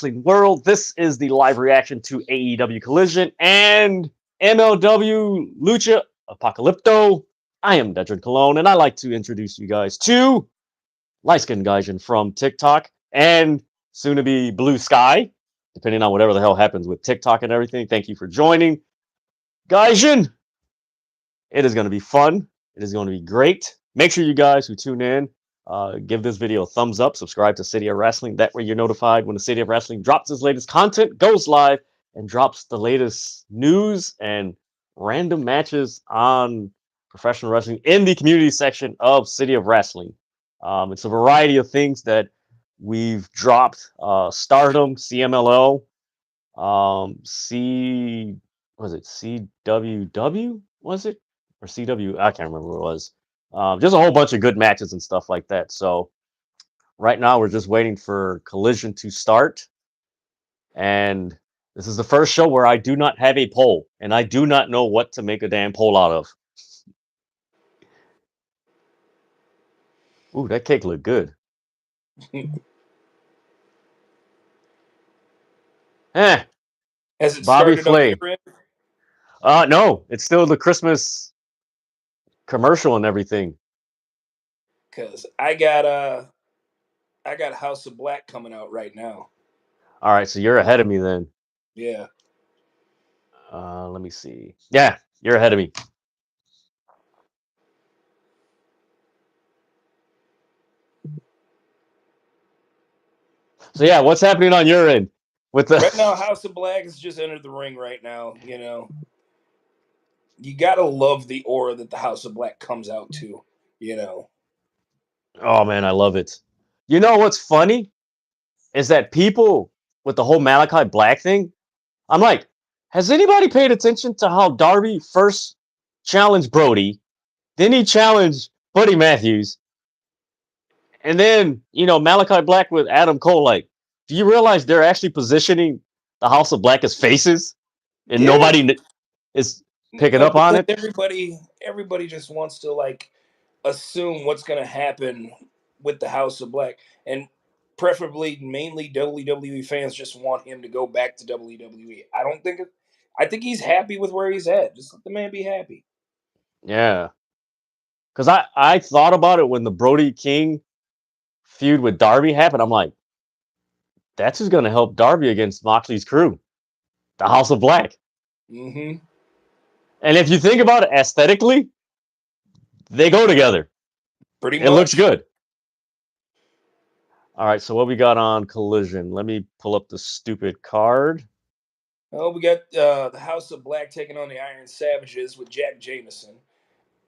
wrestling world. This is the live reaction to AEW Collision and MLW Lucha Apocalypto. I am Dedrian Cologne, and I like to introduce you guys to Light-Skinned Gaijin from TikTok and soon to be Blue Sky, depending on whatever the hell happens with TikTok and everything. Thank you for joining. Gaijin, it is going to be fun. It is going to be great. Make sure you guys who tune in, give this video a thumbs up, subscribe to City of Wrestling. That way you're notified when the City of Wrestling drops its latest content, goes live, and drops the latest news and random matches on professional wrestling in the community section of City of Wrestling. It's a variety of things that we've dropped. Stardom, CMLL, was it CWW? Was it? Or CW? I can't remember what it was. Just a whole bunch of good matches and stuff like that. So right now we're just waiting for Collision to start. And this is the first show where I do not have a poll. And I do not know what to make a damn poll out of. Ooh, that cake looked good. Has it Bobby started Flay. on your end? No, it's still the Christmas commercial and everything. Cause I got House of Black coming out right now. All right, so you're ahead of me then. Yeah. Let me see. Yeah, you're ahead of me. So yeah, what's happening on your end with the Right now, House of Black has just entered the ring right now. You know, you gotta love the aura that the House of Black comes out to. You know. Oh man, I love it. You know what's funny is that people with the whole Malachi Black thing, I'm like, has anybody paid attention to how Darby first challenged Brody, then he challenged Buddy Matthews, and then Malachi Black with Adam Cole? Like, do you realize they're actually positioning the House of Black as faces, and nobody is picking up on it? Everybody just wants to like assume what's gonna happen with the House of Black, and preferably, mainly WWE fans just want him to go back to WWE. I think he's happy with where he's at. Just let the man be happy. Yeah, because I thought about it when the Brody King feud with Darby happened. I'm like, that's who's going to help Darby against Moxley's crew, the House of Black. Mm-hmm. And if you think about it aesthetically, they go together. Pretty much. It looks good. All right, so what we got on Collision? Let me pull up the stupid card. Oh, we got the House of Black taking on the Iron Savages with Jack Jameson.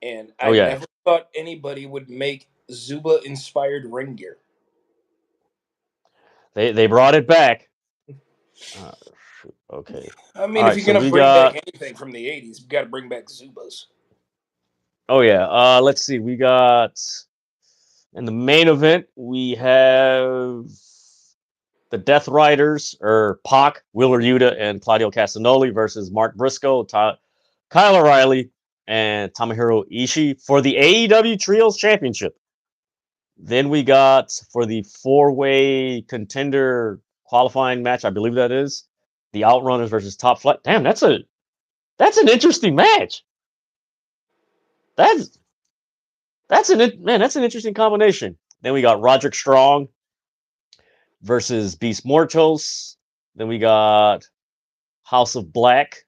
And I never thought anybody would make Zuba-inspired ring gear. They brought it back. Okay. I mean, if you're going to bring back anything from the 80s, you got to bring back Zubas. Oh, yeah. Let's see. We got... In the main event, we have the Death Riders, or Pac, Wheeler Yuta, and Claudio Castagnoli versus Mark Briscoe, Kyle O'Reilly, and Tomohiro Ishii for the AEW Trios Championship. Then we got, for the four-way contender qualifying match, I believe that is, the Outrunners versus Top Flight. Damn, that's an interesting match. That's an interesting combination. Then we got Roderick Strong versus Beast Mortos. Then we got House of Black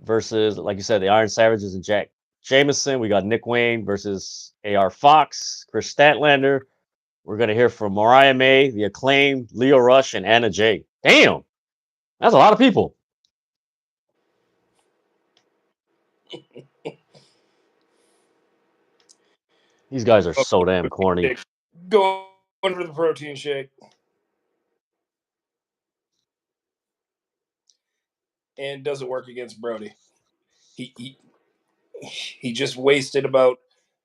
versus, like you said, the Iron Savages and Jack Jameson. We got Nick Wayne versus AR Fox, Kris Statlander. We're going to hear from Mariah May, the Acclaimed, Leo Rush, and Anna Jay. Damn, that's a lot of people. These guys are so damn corny. Going for the protein shake. And doesn't work against Brody. He just wasted about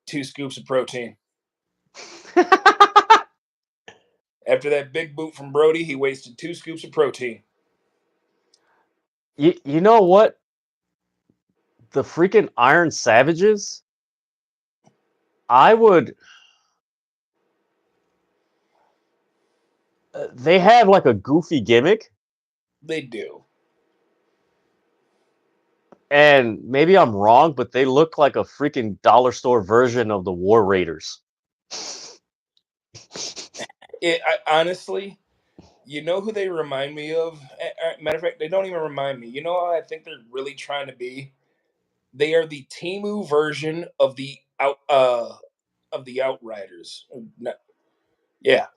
2 scoops of protein. After that big boot from Brody, he wasted 2 scoops of protein. You know what? The freaking Iron Savages, I would... they have like a goofy gimmick, They do. and maybe I'm wrong, but they look like a freaking dollar store version of the War Raiders. Honestly, you know who they remind me of? Matter of fact, they don't even remind me. You know how I think they're really trying to be? They are the Timu version of the Outriders. Yeah.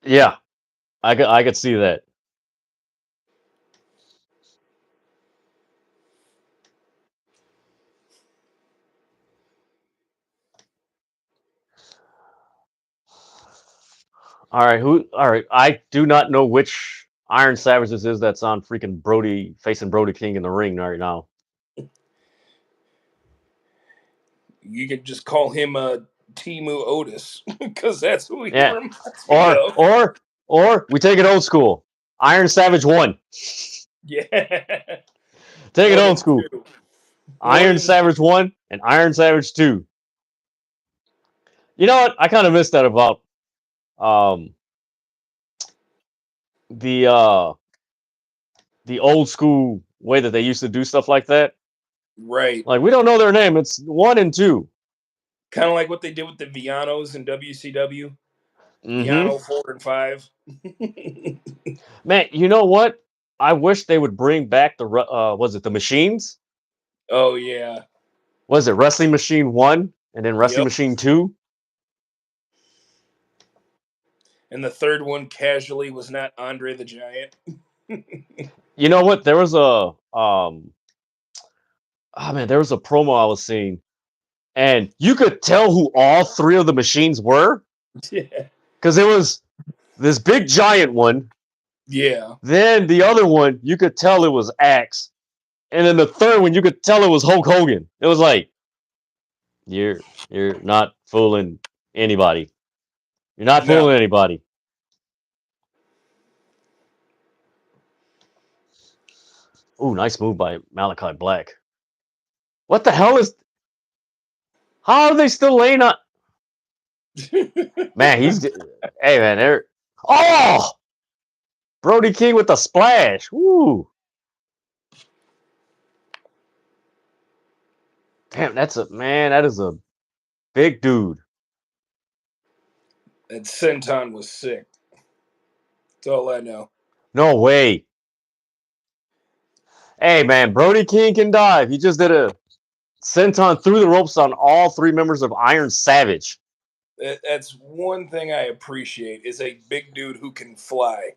Yeah, I could see that. All right, who? All right, I do not know which Iron Savage this is that's on freaking Brody facing Brody King in the ring right now. You could just call him Timu Otis because that's who he Yeah, reminds me of. or we take it old school. Iron Savage 1. Yeah. Take it One old and school. two. One Iron and two. Savage 1 and Iron Savage 2. You know what? I kind of missed that about um the uh the old school way that they used to do stuff like that. Right. Like we don't know their name. It's 1 and 2. Kind of like what they did with the Vianos in WCW. Mm-hmm. Viano 4 and 5. Man, you know what? I wish they would bring back the was it the machines? Oh yeah. Was it Wrestling Machine 1 and then Wrestling Yep. Machine 2? And the third one casually was not Andre the Giant. You know what? There was a there was a promo I was seeing, and you could tell who all three of the machines were Yeah. because it was this big giant one. Yeah. Then the other one, you could tell it was Axe, and then the third one, you could tell it was Hulk Hogan. It was like you're not fooling anybody. You're not No. fooling anybody. Ooh, nice move by Malachi Black. What the hell is? How are they still laying on? Man, he's. Hey, man, they're. Oh, Brody King with the splash. Woo. Damn, that is a big dude. And Senton was sick. That's all I know. No way. Hey, man, Brody King can dive. He just did a senton through the ropes on all three members of Iron Savage. That's one thing I appreciate is a big dude who can fly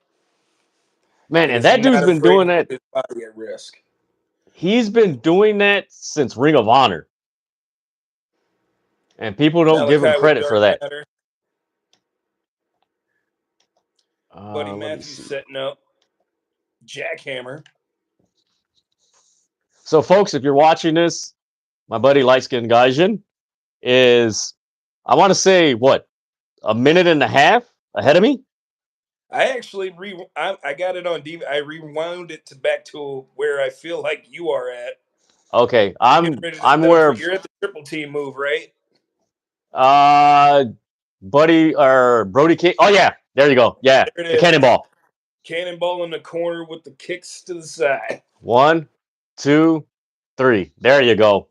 Man, and and is that dude's not been afraid doing to put that. his body at risk. He's been doing that since Ring of Honor. And people don't give him Malachi with credit for Dark that. Matter. Buddy Let me Matthews see. setting up. Jackhammer. So, folks, if you're watching this, my buddy Light Skin Gaijin is, I want to say, what, a minute and a half ahead of me? I actually I got it on DVD. I rewound it to back to where I feel like you are at. Okay, Getting ready to I'm set up for where you're at the triple team move, right? uh buddy or Brody King. Oh yeah, there you go. Yeah, There it the is. cannonball. Cannonball in the corner with the kicks to the side. 1, 2, 3. There you go.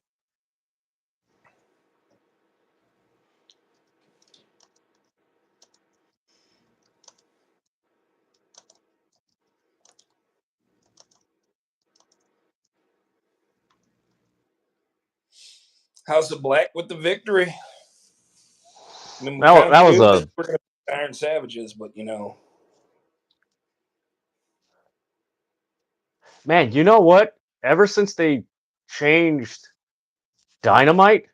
House of Black with the victory. I mean, we That, kind of that was knew that a we were going to be Iron Savages, but you know. man. You know what? Ever since they changed Dynamite,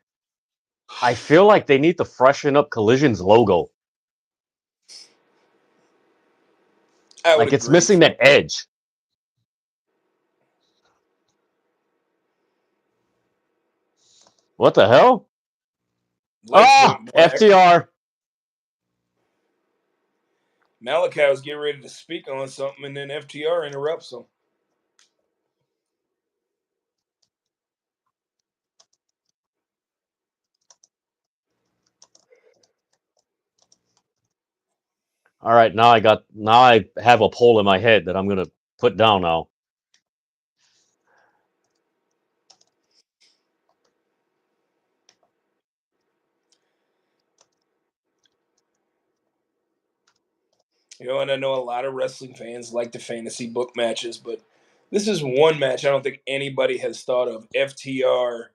I feel like they need to freshen up Collision's logo. I would Like it's agree. missing that edge. What the hell? Lights Ah, went black. FTR. Malachi was getting ready to speak on something, and then FTR interrupts him. All right, now I have a poll in my head that I'm gonna put down now. You know, and I know a lot of wrestling fans like the fantasy book matches, but this is one match I don't think anybody has thought of: FTR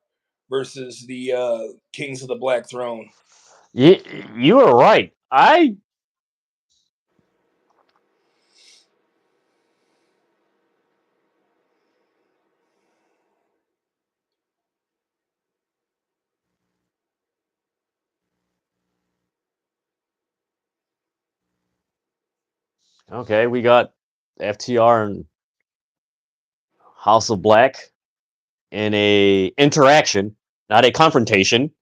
versus the Kings of the Black Throne. You are right. Okay, we got FTR and House of Black in a interaction, not a confrontation.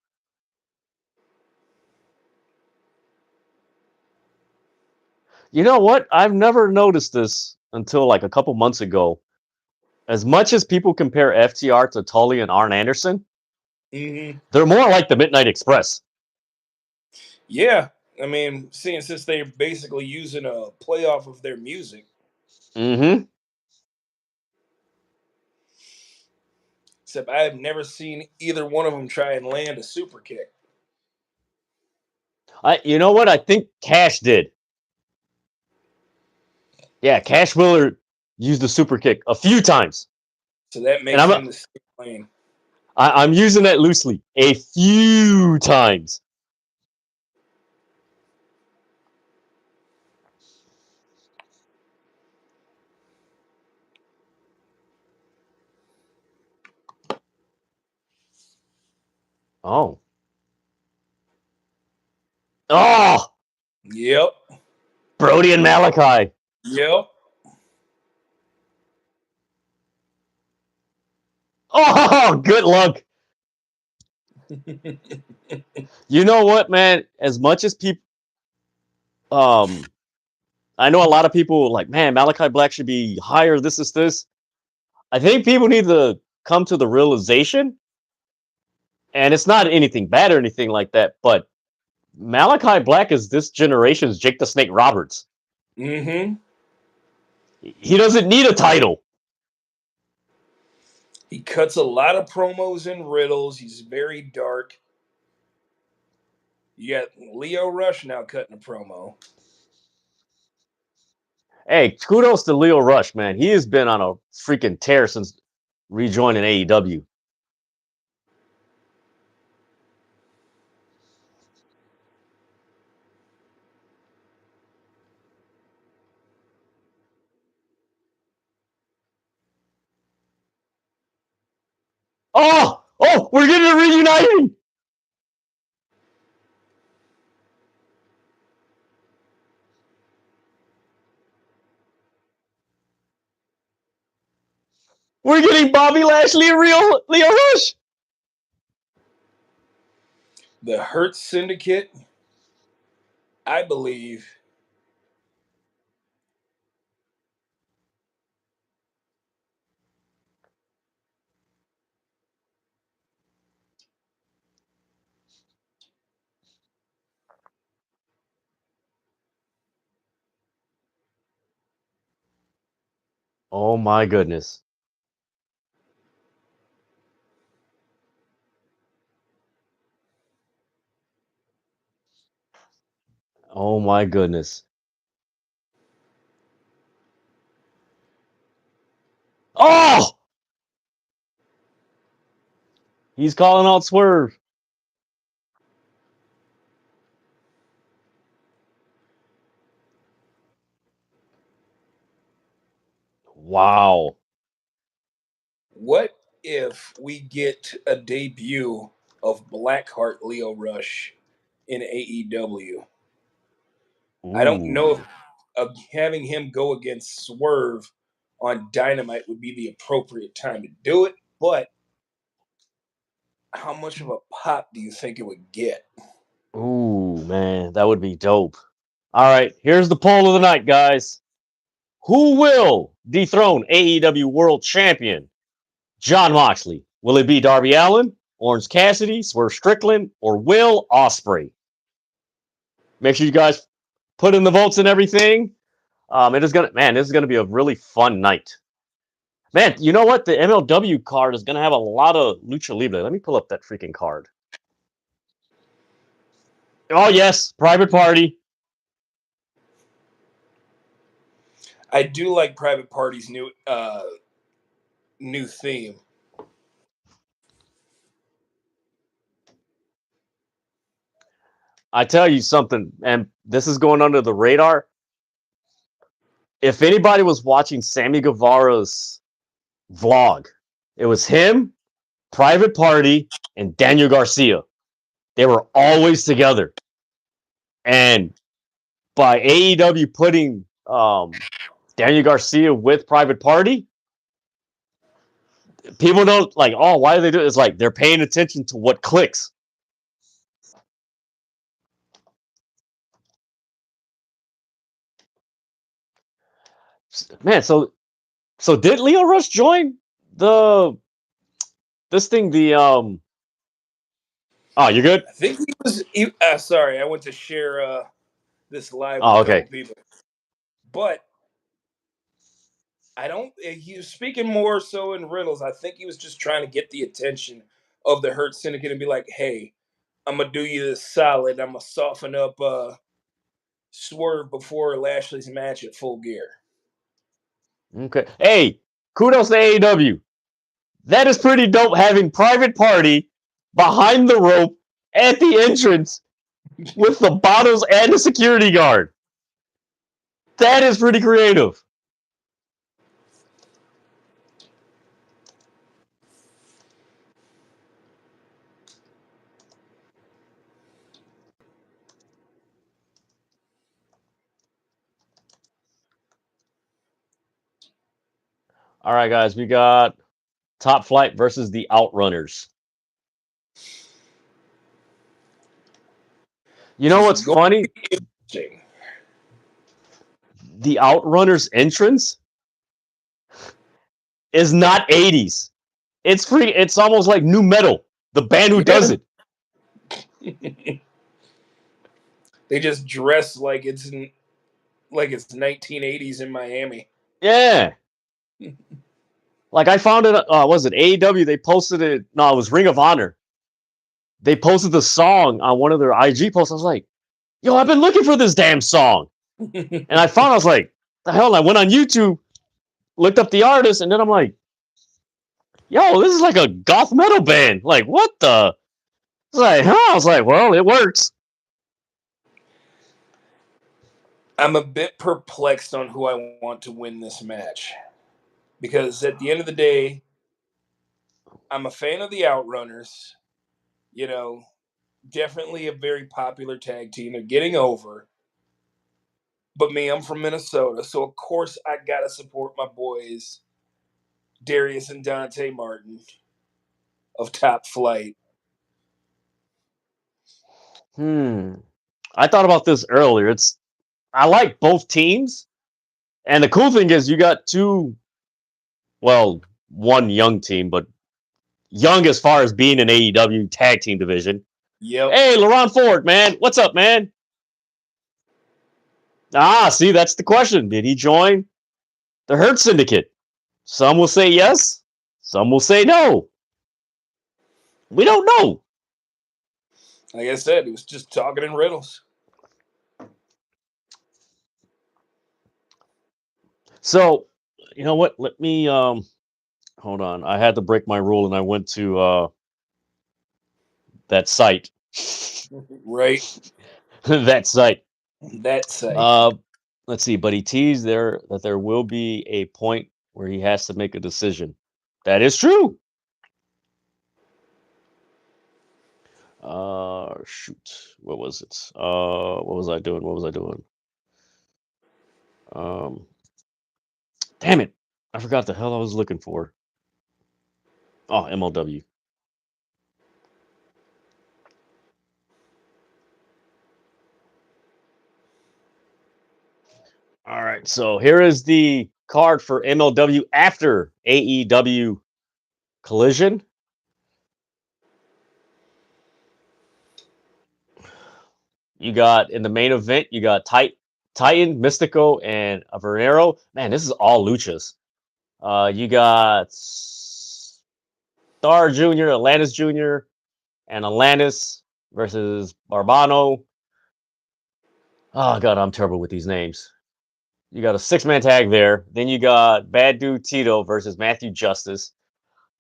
You know what? I've never noticed this until like a couple months ago. As much as people compare FTR to Tully and Arn Anderson, Mm-hmm. they're more like the Midnight Express. Yeah, I mean, since they're basically using a playoff of their music. Mm-hmm. Except I have never seen either one of them try and land a super kick. You know what? I think Cash did. Yeah, Cash Wheeler used the super kick a few times, So that and makes him the same lane. I'm using that loosely. A few times. Oh. Oh! Yep. Brody and Malachi. Yep. Oh, good luck. You know what, man? As much as people, I know a lot of people like, man, Malachi Black should be higher. This is this. I think people need to come to the realization, and it's not anything bad or anything like that, but Malachi Black is this generation's Jake the Snake Roberts. Mm-hmm. He doesn't need a title. He cuts a lot of promos and riddles. He's very dark. You got Leo Rush now cutting a promo. Hey, kudos to Leo Rush, man. He has been on a freaking tear since rejoining AEW. Oh, we're getting a reuniting. We're getting Bobby Lashley and Leo Rush. The Hurt Syndicate, I believe. Oh my goodness. Oh my goodness. Oh! He's calling out Swerve. Wow. What if we get a debut of Blackheart Leo Rush in AEW? I don't know if Ooh. having him go against Swerve on Dynamite would be the appropriate time to do it, but how much of a pop do you think it would get? Ooh, man, that would be dope. All right, here's the poll of the night, guys. Who will dethrone AEW World Champion John Moxley? Will it be Darby Allin, Orange Cassidy, Swerve Strickland, or Will Ospreay? Make sure you guys put in the votes and everything. This is gonna be a really fun night. Man, you know what? The MLW card is gonna have a lot of lucha libre. Let me pull up that freaking card. Oh yes, Private Party. I do like Private Party's new theme. I tell you something, and this is going under the radar. If anybody was watching Sammy Guevara's vlog, it was him, Private Party, and Daniel Garcia. They were always together. And by AEW putting Daniel Garcia with Private Party, people don't like, oh, why do they do it? It's like they're paying attention to what clicks. Man, so did Leo Rush join this thing? Oh, you're good? I think he was. Sorry, I went to share this live Oh, with a okay. couple people, but I don't. He was speaking more so in riddles. I think he was just trying to get the attention of the Hurt Syndicate and be like, "Hey, I'm gonna do you this solid. I'm gonna soften up Swerve before Lashley's match at Full Gear." Okay. Hey, kudos to AEW. That is pretty dope having Private Party behind the rope at the entrance with the bottles and the security guard. That is pretty creative. All right, guys, we got Top Flight versus the Outrunners. You know what's funny? The Outrunners entrance is not 80s. It's free. It's almost like new metal. The band who does it. They just dress like it's 1980s in Miami. Yeah. Like I found it. Was it AEW? They posted it. No, it was Ring of Honor. They posted the song on one of their IG posts. I was like, yo, I've been looking for this damn song. And I found, I was like, the hell? And I went on YouTube, looked up the artist, and then I'm like, yo, this is like a goth metal band. Like, what the? It's like, huh? I was like, well, it works. I'm a bit perplexed on who I want to win this match. Because at the end of the day, I'm a fan of the Outrunners. You know, definitely a very popular tag team. They're getting over. But me, I'm from Minnesota. So, of course, I got to support my boys, Darius and Dante Martin of Top Flight. I thought about this earlier. I like both teams. And the cool thing is you got one young team, but young as far as being an AEW tag team division. Yep. Hey, LaRon Ford, man. What's up, man? See, that's the question. Did he join the Hurt Syndicate? Some will say yes. Some will say no. We don't know. Like I said, he was just talking in riddles. So, you know what? Let me hold on. I had to break my rule and I went to that site. Right. That site. That site. Let's see, but he teased that there will be a point where he has to make a decision. That is true. Shoot. What was it? What was I doing? Damn it. I forgot the hell I was looking for. Oh, MLW. All right, so here is the card for MLW after AEW Collision. You got in the main event, you got Titan, Mystico, and Avernero. Man, this is all luchas. You got Star Jr., Atlantis Jr., and Atlantis versus Barbano. Oh god, I'm terrible with these names. You got a 6-man tag there. Then you got Bad Dude Tito versus Matthew Justice.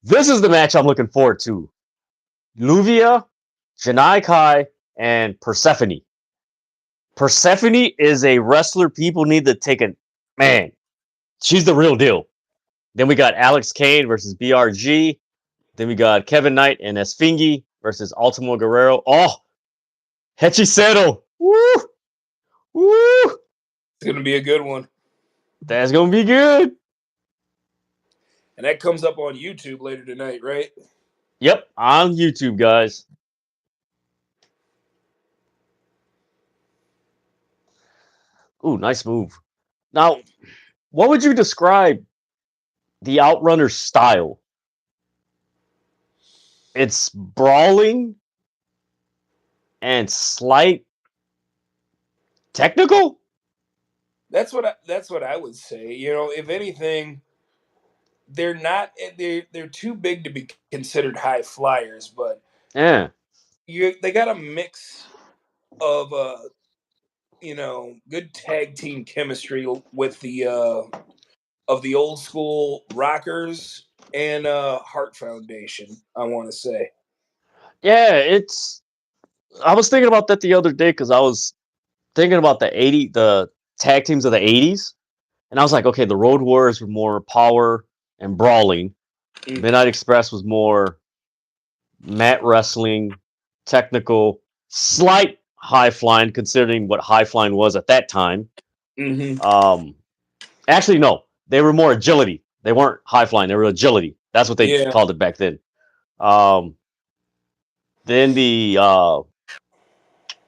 This is the match I'm looking forward to. Luvia, Janai Kai, and Persephone. Persephone is a wrestler people need to take a man. She's the real deal. Then we got Alex Kane versus BRG. Then we got Kevin Knight and Esfingi versus Ultimo Guerrero. Oh, Hechiseto. Woo! Woo! It's gonna be a good one. That's gonna be good. And that comes up on YouTube later tonight, right? Yep, on YouTube, guys. Ooh, nice move. Now, what would you describe the Outrunners style? It's brawling and slight technical. That's what I would say. You know, if anything, they're too big to be considered high flyers, but Yeah. they got a mix of good tag team chemistry with the of the old school Rockers and Heart Foundation, I want to say. Yeah, it's I was thinking about that the other day because I was thinking about the tag teams of the 80s. And I was like, okay, the Road Warriors were more power and brawling. Midnight Express was more mat wrestling, technical, slight high flying, considering what high flying was at that time. Actually, no, they were more agility. They weren't high flying; they were agility. That's what they called it back then. Then the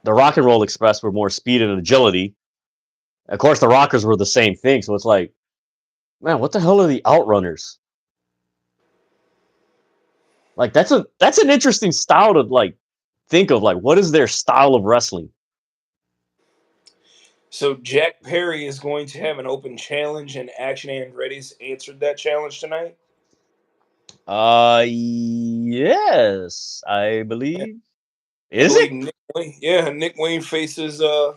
Rock and Roll Express were more speed and agility. Of course, the Rockers were the same thing. So it's like, man, what the hell are the Outrunners? Like that's an interesting style to like think of. Like, what is their style of wrestling? So Jack Perry is going to have an open challenge, and Action Andretti's answered that challenge tonight. Yes, I believe. Is it? Nick Wayne faces AR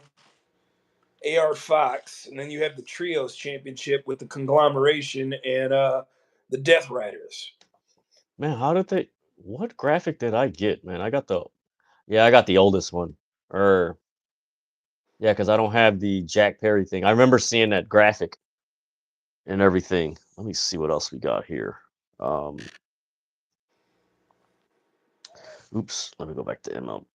Fox, and then you have the Trios Championship with the Conglomeration and the Death Riders. Man, how did they? What graphic did I get? Man, I got the oldest one. Or yeah, because I don't have the Jack Perry thing. I remember seeing that graphic and everything. Let me see what else we got here. Oops, let me go back to ML.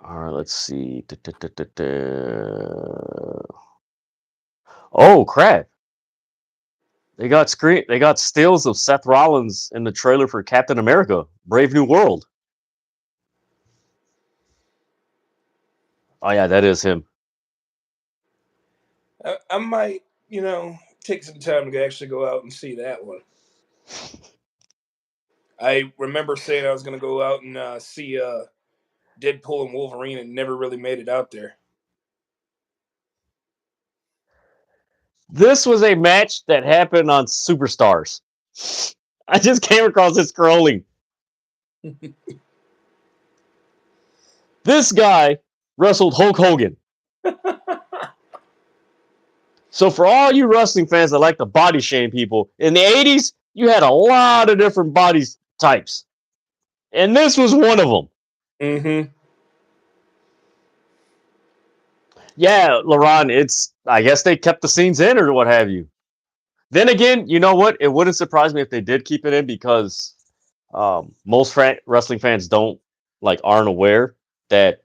All right, let's see. Oh crap! They got stills of Seth Rollins in the trailer for Captain America: Brave New World. Oh yeah, that is him. I might, take some time to actually go out and see that one. I remember saying I was going to go out and see Deadpool and Wolverine, and never really made it out there. This was a match that happened on Superstars. I just came across it scrolling. This guy wrestled Hulk Hogan. So for all you wrestling fans that like to body shame people, in the 80s, you had a lot of different body types. And this was one of them. Mm-hmm. Yeah, LaRon, I guess they kept the scenes in or what have you. Then again, you know what? It wouldn't surprise me if they did keep it in because most wrestling fans aren't aware that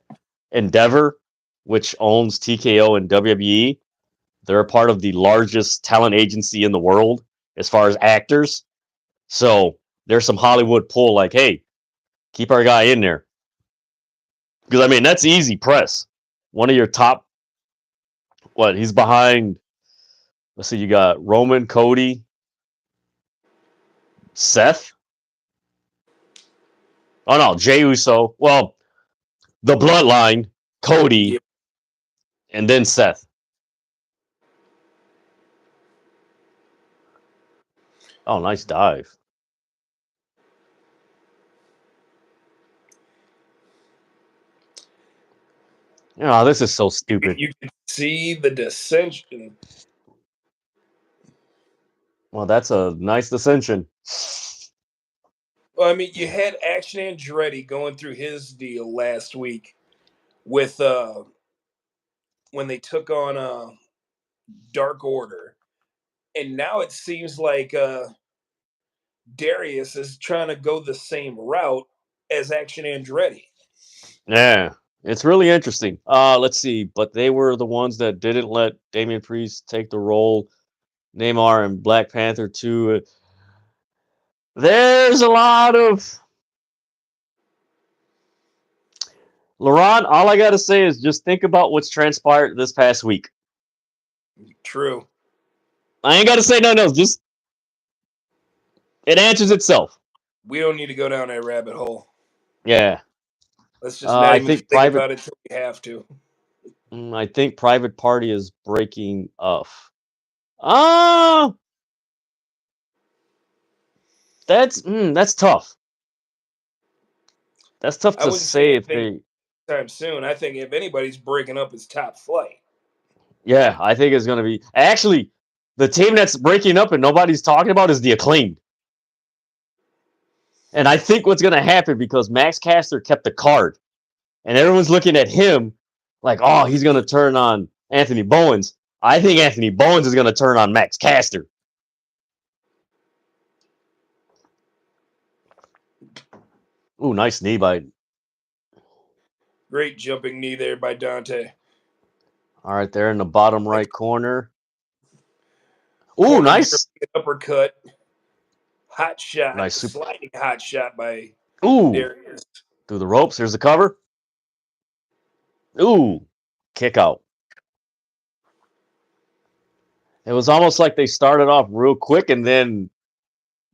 Endeavor, which owns TKO and WWE, they're a part of the largest talent agency in the world as far as actors. So there's some Hollywood pull like, hey, keep our guy in there. Because, I mean, that's easy press. One of your top what? He's behind. Let's see. You got Roman, Cody, Seth. Oh no, Jey Uso. Well, the Bloodline, Cody, Yep. and then Seth. Oh, nice dive. Oh, this is so stupid. You can see the dissension. Well, that's a nice dissension. Well, I mean, you had Action Andretti going through his deal last week with when they took on Dark Order, and now it seems like Darius is trying to go the same route as Action Andretti. Yeah, it's really interesting. Let's see, but they were the ones that didn't let Damian Priest take the role. Neymar and Black Panther too. There's a lot of Laurent. All I gotta say is just think about what's transpired this past week. True. I ain't gotta say nothing else. Just it answers itself. We don't need to go down that rabbit hole. Yeah. Let's just not I even think think about it till we have to. I think Private Party is breaking up. Ah, that's tough. That's tough I to wouldn't say say if anything they. time soon. I think if anybody's breaking up, it's Top Flight. Yeah, I think it's gonna be actually the team that's breaking up and nobody's talking about is the Acclaimed. And I think what's gonna happen because Max Caster kept the card, and everyone's looking at him like, oh, he's gonna turn on Anthony Bowens. I think Anthony Bowens is gonna turn on Max Caster. Ooh, nice knee by. Great jumping knee there by Dante. All right, there in the bottom right corner. Ooh, Corner nice. uppercut. Hot shot. Nice super. Sliding hot shot by Ooh, Darius. through the ropes. Here's the cover. Ooh, kick out. It was almost like they started off real quick, and then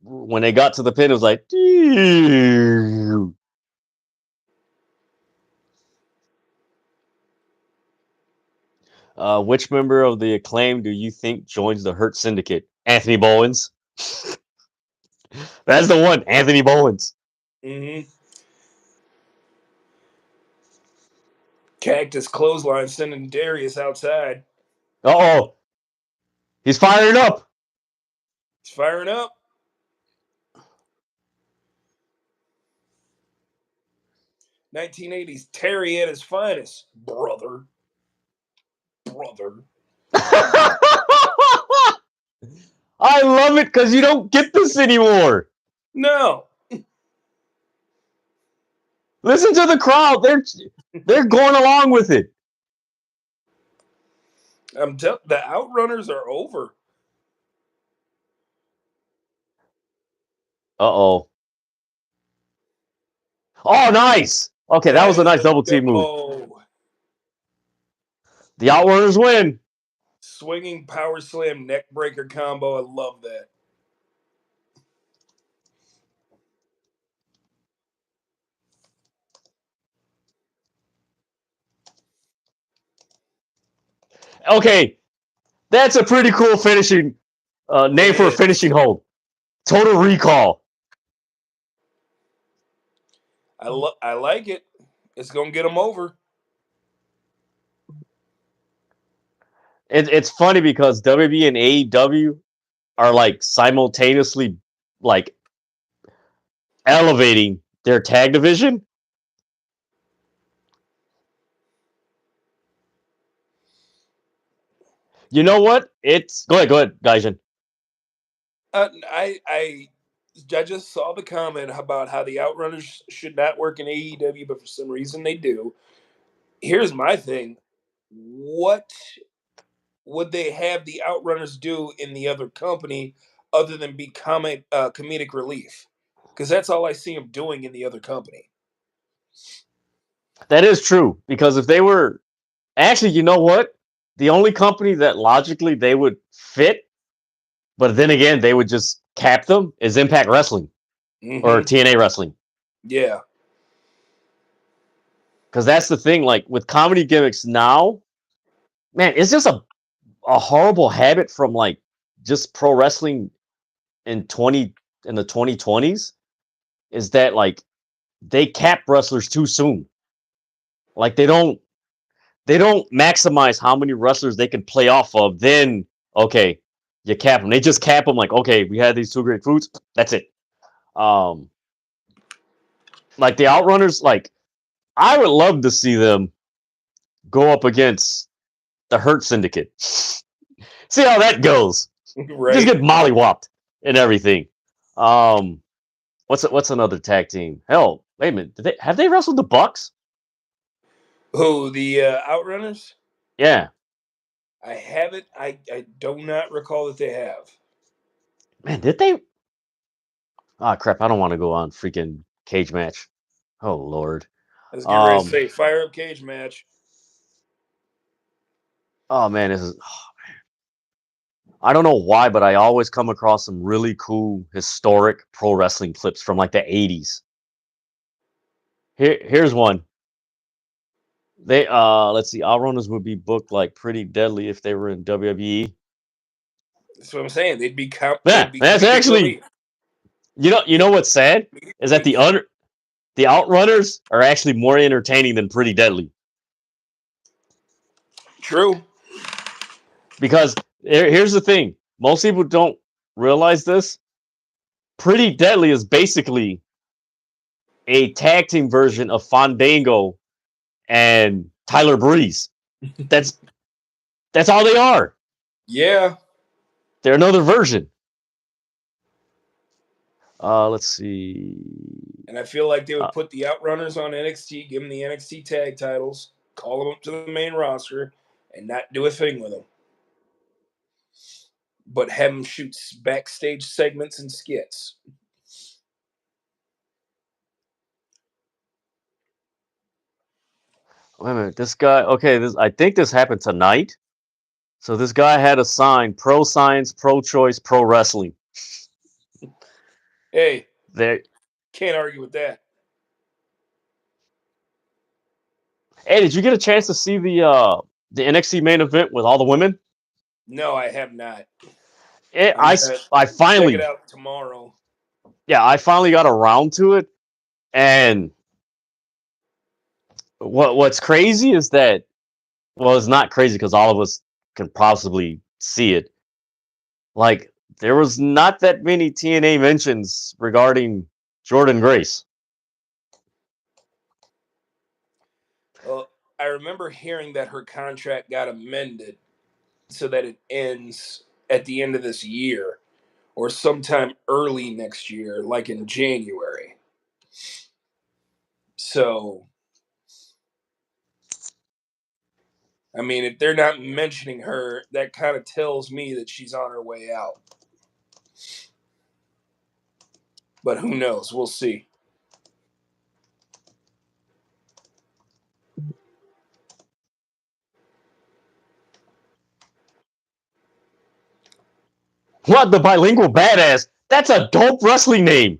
when they got to the pin, it was like. Which member of the Acclaim do you think joins the Hurt Syndicate? Anthony Bowens. That's the one, Anthony Bowens. Mm-hmm. Cactus clothesline sending Darius outside. Uh-oh. He's firing up. He's firing up. "1980s Terry at his finest, brother. Brother." I love it because you don't get this anymore. No. Listen to the crowd. They're going along with it. The Outrunners are over. Uh-oh. Oh, nice. Okay, that was a nice double team move. The Outrunners win. Swinging power slam neck breaker combo. I love that. Okay, that's a pretty cool finishing name for a finishing hold. Total Recall. I like it. It's gonna get them over. It's funny because WB and AEW are like simultaneously like elevating their tag division. You know what? Go ahead, Gaijin. I just saw the comment about how the Outrunners should not work in AEW, but for some reason they do. Here's my thing: what would they have the Outrunners do in the other company other than be comedic relief? Because that's all I see them doing in the other company. That is true because if they were actually, you know what? the only company that logically they would fit, but then again they would just cap them is Impact Wrestling or TNA Wrestling. Yeah. Because that's the thing, like with comedy gimmicks now, man, it's just a horrible habit from like just pro wrestling in the 2020s is that like they cap wrestlers too soon. Like they don't maximize how many wrestlers they can play off of. Then okay, you cap them. They just cap them like, okay, we had these two great foods. That's it. Like the Outrunners, like I would love to see them go up against the Hurt Syndicate. See how that goes. Right. Just get mollywopped and everything. What's another tag team? Hell, wait a minute. Have they wrestled the Bucks? Who, the Outrunners? Yeah. I haven't. I do not recall that they have. Man, did they? Ah, crap! I don't want to go on freaking cage match. Oh Lord. I was getting ready to say fire up cage match. Oh man, this is. Oh, man. I don't know why, but I always come across some really cool historic pro wrestling clips from like the 80s. Here's one. They let's see, Outrunners would be booked like Pretty Deadly if they were in WWE. That's what I'm saying. They'd be that's actually. You know what's sad is that the Outrunners are actually more entertaining than Pretty Deadly. True. Because here's the thing. Most people don't realize this. Pretty Deadly is basically a tag team version of Fandango and Tyler Breeze. That's all they are. Yeah. They're another version. Let's see. And I feel like they would put the Outrunners on NXT, give them the NXT tag titles, call them up to the main roster, and not do a thing with them. But have them shoot backstage segments and skits. Wait a minute. This guy. Okay, I think this happened tonight. So this guy had a sign: pro science, pro choice, pro wrestling. Hey, there. Can't argue with that. Hey, did you get a chance to see the NXT main event with all the women? No, I have not. I finally check it out tomorrow. Yeah, I finally got around to it, and what's crazy is that, well, it's not crazy because all of us can possibly see it. Like there was not that many TNA mentions regarding Jordynne Grace. Well, I remember hearing that her contract got amended so that it ends at the end of this year or sometime early next year, like in January. So, I mean, if they're not mentioning her, that kind of tells me that she's on her way out. But who knows? We'll see. What, the bilingual badass? That's a dope wrestling name.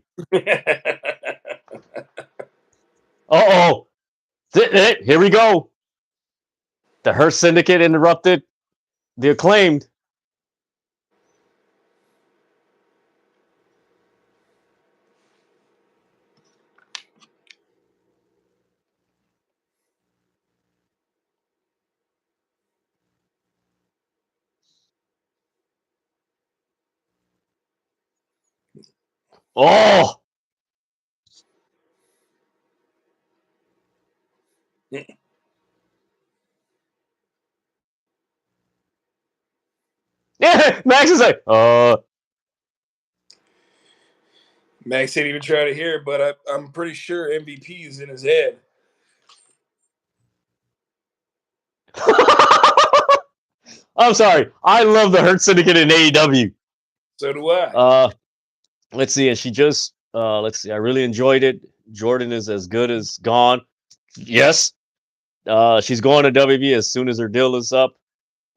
Uh-oh. Here we go. The Hurt Syndicate interrupted the Acclaimed. Oh! Yeah, Max is like, Max didn't even try to hear it, but I'm pretty sure MVP is in his head. I'm sorry. I love the Hurt Syndicate in AEW. So do I. Let's see. And she just, let's see. I really enjoyed it. Jordynne is as good as gone. Yes. She's going to WB as soon as her deal is up.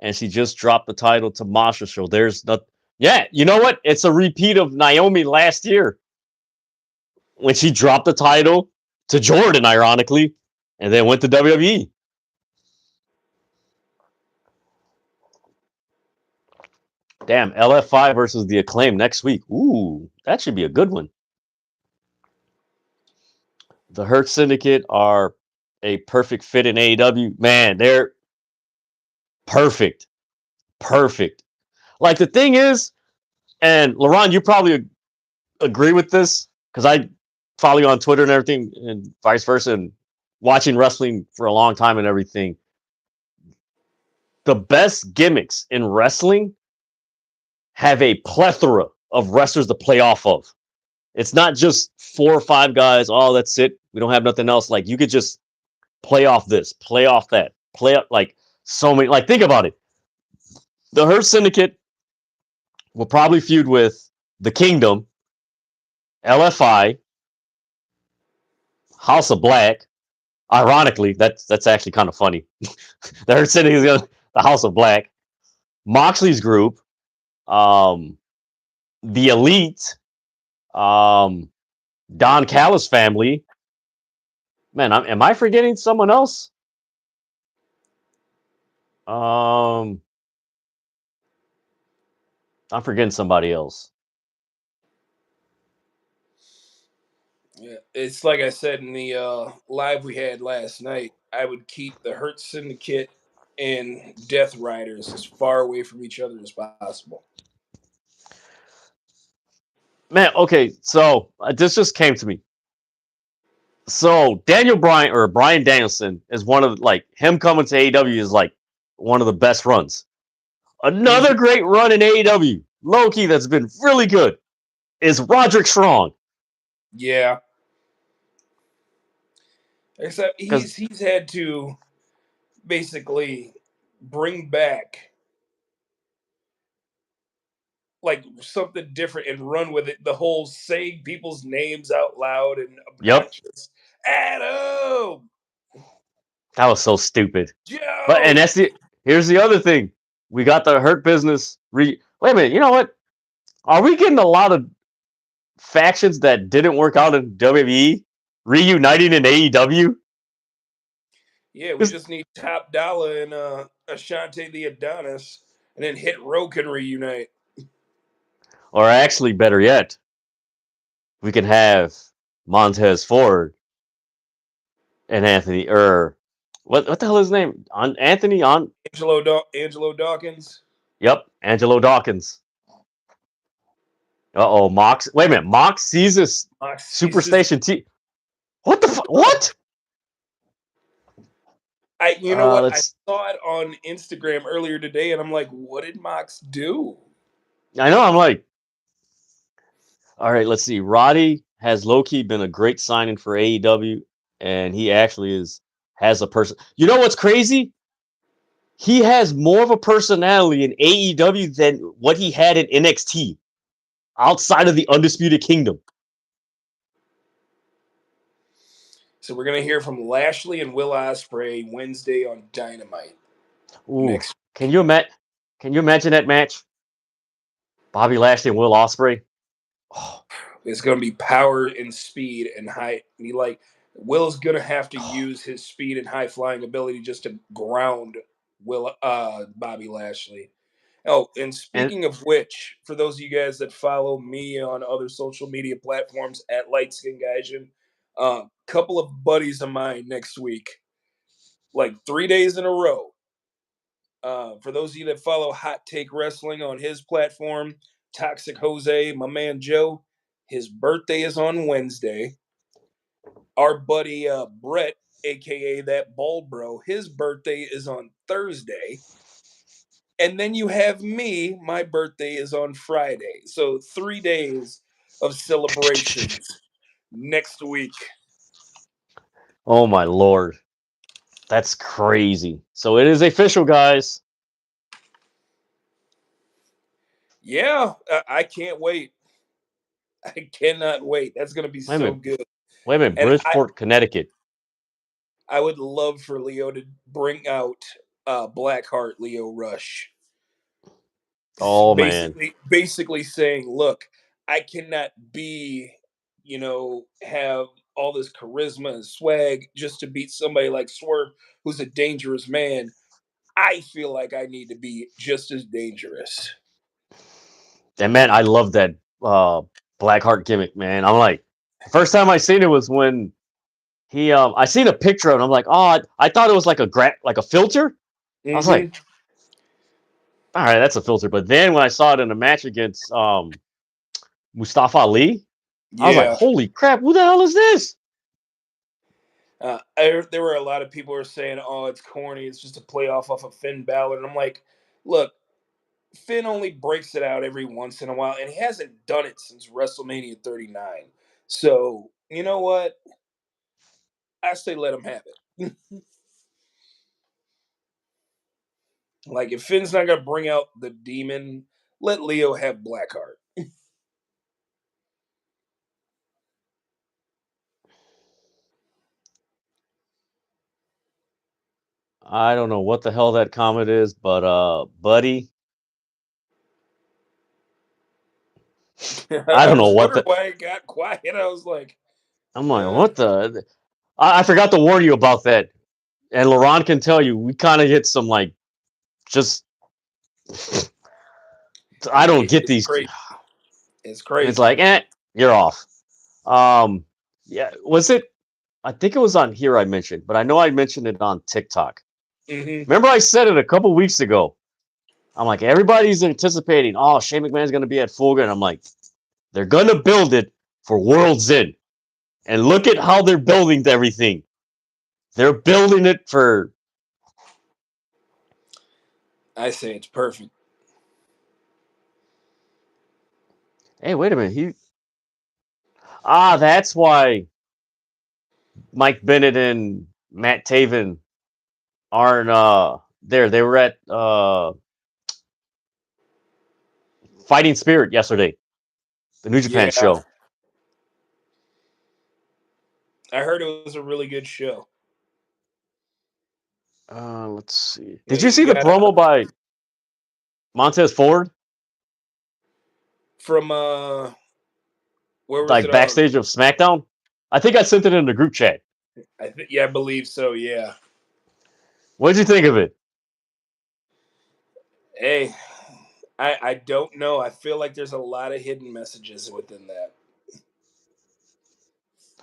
and she just dropped the title to Masha. So there's not. Yeah, you know what? It's a repeat of Naomi last year when she dropped the title to Jordan, ironically, and then went to WWE. Damn, LF5 versus the Acclaim next week. Ooh, that should be a good one. The Hurt Syndicate are a perfect fit in AEW. Man, they're perfect. Perfect. Like the thing is, and Laurent, you probably agree with this because I follow you on Twitter and everything, and vice versa, and watching wrestling for a long time and everything. The best gimmicks in wrestling have a plethora of wrestlers to play off of. It's not just 4 or 5 guys. Oh, that's it. We don't have nothing else. Like you could just play off this, play off that, play up like so many. Like think about it. The Hurt Syndicate will probably feud with the Kingdom, LFI, House of Black. Ironically, that's actually kind of funny. The Hurt Syndicate is the House of Black, Moxley's group, the Elite, Don Callis family. Man, am I forgetting someone else? I'm forgetting somebody else. Yeah, it's like I said in the live we had last night. I would keep the Hurt Syndicate and Death Riders as far away from each other as possible. Man, okay, so this just came to me. So Daniel Bryan or Bryan Danielson is one of like him coming to AEW is like one of the best runs. Another great run in AEW, low-key that's been really good, is Roderick Strong. Yeah. Except Because he's had to basically bring back like something different and run with it. The whole saying people's names out loud and yep, obnoxious. Adam, that was so stupid. But and Joe. that's the here's the other thing. We got the Hurt Business. Wait a minute. You know what? Are we getting a lot of factions that didn't work out in WWE reuniting in AEW? Yeah, we just need Top Dollar and Ashante the Adonis, and then Hit Row can reunite. Or actually, better yet, we can have Montez Ford and Anthony what the hell is his name? Anthony on Angelo Dawkins. Yep, Angelo Dawkins. Uh-oh, Mox. Wait a minute, Mox sees this Superstation T. What the what? You know what? I Let's saw it on Instagram earlier today, and I'm like, what did Mox do? I know, I'm like, all right, let's see. Roddy has low-key been a great signing for AEW, and he actually has a person. You know what's crazy? He has more of a personality in AEW than what he had in NXT outside of the Undisputed Kingdom. So we're gonna hear from Lashley and Will Ospreay Wednesday on Dynamite. Ooh, Next, can you imagine that match? Bobby Lashley and Will Ospreay. Oh. It's gonna be power and speed and high. Will's gonna have to use his speed and high flying ability just to ground Bobby Lashley. Oh, and speaking of which, for those of you guys that follow me on other social media platforms at Lightskin Gaijin, couple of buddies of mine next week, like 3 days in a row. For those of you that follow Hot Take Wrestling on his platform, Toxic Jose, my man Joe, his birthday is on Wednesday. Our buddy Brett, aka that bald bro, his birthday is on Thursday. And then you have me, my birthday is on Friday. So 3 days of celebrations next week. Oh my lord. That's crazy. So it is official, guys. Yeah, I can't wait. I cannot wait. That's going to be so good. Wait a minute. And Bridgeport, Connecticut. I would love for Leo to bring out Blackheart Leo Rush. Oh man. Basically saying, look, I cannot be, have all this charisma and swag just to beat somebody like Swerve, who's a dangerous man. I feel like I need to be just as dangerous. And man, I love that Blackheart gimmick, man. I'm like, the first time I seen it was when he I seen a picture of it. I'm like, oh, I thought it was like a filter. I was like, all right, that's a filter. But then when I saw it in a match against Mustafa Ali, I was like, Yeah. holy crap, who the hell is this? There were a lot of people who are saying, oh, it's corny. It's just a play off of Finn Balor. And I'm like, look, Finn only breaks it out every once in a while, and he hasn't done it since WrestleMania 39. So, you know what? I say let him have it. Like, if Finn's not going to bring out the demon, let Leo have Blackheart. I don't know what the hell that comment is, but buddy, I don't know was what wondering the. why it got quiet. I was like, I'm like, what the? I forgot to warn you about that, and Laurent can tell you we kind of hit some like just. I don't get it's these. crazy. It's It's crazy. like, you're off. Yeah, was it? I think it was on here I mentioned, but I know I mentioned it on TikTok. Remember, I said it a couple weeks ago. I'm like, everybody's anticipating, oh, Shane McMahon's going to be at Full Gear. And I'm like, they're going to build it for World's End. And look at how they're building everything. They're building it for. I say it's perfect. Hey, wait a minute. That's why Mike Bennett and Matt Taven aren't there. They were at Fighting Spirit yesterday, the New Japan Yeah. show. I heard it was a really good show. Let's see. Yeah, Did you you see the got promo by Montez Ford? from where was Like it backstage of SmackDown? I think I sent it in the group chat. I believe so, yeah. What did you think of it? Hey, I don't know. I feel like there's a lot of hidden messages within that.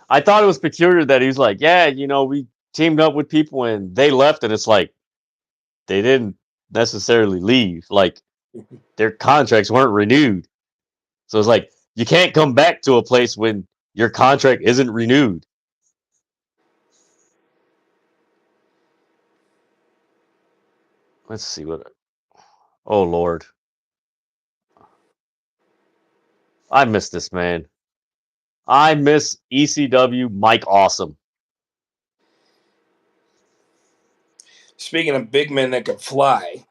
I thought it was peculiar that he's like, yeah, we teamed up with people and they left, and it's like they didn't necessarily leave. Like their contracts weren't renewed. So it's like you can't come back to a place when your contract isn't renewed. Let's see what. Oh Lord, I miss this man. I miss ECW Mike Awesome. Speaking of big men that can fly,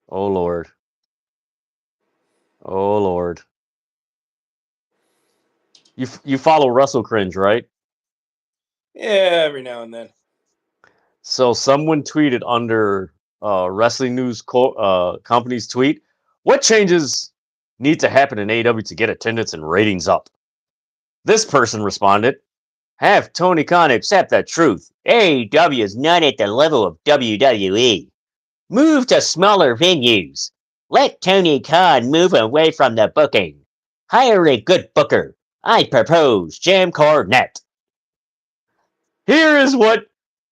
Oh Lord. Oh Lord. You follow Russell Cringe, right? yeah, every now and then. So someone tweeted under Wrestling News Company's tweet, what changes need to happen in AEW to get attendance and ratings up? This person responded, have Tony Khan accept the truth. AEW is not at the level of WWE. Move to smaller venues. Let Tony Khan move away from the booking. Hire a good booker. I propose Jim Cornette. Here is what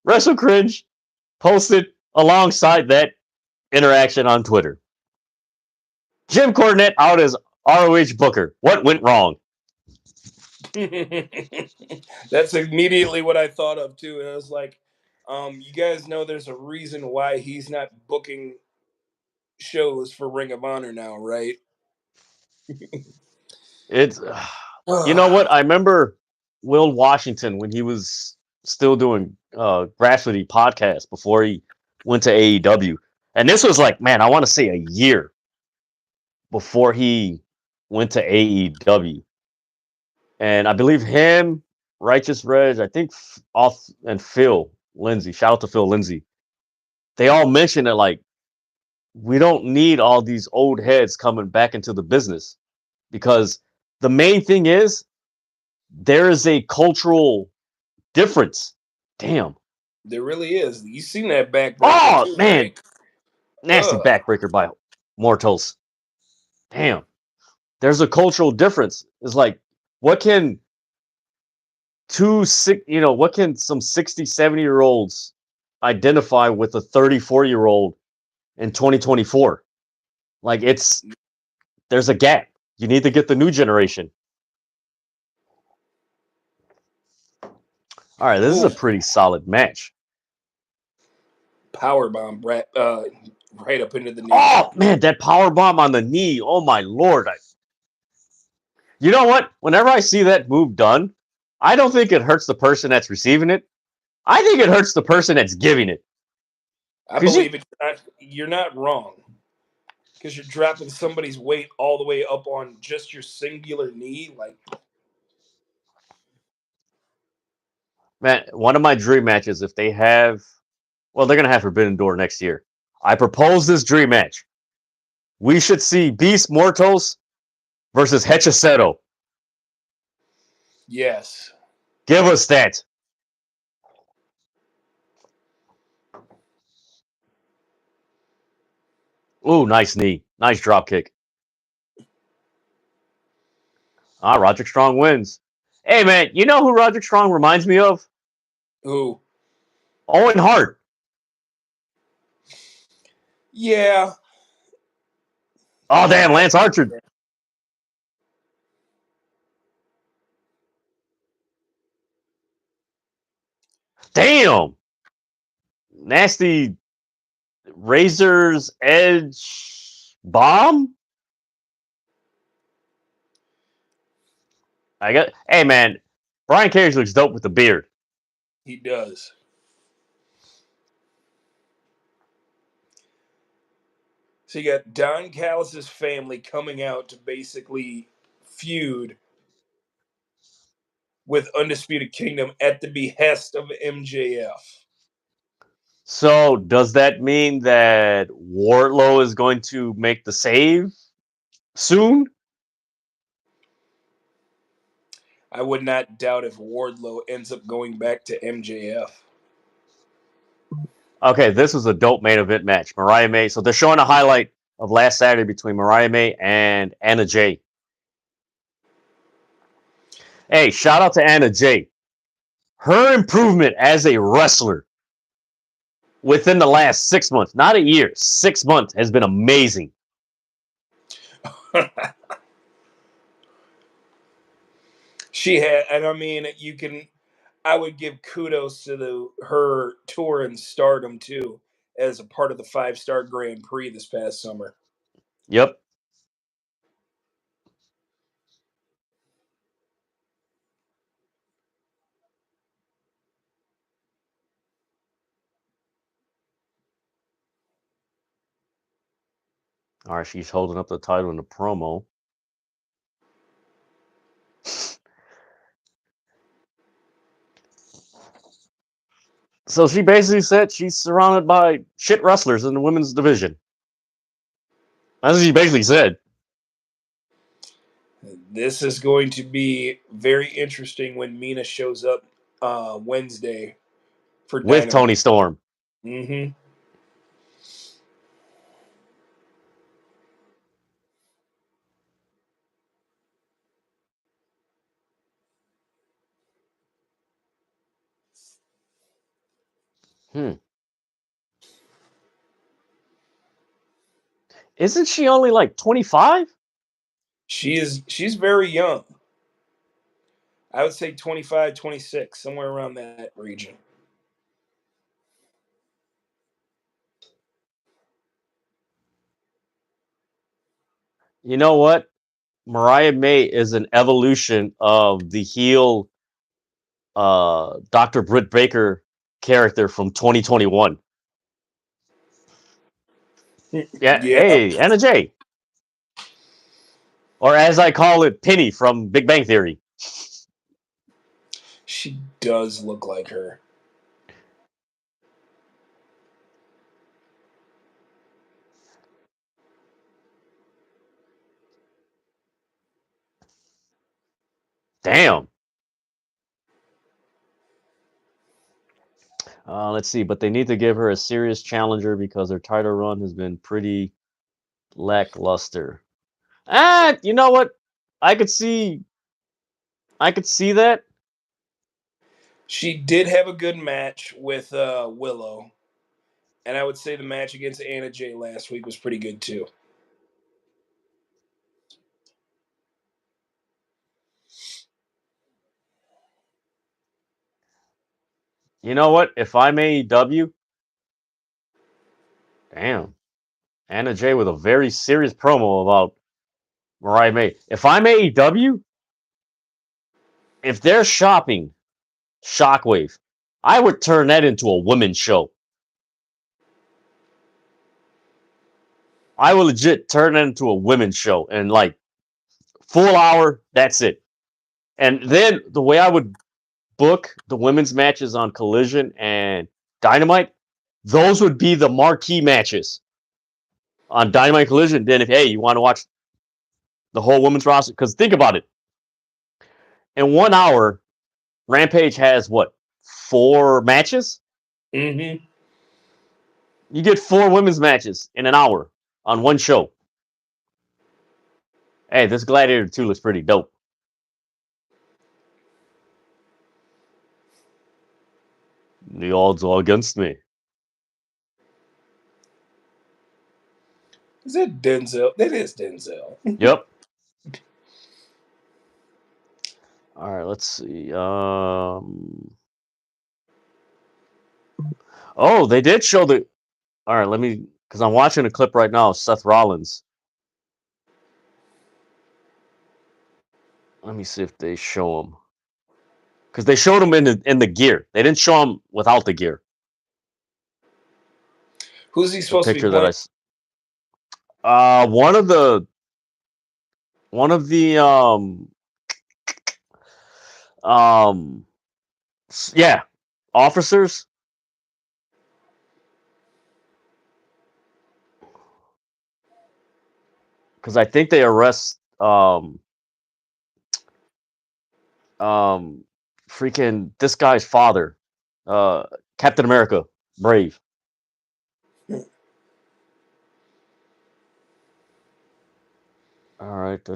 Wrestle Cringe posted alongside that interaction on Twitter. Jim Cornette out as ROH Booker. What went wrong? That's immediately what I thought of too. And I was like, you guys know there's a reason why he's not booking shows for Ring of Honor now, right? It's you know what? I remember Will Washington when he was still doing Grassroots podcast before he went to AEW. And this was like, man, I want to say a year before he went to AEW. And I believe him, Righteous Reg, I think off and Phil Lindsay. Shout out to Phil Lindsay. They all mentioned that like we don't need all these old heads coming back into the business because the main thing is there is a cultural difference. Damn. There really is. You seen that backbreaker Oh too, man, right? nasty backbreaker by Mortos. Damn. There's a cultural difference. It's like what can what can some 60, 70-year olds identify with a 34-year-old in 2024? Like there's a gap. You need to get the new generation. All right, this is a pretty solid match. Power bomb, right up into the knee. Oh man, that power bomb on the knee. Oh my lord. You know what? Whenever I see that move done, I don't think it hurts the person that's receiving it. I think it hurts the person that's giving it. I believe it. You're not wrong. Because you're dropping somebody's weight all the way up on just your singular knee. Like, man, one of my dream matches, if they have, well, they're going to have Forbidden Door next year. I propose this dream match. We should see Beast Mortos versus Hechiseto. yes. Give us that. Ooh, nice knee. Nice drop kick. Roderick Strong wins. Hey, man, you know who Roderick Strong reminds me of? Who? Owen Hart. Yeah. Oh, damn, Lance Archer. Damn. Nasty Razor's Edge bomb? Hey, man, Brian Cage looks dope with the beard. He does. So you got Don Callis' family coming out to basically feud with Undisputed Kingdom at the behest of MJF. So, does that mean that Wardlow is going to make the save soon? I would not doubt if Wardlow ends up going back to MJF. Okay, this was a dope main event match. Mariah May. So, they're showing a highlight of last Saturday between Mariah May and Anna Jay. Hey, shout out to Anna Jay. Her improvement as a wrestler within the last 6 months, not a year, 6 months, has been amazing. She had, and I mean, I would give kudos to her tour in Stardom too, as a part of the 5-star Grand Prix this past summer. Yep. All right, she's holding up the title in the promo. So she basically said she's surrounded by shit wrestlers in the women's division. That's what she basically said. This is going to be very interesting when Mina shows up Wednesday for With Dynamite. Tony Storm. Mm-hmm. Isn't she only like 25? She's very young. I would say 25, 26, somewhere around that region. You know what? Mariah May is an evolution of the heel Dr. Britt Baker character from 2021. Yeah, hey, Anna Jay. Or as I call it, Penny from Big Bang Theory. She does look like her. Damn. Let's see, but they need to give her a serious challenger because her title run has been pretty lackluster. You know what? I could see that. She did have a good match with Willow, and I would say the match against Anna Jay last week was pretty good too. You know what? If I'm AEW, damn, Anna Jay with a very serious promo about Mariah May. If I'm AEW, if they're shopping Shockwave, I would turn that into a women's show. I would legit turn that into a women's show and like full hour. That's it. And then the way I would book the women's matches on Collision and Dynamite, those would be the marquee matches on Dynamite Collision. Then if you want to watch the whole women's roster, because think about it, in 1 hour, Rampage has what, 4 matches? Mm-hmm. You get 4 women's matches in an hour on one show. Hey, this Gladiator 2 looks pretty dope. The odds are against me. Is that Denzel? That is Denzel. Yep. All right, let's see. Oh, they did show the. All right, let me, because I'm watching a clip right now of Seth Rollins. Let me see if they show him. Because they showed him in the gear. They didn't show him without the gear. Who's he The supposed to be picture playing? that one of the yeah, officers. Because I think they arrest freaking this guy's father, Captain America, Brave. All right,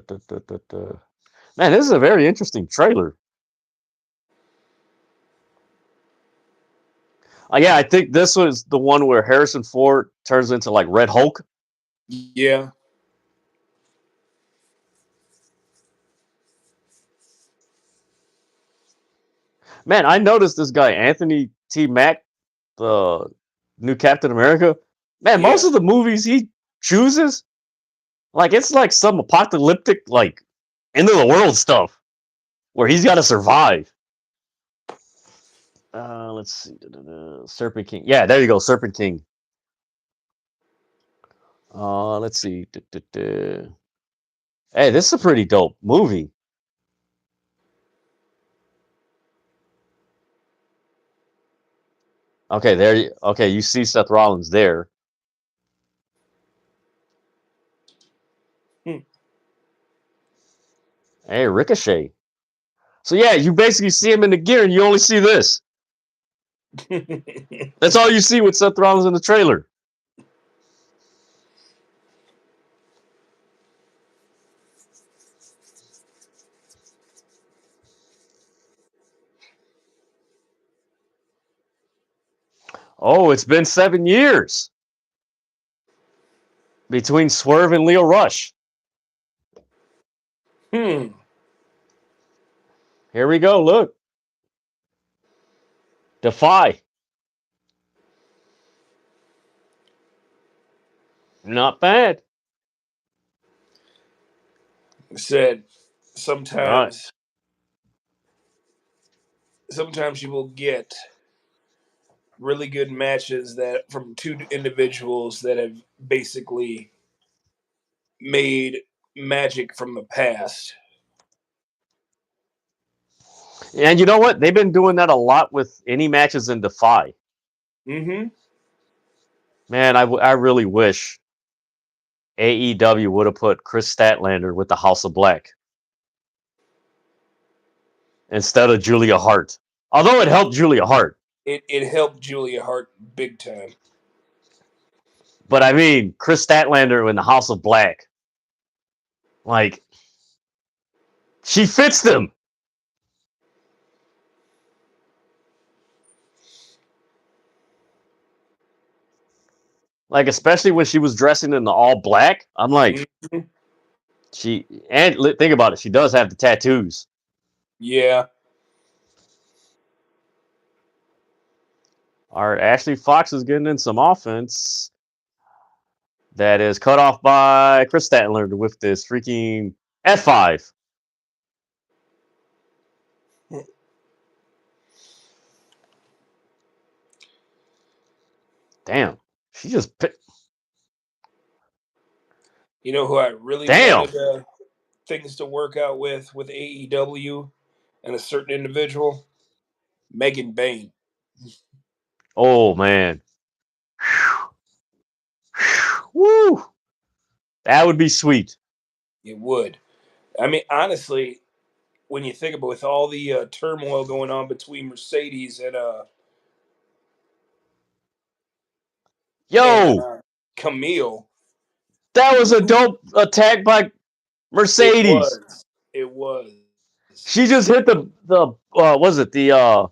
man, this is a very interesting trailer. Yeah, I think this was the one where Harrison Ford turns into like Red Hulk. Yeah. Man, I noticed this guy Anthony T. Mack, the new Captain America. Man, most Yeah. of the movies he chooses, like it's like some apocalyptic, like end of the world stuff where he's got to survive. Let's see, Serpent King. Yeah, there you go, Serpent King. Let's see. Hey, this is a pretty dope movie. Okay, there. Okay, you see Seth Rollins there. Hey, Ricochet. So yeah, you basically see him in the gear, and you only see this. That's all you see with Seth Rollins in the trailer. Oh, it's been 7 years between Swerve and Leo Rush. Here we go. Look, Defy. Not bad. Said All right. sometimes you will get really good matches that from two individuals that have basically made magic from the past. And you know what? They've been doing that a lot with any matches in Defy. Mm-hmm. Man, I really wish AEW would have put Kris Statlander with the House of Black instead of Julia Hart. Although it helped Julia Hart. It helped Julia Hart big time. But I mean, Kris Statlander in the House of Black. Like, she fits them. Like, especially when she was dressing in the all black. I'm like, Mm-hmm. think about it, she does have the tattoos. Yeah. All right, Ashley Fox is getting in some offense. That is cut off by Kris Statlander with this freaking F5. Damn. She just. You know who I really Damn. wanted things to work out with AEW and a certain individual? Megan Bain. Oh, man. Woo. That would be sweet. It would. I mean, honestly, when you think about with all the turmoil going on between Mercedes and Yo, Camille, that was a dope attack by it Mercedes. was. It was. She just hit the was it the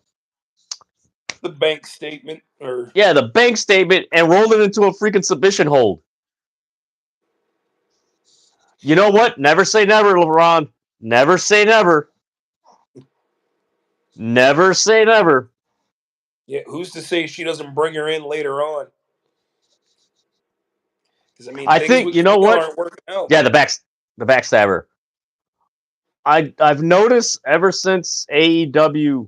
bank statement or the bank statement and rolled it into a freaking submission hold. You know what? Never say never, LeBron. Never say never. Never say never. yeah, who's to say she doesn't bring her in later on? Because I mean, I things think with you know Camille what? aren't working out. Yeah, the backstabber. I've noticed ever since AEW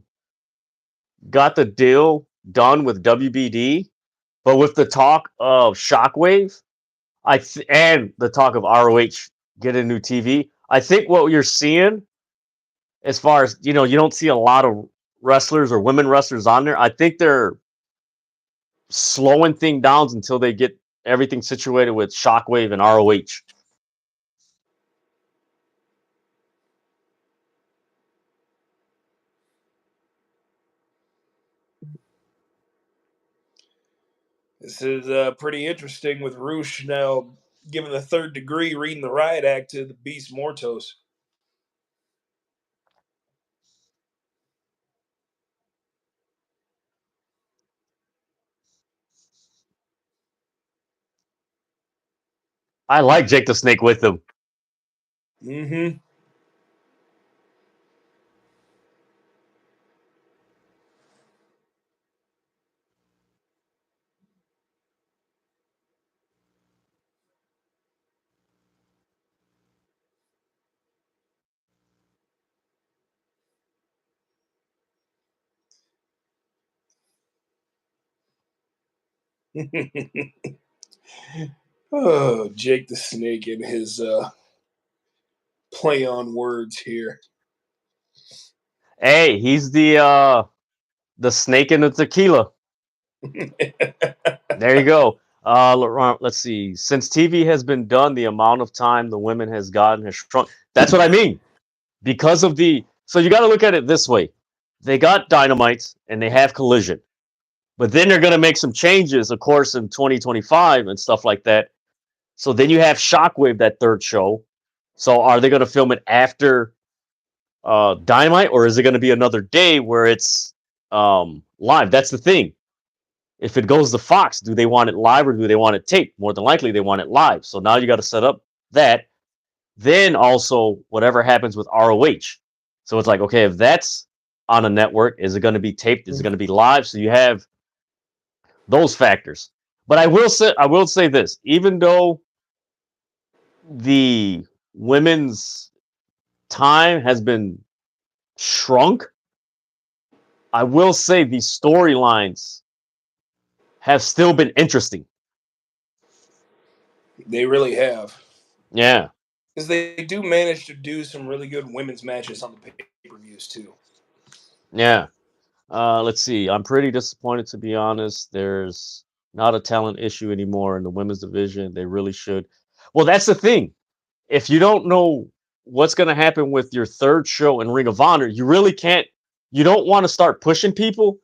got the deal done with WBD, but with the talk of Shockwave, and the talk of ROH getting a new TV, I think what you're seeing, as far as you don't see a lot of wrestlers or women wrestlers on there. I think they're slowing things down until they get everything situated with Shockwave and ROH. This is pretty interesting with Roosh now giving the third degree, reading the riot act to the Beast Mortos. I like Jake the Snake with them. Mm-hmm. Oh, Jake the Snake and his play on words here. Hey, he's the snake in the tequila. There you go. Let's see. Since TV has been done, the amount of time the women has gotten has shrunk. That's what I mean. Because of so you got to look at it this way. They got Dynamite and they have Collision. But then they're going to make some changes, of course, in 2025 and stuff like that. So then you have Shockwave, that third show. So are they going to film it after Dynamite, or is it going to be another day where it's live? That's the thing. If it goes to Fox, do they want it live or do they want it taped? More than likely, they want it live. So now you got to set up that. Then also, whatever happens with ROH. So it's like, okay, if that's on a network, is it going to be taped? Is it going to be live? So you have those factors. But I will say this: even though the women's time has been shrunk, I will say these storylines have still been interesting. They really have. Yeah. Because they do manage to do some really good women's matches on the pay-per-views too. Yeah. Let's see. I'm pretty disappointed, to be honest. There's not a talent issue anymore in the women's division. They really should. Well, that's the thing. If you don't know what's going to happen with your third show in Ring of Honor, you really can't. You don't want to start pushing people,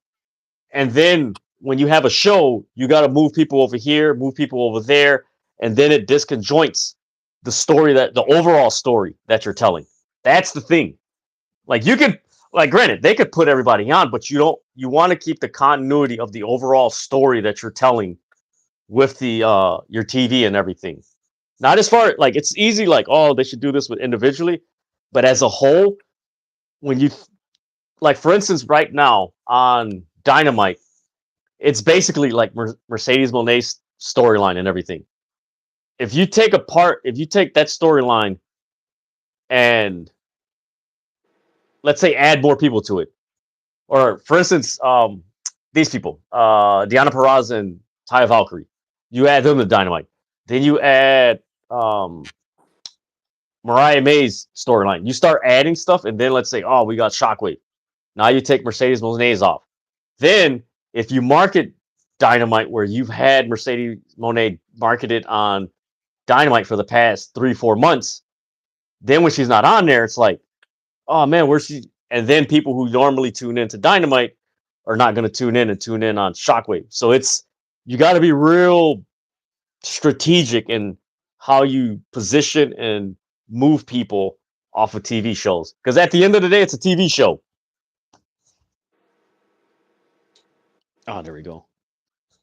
and then when you have a show, you got to move people over here, move people over there, and then it disconjoints the overall story that you're telling. That's the thing. Like you could, like, granted, they could put everybody on, but you want to keep the continuity of the overall story that you're telling with the your TV and everything. Not as far like it's easy, like, oh, they should do this with individually, but as a whole, when you like, for instance, right now on Dynamite, it's basically like Mercedes Monet's storyline and everything. If you take that storyline and let's say add more people to it, or for instance, these people, Deanna Perraz and Taya Valkyrie, you add them to Dynamite. Then you add Mariah May's storyline. You start adding stuff, and then let's say, oh, we got Shockwave. Now you take Mercedes Moné's off. Then, if you market Dynamite where you've had Mercedes Moné marketed on Dynamite for the past 3-4 months, then when she's not on there, it's like, oh man, where's she? And then people who normally tune into Dynamite are not going to tune in and tune in on Shockwave. So it's you got to be real strategic in how you position and move people off of TV shows. Because at the end of the day, it's a TV show. Oh, there we go.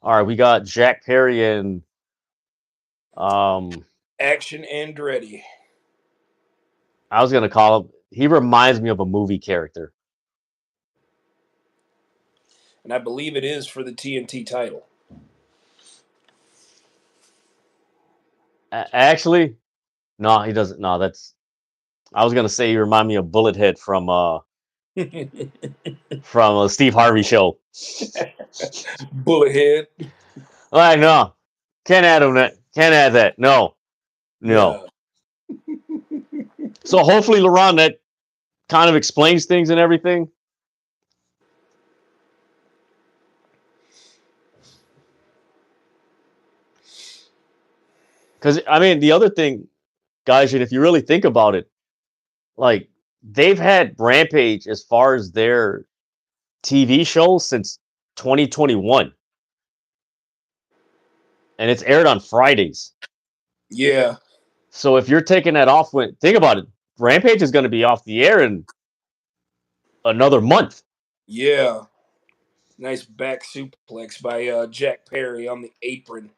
All right, we got Jack Perry and um Action Andretti. I was gonna call him. He reminds me of a movie character. And I believe it is for the TNT title. Actually, no, he doesn't. No, that's. I was gonna say he remind me of Bullethead from a Steve Harvey show. Bullethead. Like, no, can't add him. Can't add that. No, no. Yeah. So hopefully, LeRon, that kind of explains things and everything. Because I mean, the other thing, guys, and if you really think about it, like they've had Rampage as far as their TV shows since 2021, and it's aired on Fridays. Yeah. So if you're taking that off, when think about it, Rampage is going to be off the air in another month. Yeah. Nice back suplex by Jack Perry on the apron.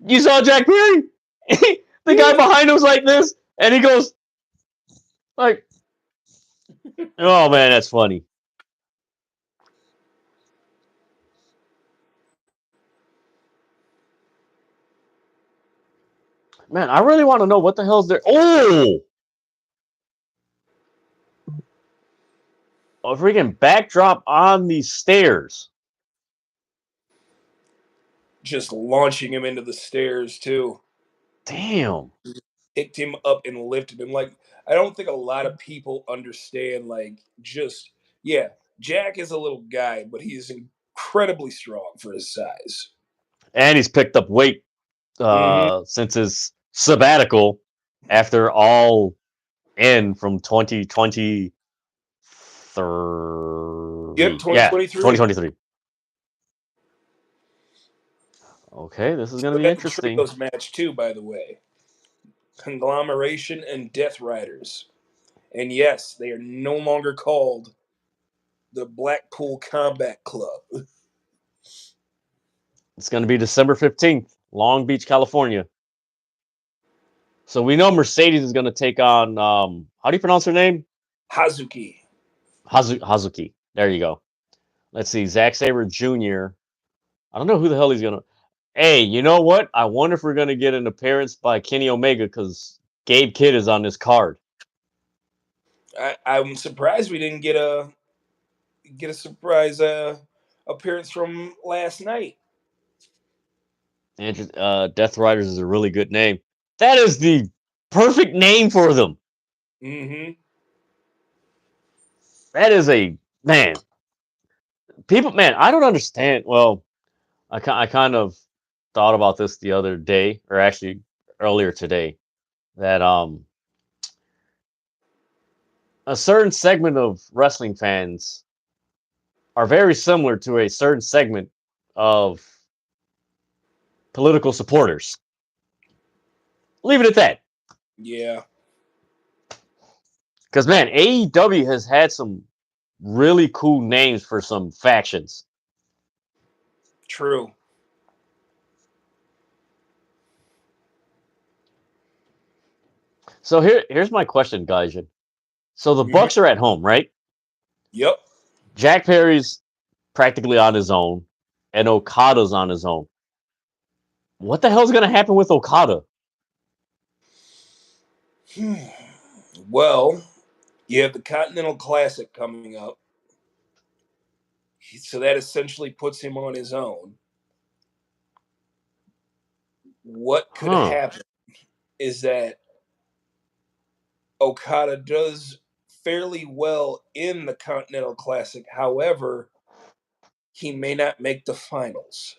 You saw Jack Perry? The guy behind him was like this, and he goes like, "Oh man, that's funny." Man, I really want to know what the hell's there. Oh, a freaking backdrop on these stairs. Just launching him into the stairs too. Damn. Picked him up and lifted him. Like, I don't think a lot of people understand, like, just, yeah, Jack is a little guy, but he's incredibly strong for his size. And he's picked up weight since his sabbatical after all in from 2023. Yep, Yeah, 2023. 2023. Okay, this is going to be interesting. Trios match too, by the way. Conglomeration and Death Riders. And yes, they are no longer called the Blackpool Combat Club. It's going to be December 15th, Long Beach, California. So we know Mercedes is going to take on, how do you pronounce her name? Hazuki. Hazuki. There you go. Let's see. Zack Sabre Jr. I don't know who the hell he's going to. Hey, you know what? I wonder if we're going to get an appearance by Kenny Omega because Gabe Kidd is on this card. I'm surprised we didn't get a surprise appearance from last night. Death Riders is a really good name. That is the perfect name for them. Mm-hmm. That is a man. People, man, I don't understand. Well, I kind of thought about this the other day, or actually earlier today, that a certain segment of wrestling fans are very similar to a certain segment of political supporters. Leave it at that. Yeah. Because man, AEW has had some really cool names for some factions. True. So here's my question, guys. So the Mm-hmm. Bucks are at home, right? Yep. Jack Perry's practically on his own, and Okada's on his own. What the hell's gonna happen with Okada? Well, you have the Continental Classic coming up. So that essentially puts him on his own. What could Huh. happen is that Okada does fairly well in the Continental Classic. However, he may not make the finals.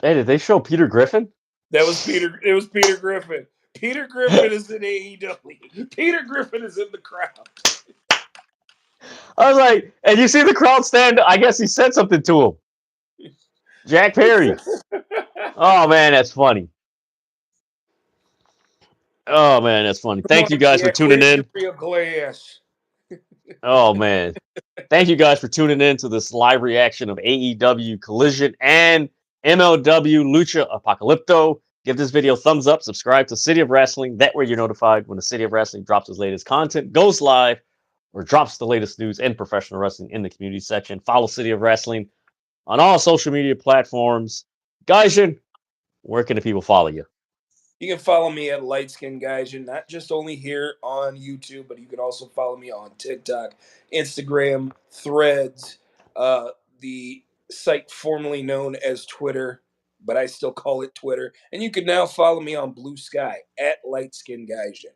Hey, did they show Peter Griffin? That was Peter. It was Peter Griffin. Peter Griffin is in AEW. Peter Griffin is in the crowd. I was like, and you see the crowd stand. I guess he said something to him. Jack Perry. Oh man, that's funny. Oh man, that's funny. Come Thank you on, guys for Jack. tuning Where's your in. real glass? Oh man. Thank you guys for tuning in to this live reaction of AEW Collision and MLW Lucha Apocalypto. Give this video a thumbs up, subscribe to City of Wrestling. That way you're notified when the City of Wrestling drops its latest content, goes live, or drops the latest news in professional wrestling in the community section. Follow City of Wrestling on all social media platforms. Gaijin, where can the people follow you? You can follow me at Lightskin Gaijin, not just only here on YouTube, but you can also follow me on TikTok, Instagram, Threads, the site formerly known as Twitter, but I still call it Twitter. And you can now follow me on Blue Sky at Lightskin Gaijin.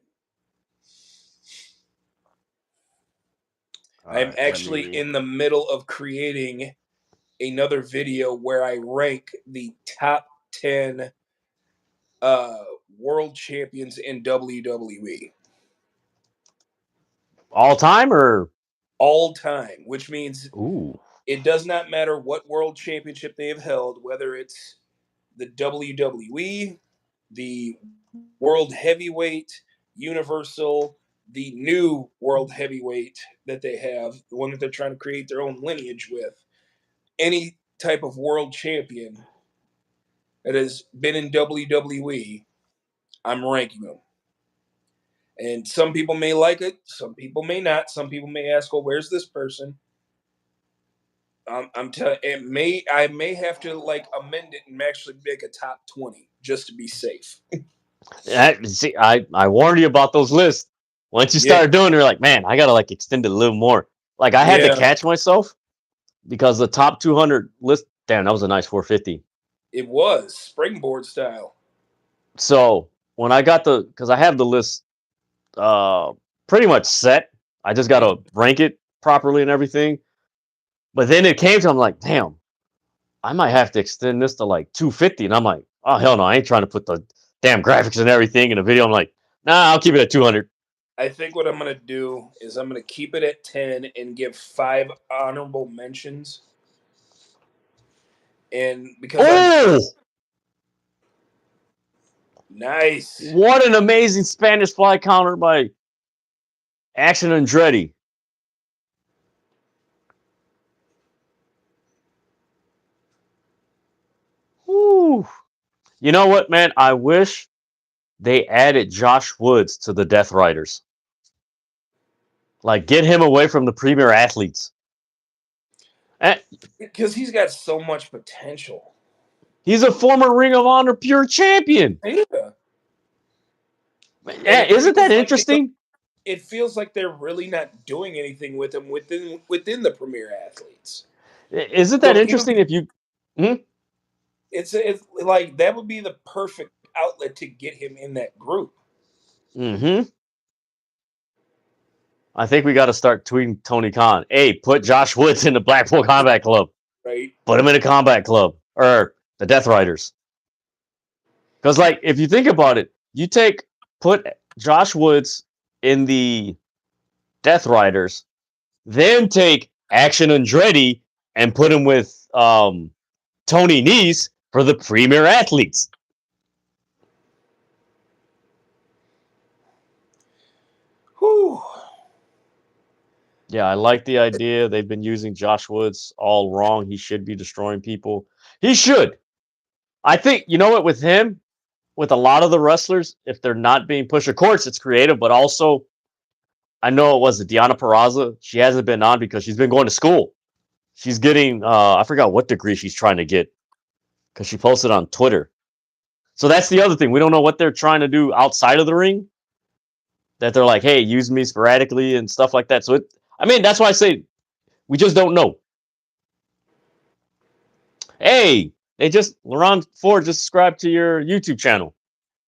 All I'm right, let actually me. in the middle of creating another video where I rank the top 10 uh, world champions in WWE. All time or? All time, which means Ooh. it does not matter what world championship they have held, whether it's the WWE, the World Heavyweight, Universal, the new World Heavyweight that they have, the one that they're trying to create their own lineage with. Any type of world champion that has been in WWE, I'm ranking them. And some people may like it, some people may not. Some people may ask, "Well, where's this person?" I'm telling I may have to like amend it and actually make a top 20 just to be safe. See, I warned you about those lists. Once you Yeah, start doing it, you're like, man, I gotta like extend it a little more. Like I had to yeah, catch myself because the top 200 list, damn, that was a nice 450. it was springboard style. So when I got because I have the list uh pretty much set, I just gotta rank it properly and everything. But then it came to, I'm like, damn, I might have to extend this to like 250, and I'm like, oh hell no, I ain't trying to put the damn graphics and everything in a video. I'm like, nah, I'll keep it at 200. I think what I'm gonna do is I'm gonna keep it at 10 and give 5 honorable mentions. And because I'm Oh, nice, what an amazing Spanish fly counter by Action Andretti. Whew. You know what, man? I wish they added Josh Woods to the Death Riders. Like, get him away from the premier athletes. And because he's got so much potential. he's a former Ring of Honor Pure Champion. Yeah, and Yeah, isn't that interesting? it feels like they're really not doing anything with him within the premier athletes. Isn't that So he would interesting if you. Hmm? it's like that would be the perfect outlet to get him in that group. Mm-hmm. I think we got to start tweeting Tony Khan. Hey, put Josh Woods in the Blackpool Combat Club. Right. Put him in a Combat Club or the Death Riders. Because, like, if you think about it, put Josh Woods in the Death Riders, then take Action Andretti and put him with Tony Nese for the Premier Athletes. Whew. Yeah, I like the idea. They've been using Josh Woods all wrong. He should be destroying people. He should. I think, you know what, with him, with a lot of the wrestlers, if they're not being pushed, of course it's creative, but also, I know it was Deanna Peraza. She hasn't been on because she's been going to school. She's getting, I forgot what degree she's trying to get because she posted on Twitter. So that's the other thing. We don't know what they're trying to do outside of the ring. That they're like, hey, use me sporadically and stuff like that. So, that's why I say we just don't know. Hey, Laurent Ford just subscribed to your YouTube channel.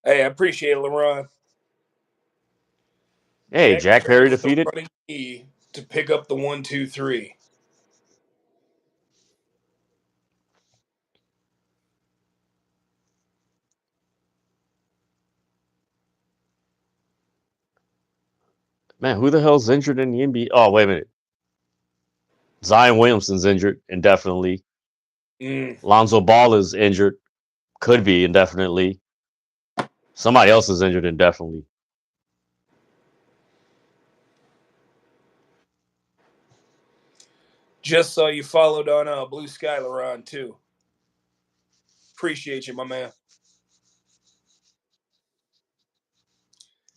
Hey, I appreciate it, LeBron. Hey, Jack Perry with defeated. The running knee to pick up the 1, 2, 3. Man, who the hell's injured in the NBA? Oh, wait a minute. Zion Williamson's injured indefinitely. Lonzo Ball is injured. Could be indefinitely. Somebody else is injured indefinitely. Just saw you followed on Blue Sky, LeBron, too. Appreciate you, my man.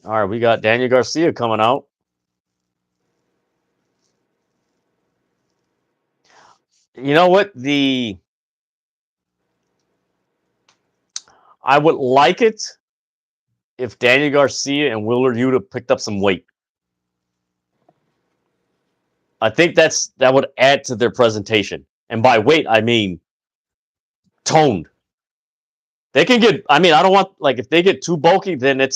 All right, we got Daniel Garcia coming out. You know what? I would like it if Daniel Garcia and Willard Yuta picked up some weight. I think that would add to their presentation. And by weight, I mean toned. They can get, I don't want, like, if they get too bulky, then it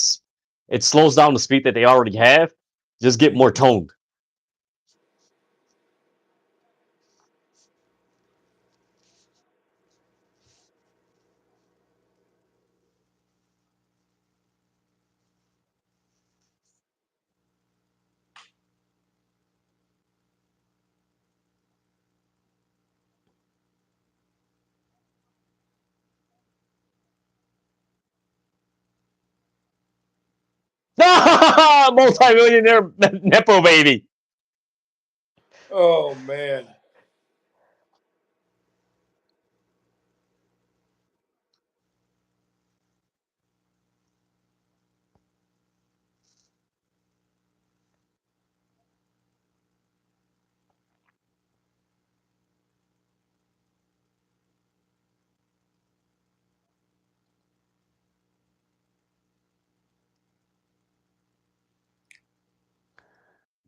slows down the speed that they already have. Just get more toned. Multi-millionaire Nepo baby. Oh, man.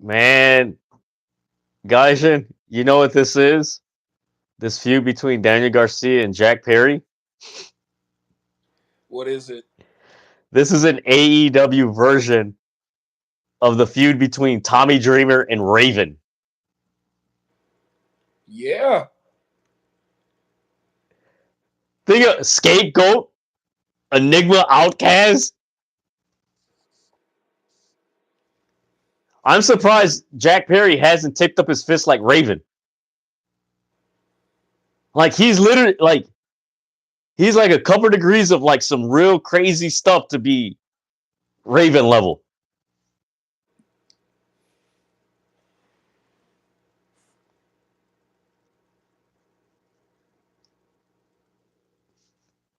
Man, Gaijin, you know what this is? This feud between Daniel Garcia and Jack Perry? What is it? This is an AEW version of the feud between Tommy Dreamer and Raven. Yeah. Think of Scapegoat, Enigma Outcast. I'm surprised Jack Perry hasn't tipped up his fist like Raven. Like, he's literally, like, he's like a couple degrees of, like, some real crazy stuff to be Raven level.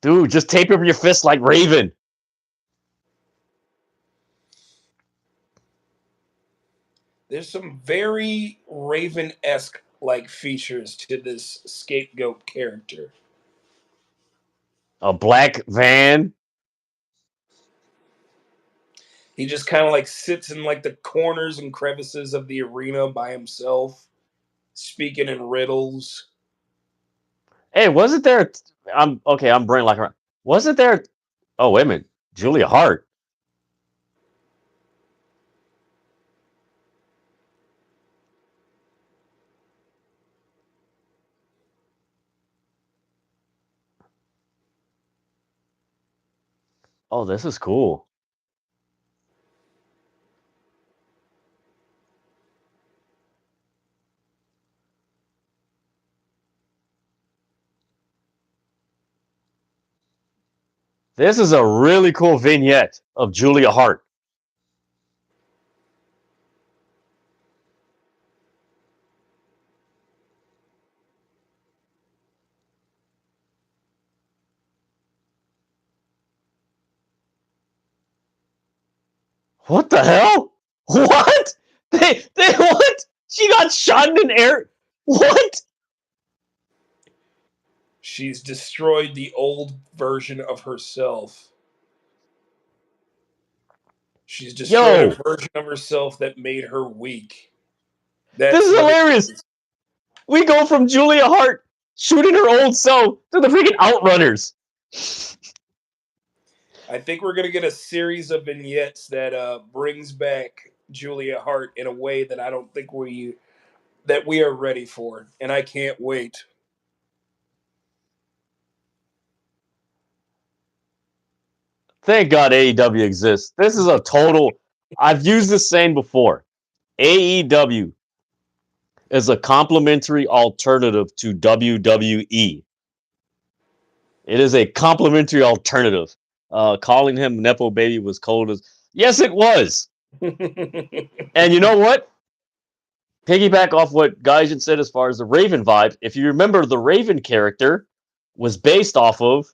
Dude, just tape up your fist like Raven. There's some very Raven-esque like features to this scapegoat character. A black van. He just kind of like sits in like the corners and crevices of the arena by himself, speaking in riddles. Hey, wasn't there? I'm brain like around. Wasn't there? Oh, wait a minute. Julia Hart. Oh, this is cool. This is a really cool vignette of Julia Hart. What the hell? What? They what? She got shot in an air. What? She's destroyed the old version of herself. She's destroyed a Yo, version of herself that made her weak. this That's is what it hilarious. is. We go from Julia Hart shooting her old self to the freaking Outrunners. I think we're gonna get a series of vignettes that brings back Julia Hart in a way that I don't think we are ready for, and I can't wait. Thank God AEW exists. This is a total. I've used this saying before. AEW is a complementary alternative to WWE. It is a complementary alternative. Calling him Nepo Baby was cold as. Yes, it was. And you know what? Piggyback off what Gaijin said as far as the Raven vibe. If you remember, the Raven character was based off of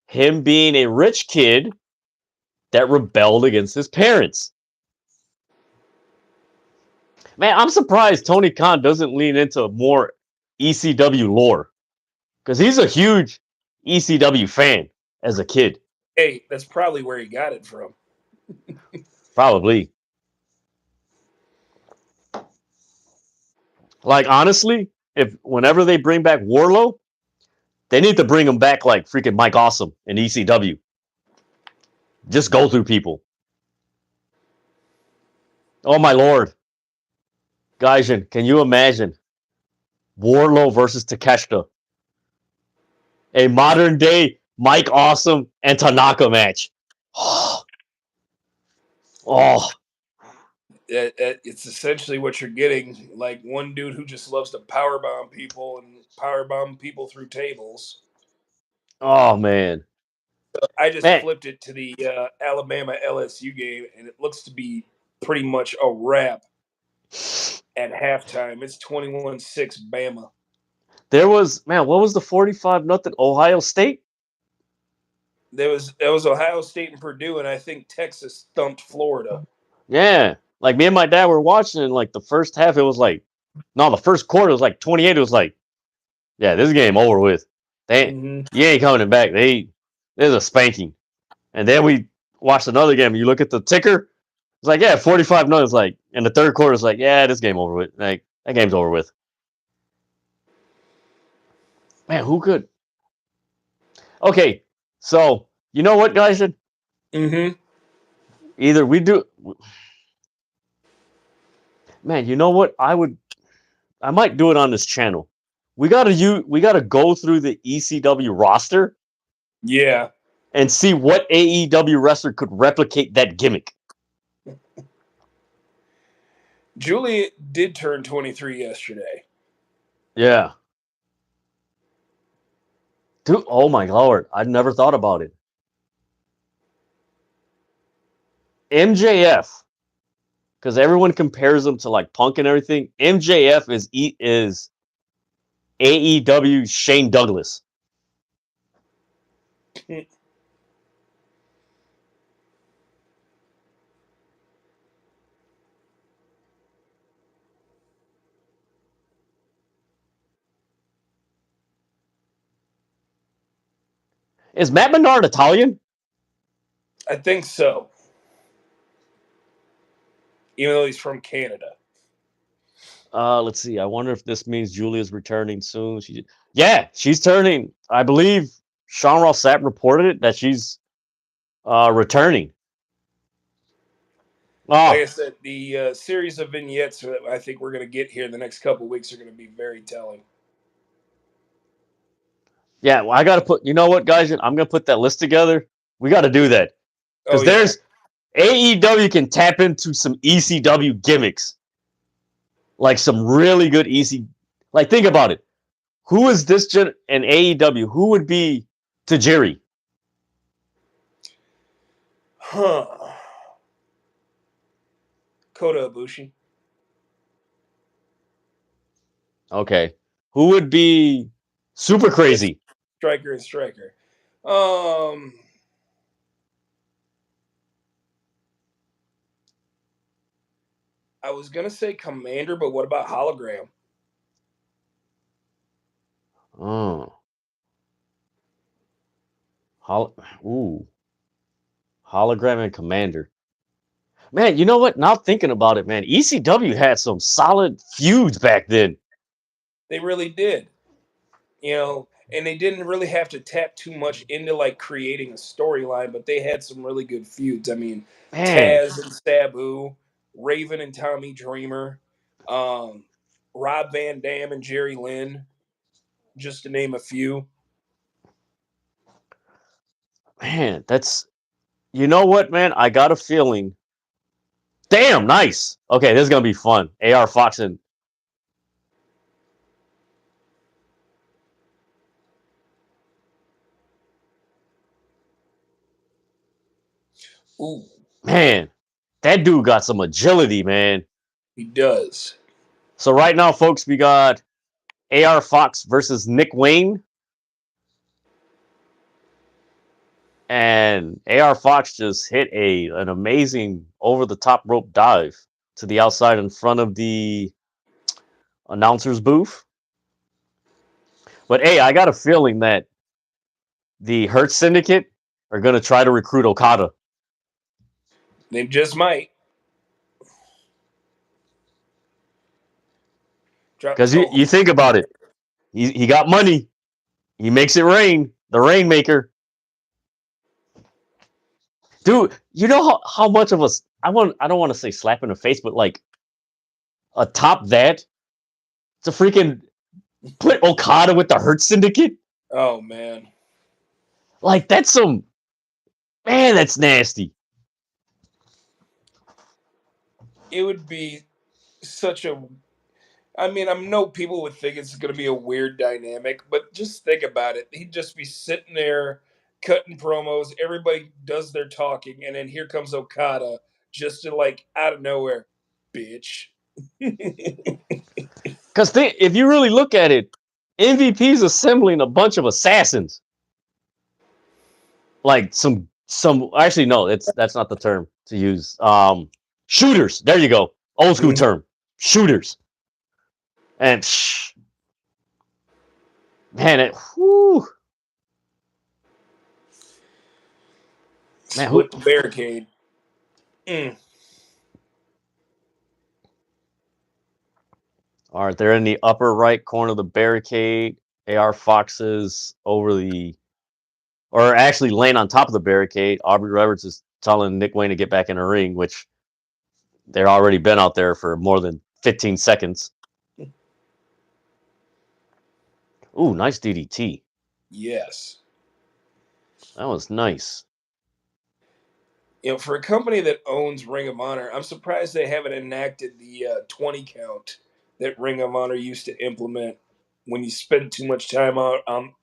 him being a rich kid that rebelled against his parents. Man, I'm surprised Tony Khan doesn't lean into more ECW lore because he's a huge ECW fan as a kid. Hey, that's probably where he got it from. Probably. Like honestly, if whenever they bring back Warlow, they need to bring him back like freaking Mike Awesome in ECW. Just go through people. Oh my lord, Gaijin, can you imagine Warlow versus Takeshita, a modern day Mike Awesome and Tanaka match? Oh, It's essentially what you're getting. Like one dude who just loves to powerbomb people and powerbomb people through tables. oh man, I just man. flipped it to the Alabama LSU game, and it looks to be pretty much a wrap at halftime. It's 21-6 Bama. There was man. What was the 45-0 Ohio State? There was Ohio State and Purdue, and I think Texas thumped Florida. Yeah, like me and my dad were watching. And like the first half, it was like, no, the first quarter was like 28. It was like, yeah, this game over with. They, Mm-hmm. you ain't coming back. There's a spanking. And then we watched another game. You look at the ticker. It's like, yeah, 45-0. It's like in the third quarter. It's like, yeah, this game over with. Like that game's over with. Man, who could? Okay, so you know what, guys? Mm-hmm. Either we do. Man, you know what? I might do it on this channel. We gotta go through the ECW roster Yeah. and see what AEW wrestler could replicate that gimmick. Julie did turn 23 yesterday. Yeah. Dude, oh my lord, I'd never thought about it. MJF, because everyone compares him to like Punk and everything. MJF is AEW Shane Douglas. Is Matt Menard Italian? I think so. Even though he's from Canada. Let's see. I wonder if this means Julia's returning soon. Yeah, she's turning. I believe Sean Ross Sapp reported it that she's returning. Like Oh, I said, the series of vignettes that I think we're going to get here in the next couple of weeks are going to be very telling. yeah. Well, I got to put. You know what, guys? I'm gonna put that list together. We got to do that. Because there's AEW can tap into some ECW gimmicks. Like some really good Like, think about it. Who is this in AEW? Who would be Tajiri? Huh. Kota Ibushi. Okay. Who would be Super Crazy? Striker and Striker. I was gonna say Commander, but what about Hologram? Oh. Hologram and Commander. Man, you know what? Now thinking about it, man, ECW had some solid feuds back then. They really did. You know, and they didn't really have to tap too much into like creating a storyline, but they had some really good feuds. I mean, Man. Taz and Sabu, Raven and Tommy Dreamer, Rob Van Dam and Jerry Lynn, just to name a few. Man, you know what, man? I got a feeling. Damn, nice. Okay, this is gonna be fun. AR Fox and Ooh, man, that dude got some agility, man. he does. So right now, folks, we got AR Fox versus Nick Wayne. And AR Fox just hit an amazing over-the-top rope dive to the outside in front of the announcer's booth. But hey, I got a feeling that the Hurt Syndicate are going to try to recruit Okada. They just might. Because you think about it. He got money. He makes it rain. The Rainmaker. Dude, you know how much of us I don't want to say slap in the face, but like atop that, to freaking put Okada with the Hurt Syndicate. Oh man. Like that's that's nasty. It would be such a I mean, I know people would think it's going to be a weird dynamic, but just think about it. He'd just be sitting there cutting promos. Everybody does their talking, and then here comes Okada just to like out of nowhere, bitch. Because if you really look at it, MVP's assembling a bunch of assassins. Like some actually no, that's not the term to use. Shooters. There you go. Old school term. Shooters. And man, whew. Man, Split the barricade. All right, they're in the upper right corner of the barricade. AR Foxes or actually laying on top of the barricade. Aubrey Roberts is telling Nick Wayne to get back in the ring, which they're already been out there for more than 15 seconds. Ooh, nice DDT. Yes. That was nice. You know, for a company that owns Ring of Honor, I'm surprised they haven't enacted the 20 count that Ring of Honor used to implement when you spend too much time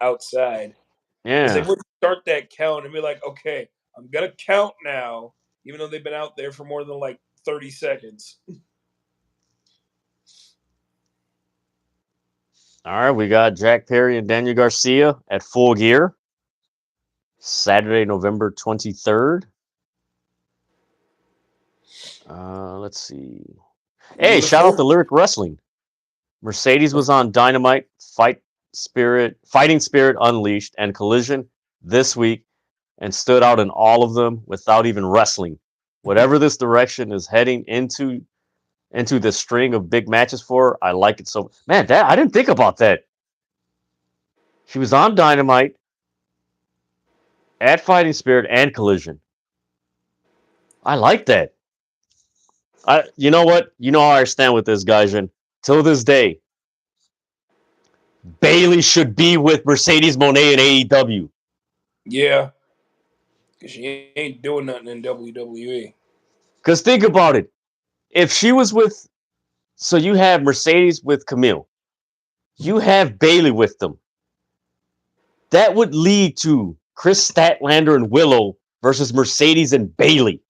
outside. Yeah. They would start that count and be like, okay, I'm going to count now, even though they've been out there for more than like 30 seconds. All right, we got Jack Perry and Daniel Garcia at Full Gear. Saturday, November 23rd. Let's see. Hey, shout out to Lyric Wrestling. Mercedes was on Dynamite, Fighting Spirit Unleashed, and Collision this week and stood out in all of them without even wrestling. Whatever this direction is heading into this string of big matches for, I like it so. Man, I didn't think about that. She was on Dynamite, at Fighting Spirit, and Collision. I like that. You know what? You know how I stand with this, guys. And till this day, Bayley should be with Mercedes Moné in AEW. Yeah. Because she ain't doing nothing in WWE. Because think about it. If she was with... So you have Mercedes with Camille. You have Bayley with them. That would lead to Kris Statlander and Willow versus Mercedes and Bayley.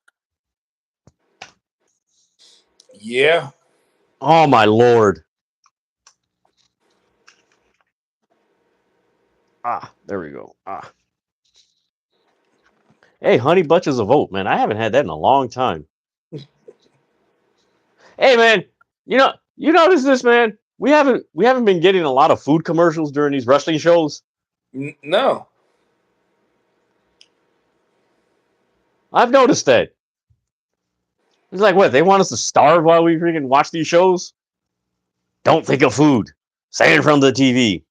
Yeah. Oh, my Lord. There we go. Hey, Honey Bunches of Oat, man. I haven't had that in a long time. Hey, man. You notice this, man? We haven't been getting a lot of food commercials during these wrestling shows. No. I've noticed that. It's like, what? They want us to starve while we freaking watch these shows? Don't think of food. Say it from the TV.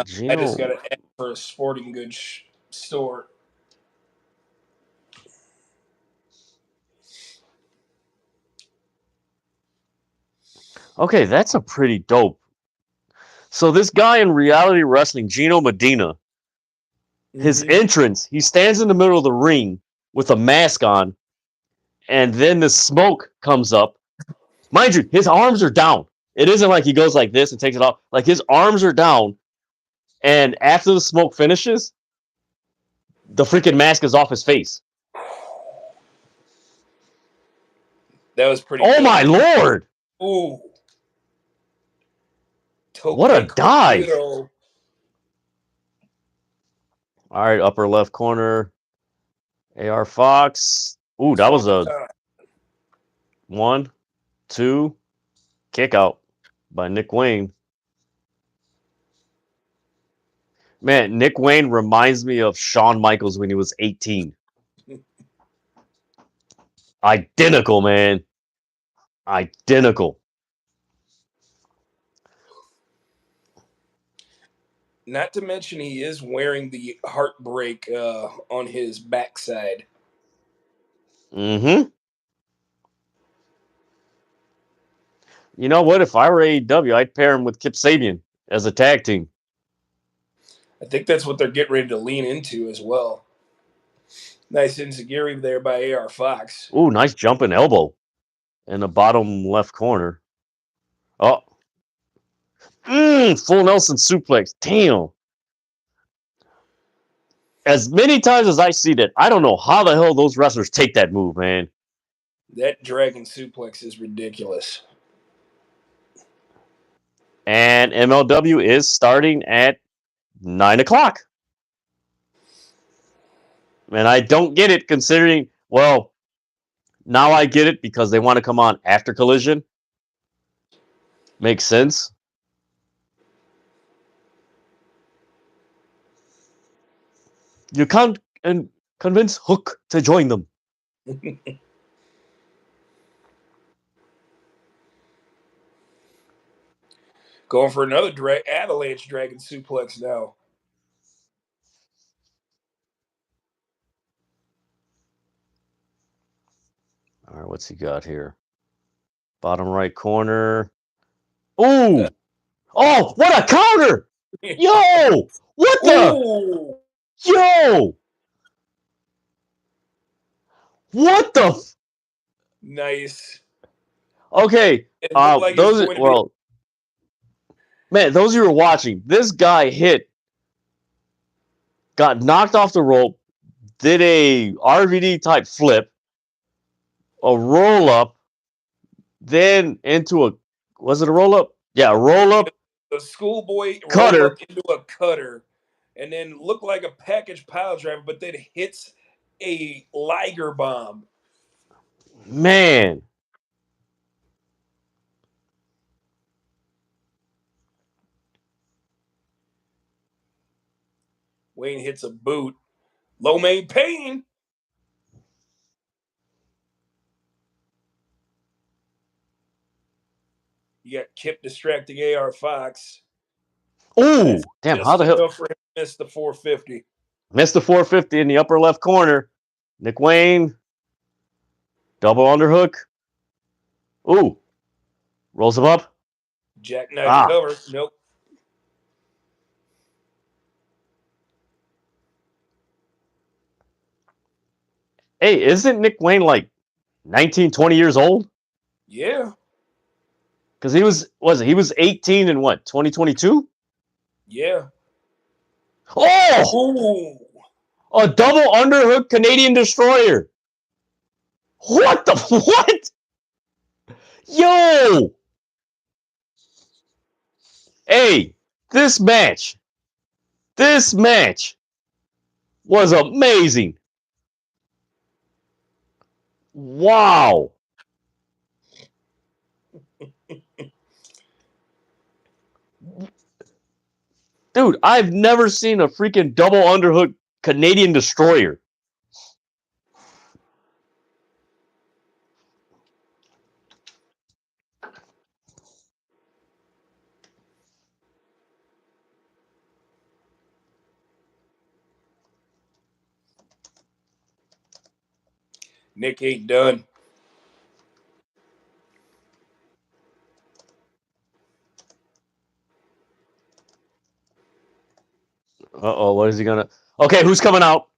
Gino. I just got an ad for a sporting goods store. Okay, that's a pretty dope. So this guy in reality wrestling, Gino Medina, his entrance, he stands in the middle of the ring with a mask on, and then the smoke comes up. Mind you, his arms are down. It isn't like he goes like this and takes it off. Like, his arms are down, and after the smoke finishes, the freaking mask is off his face. That was pretty Oh, dope. my Lord! Ooh. What a dive! All right, upper left corner. AR Fox. Ooh, that was a 1, 2 kick out by Nick Wayne. Man, Nick Wayne reminds me of Shawn Michaels when he was 18. Identical, man. Identical. Not to mention he is wearing the heartbreak on his backside. Mm-hmm. You know what? If I were AEW, I'd pair him with Kip Sabian as a tag team. I think that's what they're getting ready to lean into as well. Nice enziguri there by AR Fox. Ooh, nice jumping elbow in the bottom left corner. Oh. Full Nelson suplex. Damn. As many times as I see that, I don't know how the hell those wrestlers take that move, man. That dragon suplex is ridiculous. And MLW is starting at 9 o'clock. And I don't get it considering, well, now I get it because they want to come on after Collision. Makes sense. You can't convince Hook to join them. Going for another avalanche dragon suplex now. All right, what's he got here? Bottom right corner. Ooh! Oh, what a counter! Yo! What the? Ooh. Yo! What the? Nice. Okay. Like those man, those of you who are watching, this guy got knocked off the rope, did a RVD type flip, a roll up, then into a... Was it a roll up? Yeah, a roll up. The schoolboy cutter roll up into a cutter, and then look like a package pile driver, but then hits a Liger bomb. Man. Wayne hits a boot. Low main pain. You got Kip distracting AR Fox. Ooh, damn, how the hell? For him to miss the 450. Missed the 450 in the upper left corner. Nick Wayne. Double underhook. Ooh. Rolls him up. Jackknife cover. Nope. Hey, isn't Nick Wayne like 19, 20 years old? Yeah. Because he was 18 in what, 2022? Yeah. Oh! Ooh. A double underhook Canadian destroyer. What the what? Yo! Hey, this match was amazing. Wow. Dude, I've never seen a freaking double underhook Canadian destroyer. Nick ain't done. Uh-oh, what is he gonna... Okay, who's coming out?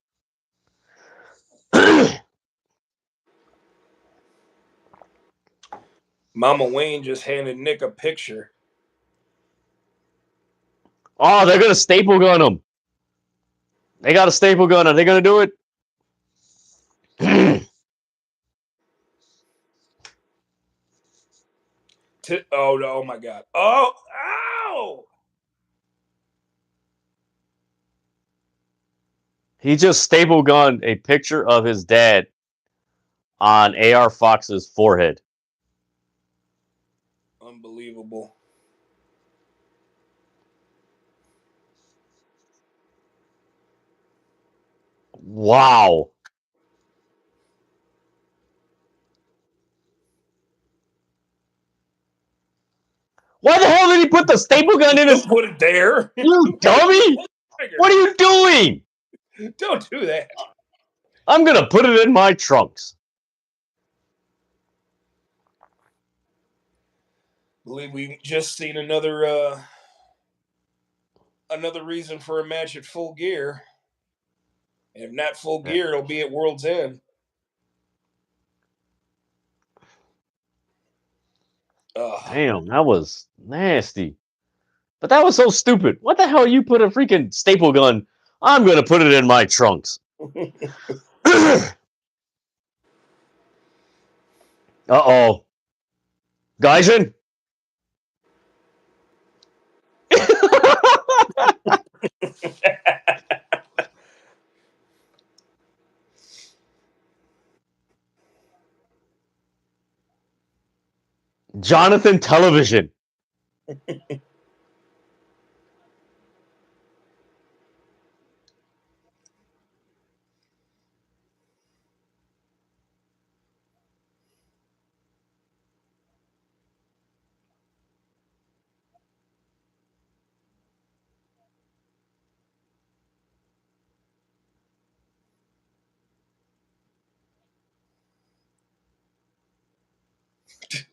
Mama Wayne just handed Nick a picture. Oh, they're gonna staple gun him. They got a staple gun. Are they gonna do it? Oh, no, oh my God. Oh, ow! He just staple gunned a picture of his dad on AR Fox's forehead. Unbelievable. Wow. Why the hell did he put the staple gun in his... Don't put it there. You dummy! What are you doing? Don't do that. I'm gonna put it in my trunks. I believe we've just seen another reason for a match at Full Gear. And if not Full Gear, it'll be at World's End. Damn, that was nasty. But that was so stupid. What the hell you put a freaking staple gun? I'm gonna put it in my trunks. Uh-oh. Gaijin? Jonathan Television.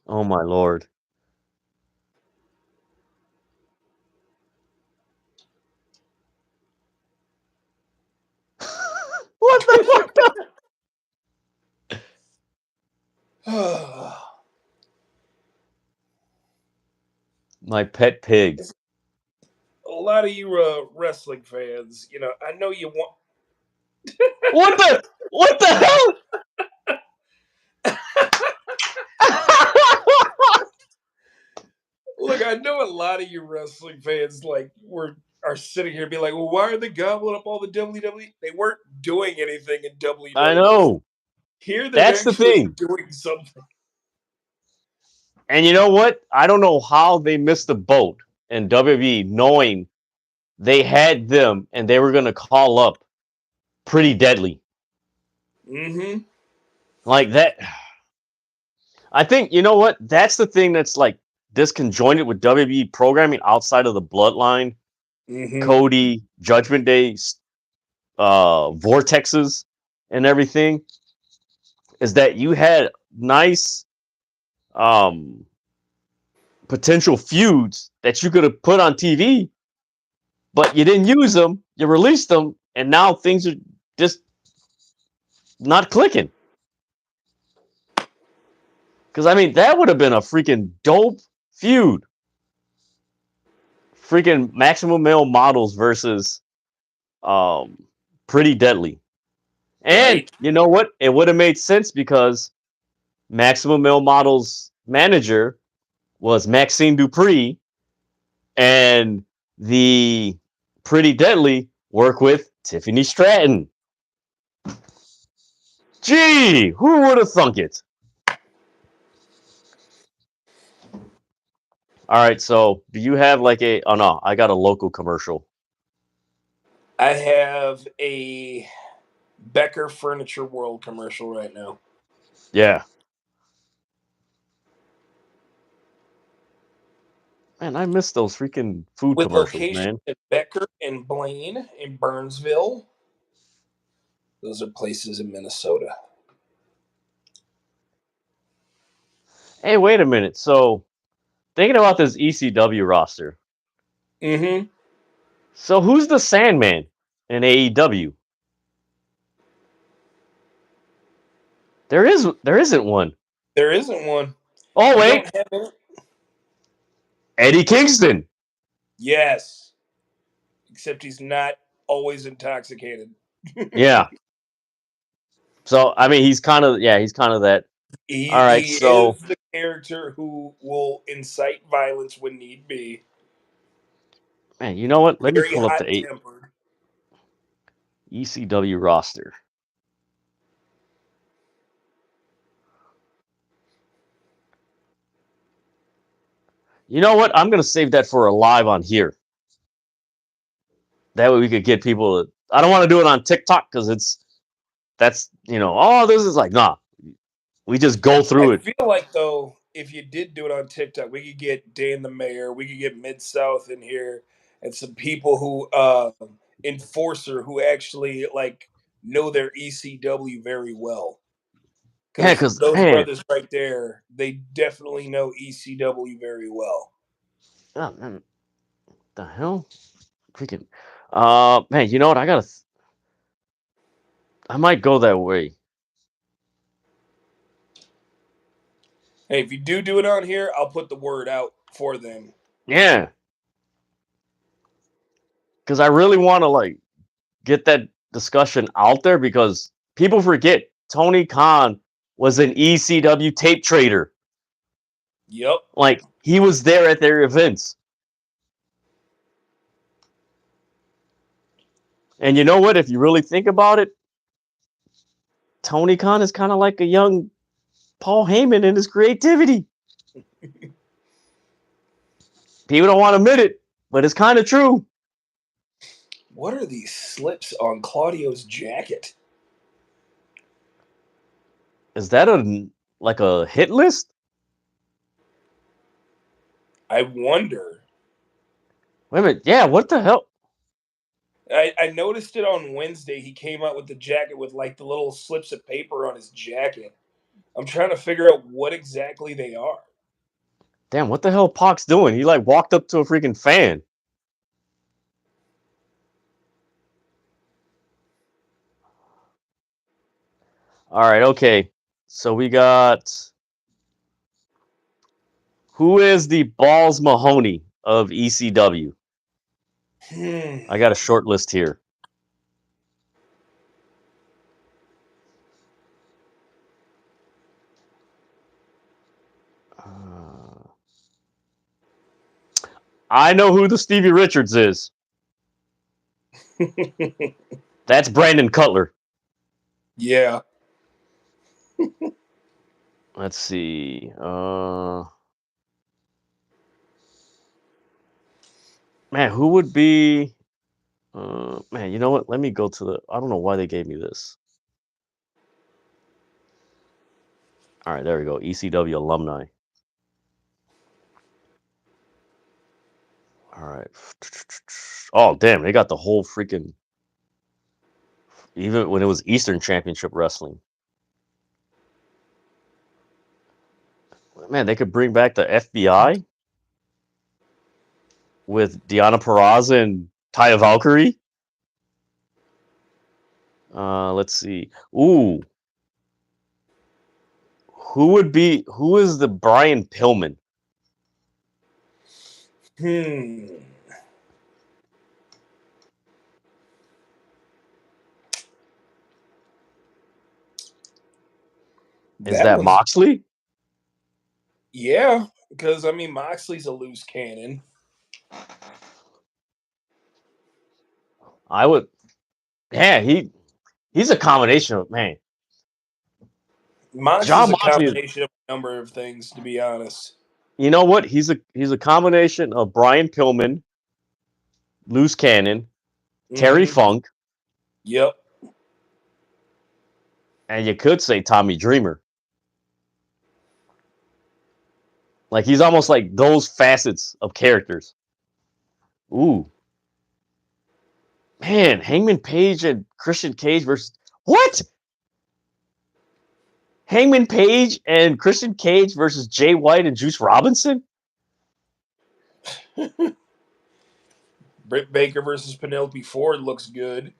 Oh my lord. What the fuck? My pet pig. A lot of you wrestling fans, I know you want. What the hell? Look, I know a lot of you wrestling fans are sitting here being like, well, why are they gobbling up all the WWE? They weren't doing anything in WWE. I know. Here they're That's the actually thing. doing something. And you know what? I don't know how they missed the boat in WWE knowing they had them and they were going to call up Pretty Deadly. Mm-hmm. Like that. I think, you know what? That's the thing that's like disconjointed with WWE programming outside of the Bloodline, Cody, Judgment Day, Vortexes, and everything, is that you had nice potential feuds that you could have put on TV, but you didn't use them, you released them, and now things are just not clicking. Because, I mean, that would have been a freaking dope feud. Freaking Maximum Male Models versus Pretty Deadly. And Right. you know what? It would have made sense because Maximum Male Models manager was Maxine Dupree, and the Pretty Deadly work with Tiffany Stratton. Gee, who would have thunk it? All right, so do you have like a? Oh no, I got a local commercial. I have a Becker Furniture World commercial right now. Yeah. Man, I miss those freaking food With commercials, locations man. at Becker and Blaine in Burnsville. Those are places in Minnesota. Hey, wait a minute. So, thinking about this ECW roster. Mm-hmm. So, who's the Sandman in AEW? There isn't one. There isn't one. Oh, You wait. don't have it? Eddie Kingston. Yes. Except he's not always intoxicated. Yeah. So, I mean, he's kind of that. All right, He so is the character who will incite violence when need be. man, you know what? Let me Very pull up the hot tempered. ECW roster. You know what? I'm gonna save that for a live on here. That way we could get people. I don't want to do it on TikTok because that's oh, this is like nah. We just go through I it. feel like though, if you did do it on TikTok, we could get Dan the Mayor, we could get Mid South in here, and some people who enforcer who actually like know their ECW very well. Yeah, Because because those man, brothers right there, they definitely know ECW very well. oh, man, the hell, freaking, man, you know what? I might go that way. Hey, if you do it on here, I'll put the word out for them. Yeah, because I really want to like get that discussion out there because people forget Tony Khan was an ECW tape trader. Yep. Like he was there at their events. And you know what? If you really think about it, Tony Khan is kind of like a young Paul Heyman in his creativity. People don't want to admit it, but it's kind of true. What are these slips on Claudio's jacket? Is that a hit list? I wonder. Wait a minute. Yeah, what the hell? I noticed it on Wednesday. He came out with the jacket with like the little slips of paper on his jacket. I'm trying to figure out what exactly they are. Damn, what the hell Pac's doing? He like walked up to a freaking fan. All right, okay. So we got who is the Balls Mahoney of ECW? I got a short list here. I know who the Stevie Richards is. That's Brandon Cutler. Yeah. Let's see. Man, who would be? Man, you know what? Let me go to the. I don't know why they gave me this. All right, there we go. ECW alumni. All right. Oh, damn. They got the whole freaking. Even when it was Eastern Championship Wrestling. Man, they could bring back the FBI with Deanna Peraza and Taya Valkyrie. Let's see. Ooh, Who is the Brian Pillman? Is that Moxley? Yeah, because I mean Moxley's a loose cannon. I would. Yeah, he's a combination of man. Moxley's a combination of a number of things, to be honest. You know what? He's a combination of Brian Pillman, loose cannon, Terry Funk. Yep. And you could say Tommy Dreamer. Like he's almost like those facets of characters. Ooh. Man, Hangman Page and Christian Cage versus what? Hangman Page and Christian Cage versus Jay White and Juice Robinson? Britt Baker versus Penelope Ford looks good.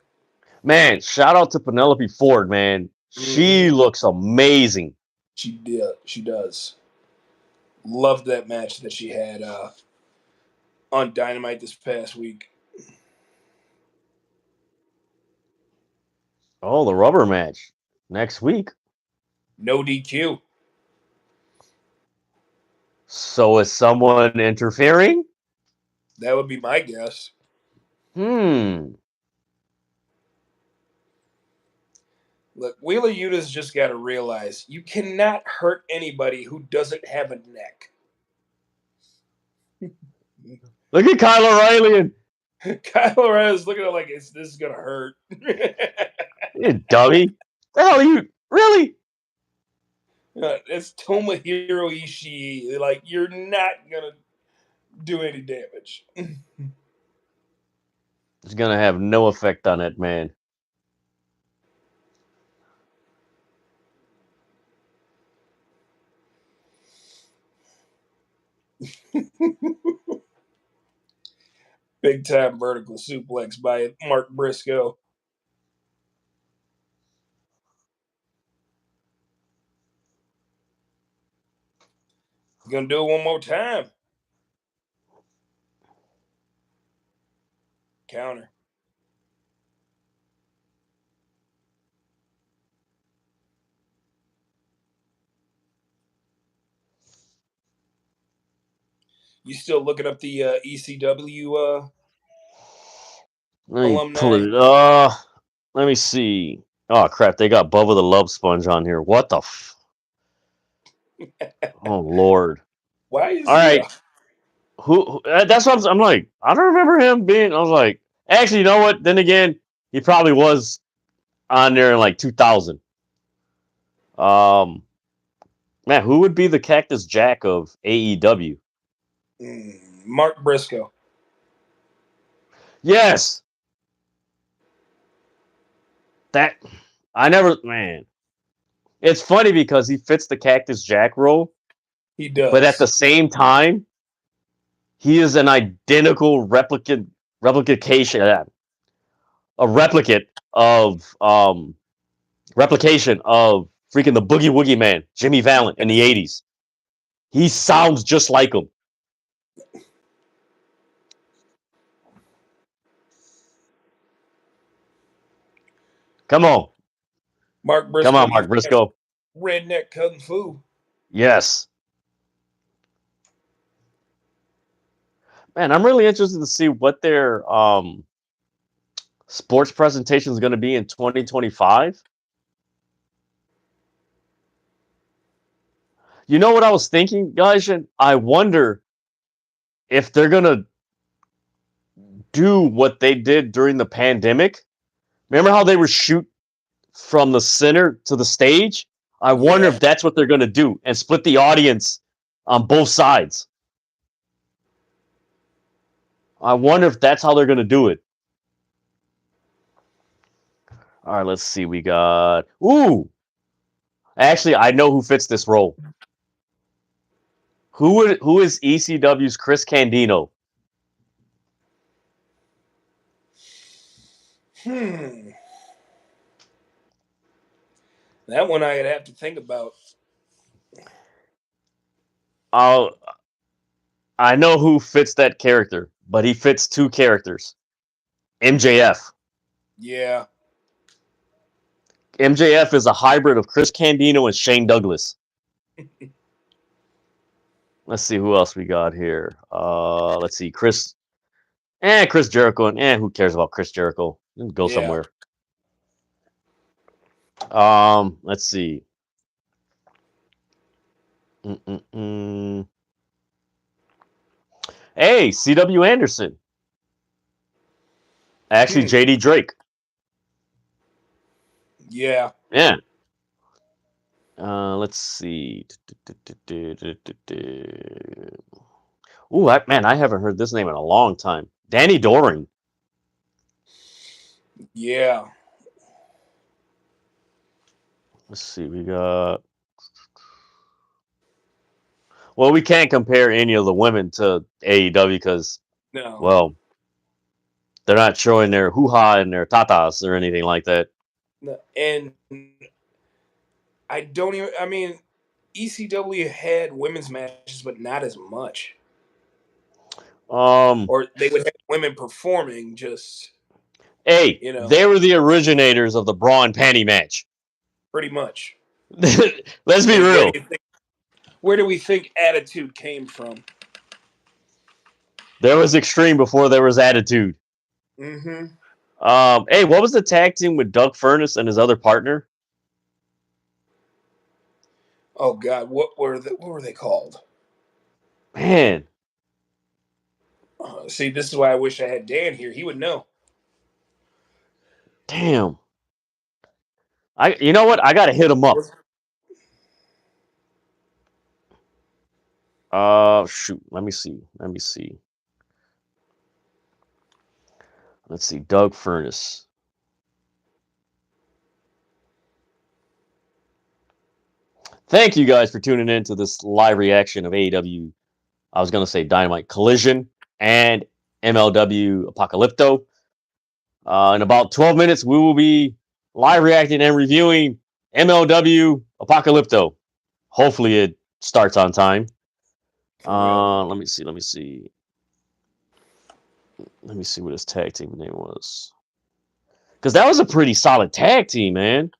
Man, shout out to Penelope Ford, man. She looks amazing. She does. Loved that match that she had on Dynamite this past week. Oh, the rubber match next week. No DQ. So is someone interfering? That would be my guess. Look, Wheeler Yuta's just got to realize you cannot hurt anybody who doesn't have a neck. Look at Kyle O'Reilly. Kyle O'Reilly's looking at it like this is going to hurt. You dummy. The hell are you? Really? It's Tomohiro Ishii. Like, you're not going to do any damage. It's going to have no effect on that man. Big time vertical suplex by Mark Briscoe. He's going to do it one more time. Counter. You still looking up the ECW Let me alumni? pull it. Let me see. Oh crap! They got Bubba the Love Sponge on here. What the? Oh Lord! Why is all right? Who? That's what I'm like. I don't remember him being. I was like, actually, you know what? Then again, he probably was on there in like 2000. Man, who would be the Cactus Jack of AEW? Mark Briscoe. Yes. That I never. Man, it's funny because he fits the Cactus Jack role. He does. But at the same time, he is an identical replication, a replicate of replication of freaking the Boogie Woogie Man, Jimmy Valiant in the 80s. He sounds just like him. Come on. Mark Briscoe. Come on, Mark Briscoe. Redneck Kung Fu. Yes. Man, I'm really interested to see what their sports presentation is going to be in 2025. You know what I was thinking, guys? I wonder if they're going to do what they did during the pandemic. Remember how they were shoot from the center to the stage? I wonder if that's what they're going to do and split the audience on both sides. I wonder if that's how they're going to do it. All right, let's see. We got... Ooh! Actually, I know who fits this role. Who is ECW's Chris Candido? That one I'd have to think about. I'll, I know who fits that character, but he fits two characters. MJF. Yeah. MJF is a hybrid of Chris Candido and Shane Douglas. Let's see who else we got here. Let's see, Chris Jericho, and who cares about Chris Jericho? Go Yeah. somewhere. Let's see. Hey, C.W. Anderson. Actually, J.D. Drake. Yeah. Yeah. Let's see. Ooh, man, I haven't heard this name in a long time. Danny Doring. Yeah. Let's see. We got. Well, we can't compare any of the women to AEW because, No. well, they're not showing their hoo-ha and their tatas or anything like that. No. And I don't even. I mean, ECW had women's matches, but not as much. Or they would have women performing. Just hey, they were the originators of the bra and panty match. Pretty much. Let's be real. Where do we think Attitude came from? There was Extreme before there was Attitude. Mm-hmm. Hey, what was the tag team with Doug Furnace and his other partner? Oh God, what were they called? Man. See, this is why I wish I had Dan here. He would know. Damn. You know what? I gotta hit him up. Shoot. Let me see. Let's see. Doug Furnace. Thank you guys for tuning in to this live reaction of AEW. I was gonna say Dynamite Collision and MLW Apocalypto. In about 12 minutes, we will be live reacting and reviewing MLW Apocalypto. Hopefully, it starts on time. Let me see. Let me see what his tag team name was. Because that was a pretty solid tag team, man.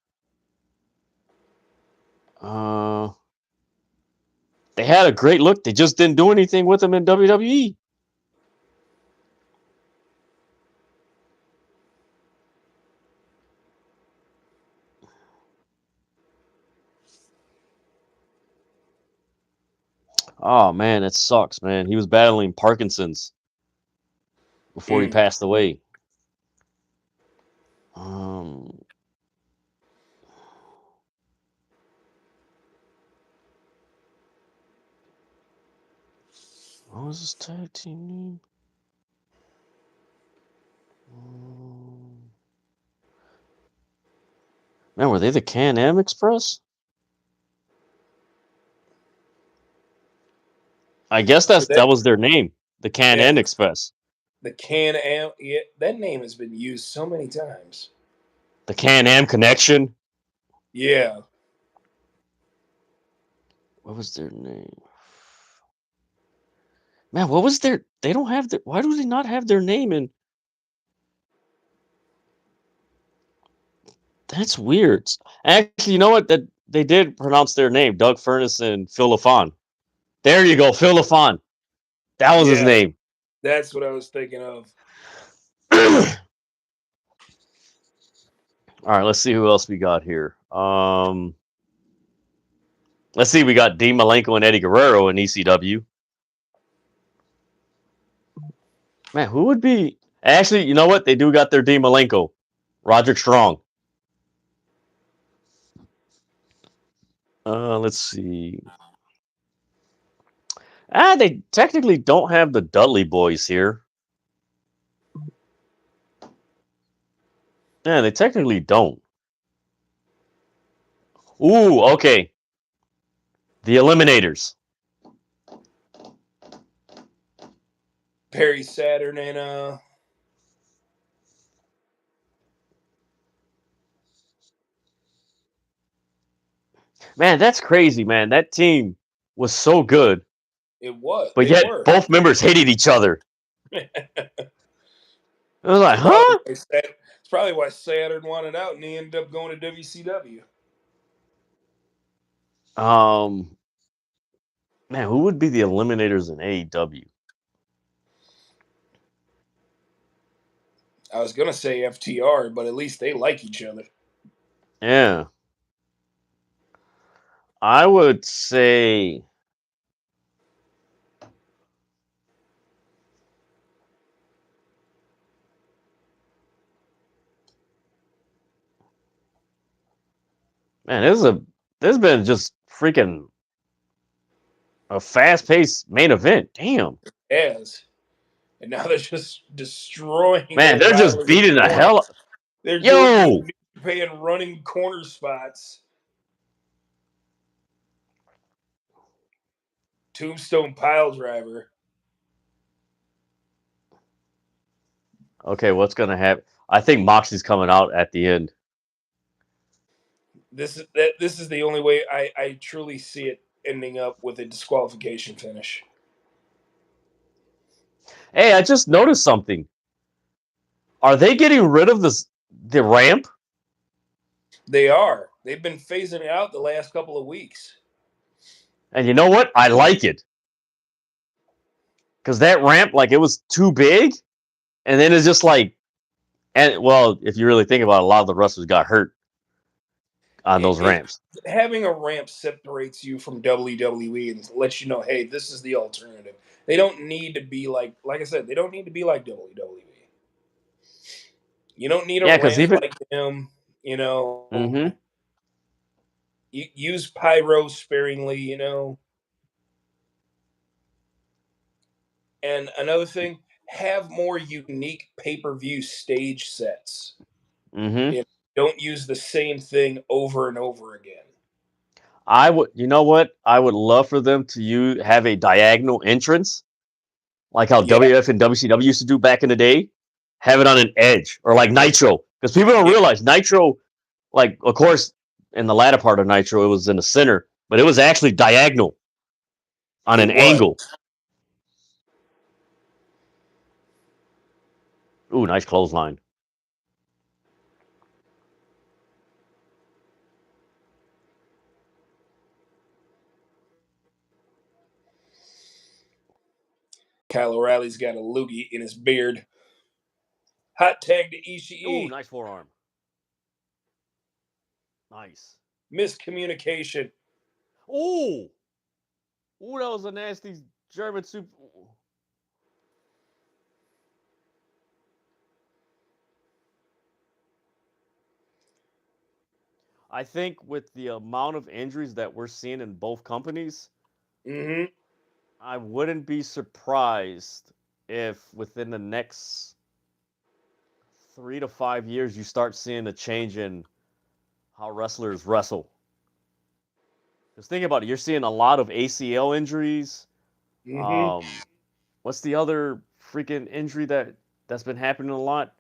They had a great look. They just didn't do anything with them in WWE. Oh man, it sucks, man. He was battling Parkinson's before he passed away. What was his tag team name? Man, were they the Can-Am Express? I guess that was their name, the Can-Am Express. The Can-Am, yeah, that name has been used so many times. The Can-Am Connection. Yeah. What was their name? Man, what was their? They don't have their. Why do they not have their name in? That's weird. Actually, you know what? That they did pronounce their name, Doug Furnace and Phil LaFon. There you go, Phil LaFon. That was his name. That's what I was thinking of. All right, let's see who else we got here. Let's see, we got Dean Malenko and Eddie Guerrero in ECW. Man, who would be? Actually, you know what? They do got their Dean Malenko, Roderick Strong. Let's see. They technically don't have the Dudley Boys here. Yeah, they technically don't. Ooh, okay. The Eliminators. Perry Saturn and Man, that's crazy, man. That team was so good. It was. But They yet were. both members hated each other. I was like, huh? It's probably why Saturn wanted out and he ended up going to WCW. Man, who would be the eliminators in AEW? I was gonna say FTR, but at least they like each other. Yeah. I would say man, this has been just freaking a fast-paced main event. Damn. As and now they're just destroying Man, their they're just rivals in beating the the corner. hell. They're doing Yo, paying running corner spots. Tombstone pile driver. okay, what's gonna happen? I think Moxie's coming out at the end. This is the only way I truly see it ending up with a disqualification finish. Hey, I just noticed something. Are they getting rid of the ramp? They are. They've been phasing it out the last couple of weeks. And you know what? I like it. Because that ramp, like, it was too big. And then it's just like, and well, if you really think about it, a lot of the wrestlers got hurt on those ramps. Having a ramp separates you from WWE and lets you know, hey, this is the alternative. They don't need to be like I said, they don't need to be like WWE. You don't need a Yeah, because ramp even. like them. You know, Mm-hmm. use pyro sparingly. You know, and another thing, have more unique pay-per-view stage sets. Mm-hmm. You know, don't use the same thing over and over again. I would, you know what? I would love for them to have a diagonal entrance, like how Yeah, WF and WCW used to do back in the day. Have it on an edge, or like Nitro, because people don't yeah, realize Nitro. Like, of course, in the latter part of Nitro, it was in the center, but it was actually diagonal on it an was. angle. Ooh, nice clothesline. Kyle O'Reilly's got a loogie in his beard. Hot tag to Ooh, Ishii. nice forearm. Nice. Miscommunication. Ooh, ooh, that was a nasty German super. I think with the amount of injuries that we're seeing in both companies, Mm-hmm. I wouldn't be surprised if within the next 3 to 5 years you start seeing a change in how wrestlers wrestle. Because think about it, you're seeing a lot of ACL injuries. Mm-hmm. Um, what's the other freaking injury that's been happening a lot?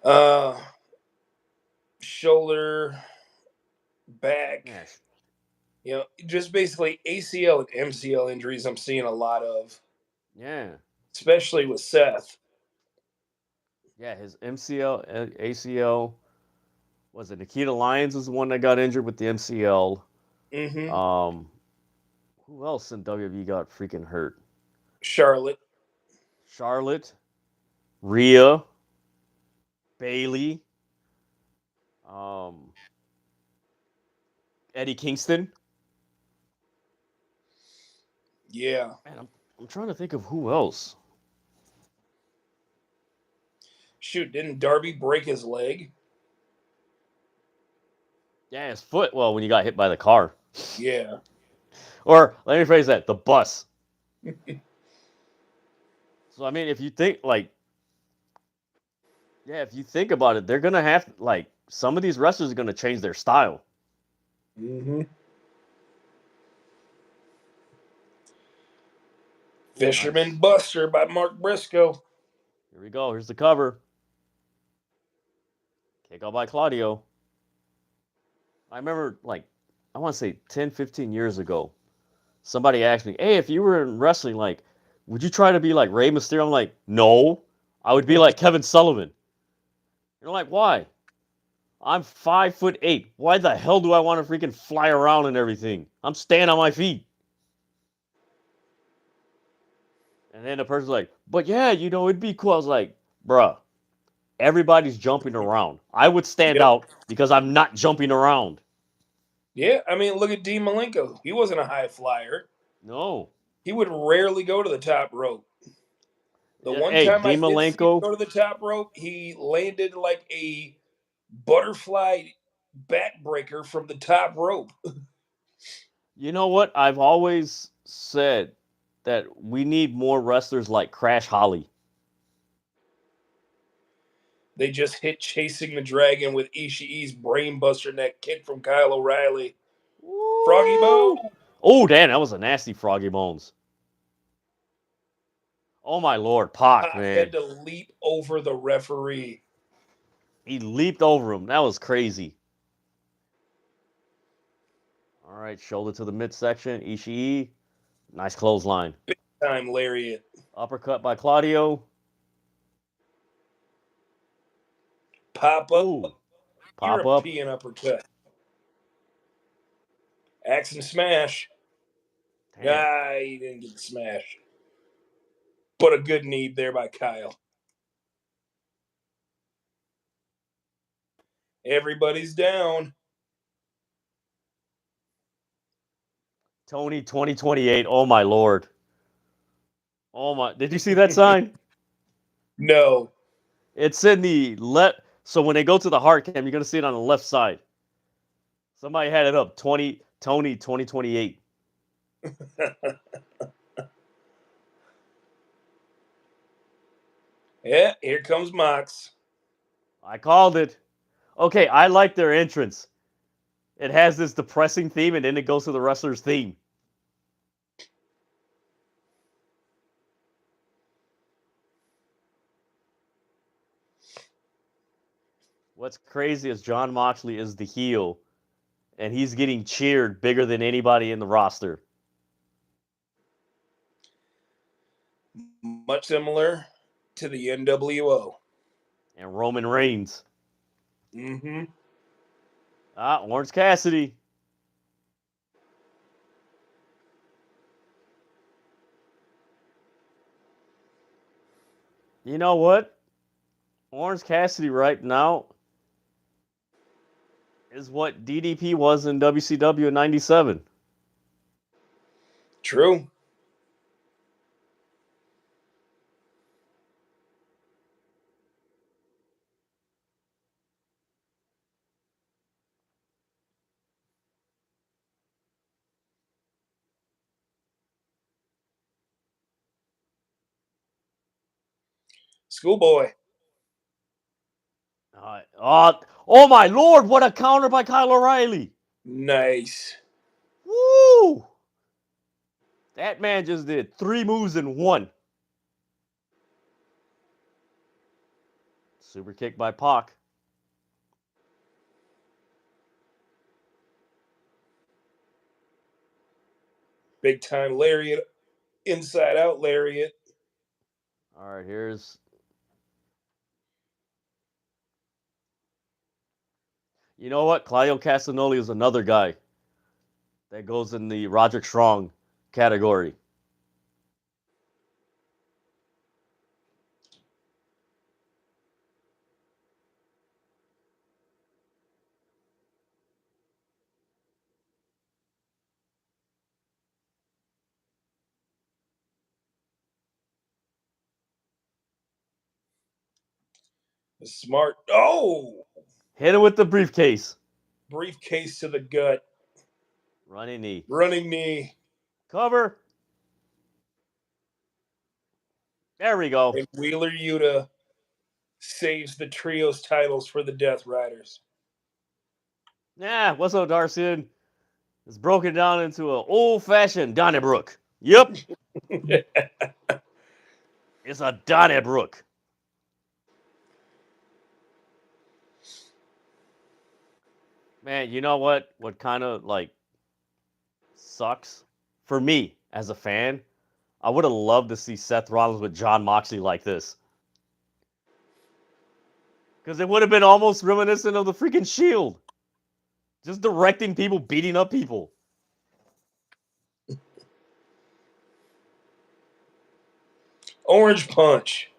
Uh, shoulder, back. Yeah, You know, just basically ACL and MCL injuries. I'm seeing a lot of, yeah, especially with Seth. yeah. His MCL, ACL. Was it Nikita Lyons was the one that got injured with the MCL? Mm-hmm. Um, who else in WWE got freaking hurt? Charlotte. Charlotte, Rhea, Bailey, um, Eddie Kingston. Yeah. Man, I'm trying to think of who else. Shoot, didn't Darby break his leg? Yeah, his foot. Well, when you got hit by the car. Yeah. Or let me phrase that: the bus. So I mean, if you think like, yeah, if you think about it, they're gonna have like some of these wrestlers are gonna change their style. Mm-hmm. Ooh, Fisherman nice. Buster by Mark Briscoe. Here we go. Here's the cover. Kick out by Claudio. I remember like I want to say 10, 15 years ago, somebody asked me, "Hey, if you were in wrestling, like, would you try to be like Rey Mysterio?" I'm like, "No, I would be like Kevin Sullivan." You're like, "Why?" I'm 5'8". Why the hell do I want to freaking fly around and everything? I'm staying on my feet. And then the person's like, "But yeah, it'd be cool." I was like, "Bruh, everybody's jumping around. I would stand Yep. out because I'm not jumping around." Yeah, I mean, look at Dean Malenko. He wasn't a high flyer. No. He would rarely go to the top rope. The one Hey, time I Dean did see him Malenko, go to the top rope, he landed like a butterfly backbreaker from the top rope. you know what? I've always said that we need more wrestlers like Crash Holly. They just hit Chasing the Dragon with Ishii's brainbuster neck kick from Kyle O'Reilly. Froggy Bone. Woo! Oh, damn, that was a nasty Froggy Bones. Oh, my Lord. Pac, Pac had man. to leap over the referee. He leaped over him. That was crazy. All right, shoulder to the midsection. Ishii. Nice clothesline. Big time lariat. Uppercut by Claudio. Pop up. Ooh. Pop up. European uppercut. Axe and smash. Damn. He didn't get the smash. But a good knee there by Kyle. Everybody's down. Tony 2028. Oh, my Lord. Oh, my. Did you see that sign? No. It's in the left. So when they go to the heart cam, you're going to see it on the left side. Somebody had it up. Tony 2028. Yeah, here comes Mox. I called it. Okay, I like their entrance. It has this depressing theme, and then it goes to the wrestler's theme. What's crazy is John Moxley is the heel, and he's getting cheered bigger than anybody in the roster. Much similar to the NWO. And Roman Reigns. Mm-hmm. Orange Cassidy. You know what? Orange Cassidy right now is what DDP was in WCW in '97. True. Schoolboy. Oh my Lord! What a counter by Kyle O'Reilly! Nice. Woo! That man just did 3 moves in 1. Super kick by Pac. Big time lariat. Inside out lariat. All right, here's. You know what? Claudio Castagnoli is another guy that goes in the Roderick Strong category. Smart. Oh! Hit him with the briefcase. Briefcase to the gut. Running knee. Running knee. Cover. There we go. And Wheeler Yuta saves the trios titles for the Death Riders. Yeah, what's up, Darcy? It's broken down into an old-fashioned Donnybrook. Yep, it's a Donnybrook. Man, you know what? What kind of like sucks for me as a fan, I would have loved to see Seth Rollins with Jon Moxley like this. Because it would have been almost reminiscent of the freaking Shield. Just directing people, beating up people. Orange Punch.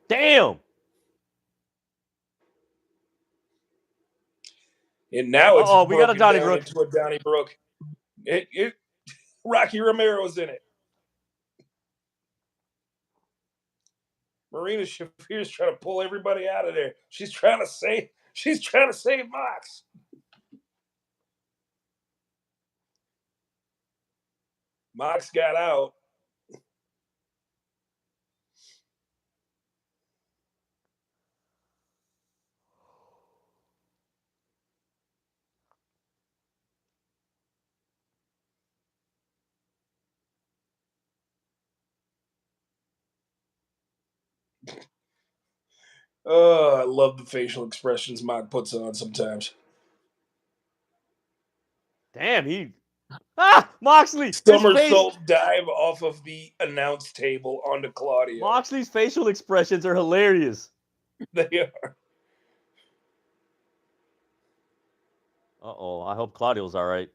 Damn! And now it's We got a broken down Donnybrook. into a Donnybrook. Rocky Romero's in it. Marina Shafir's trying to pull everybody out of there. She's trying to save Mox. Mox got out. Oh, I love the facial expressions Mox puts on sometimes. Damn, Moxley! Somersault dive off of the announce table onto Claudio. Moxley's facial expressions are hilarious. They are. Uh-oh, I hope Claudio's all right.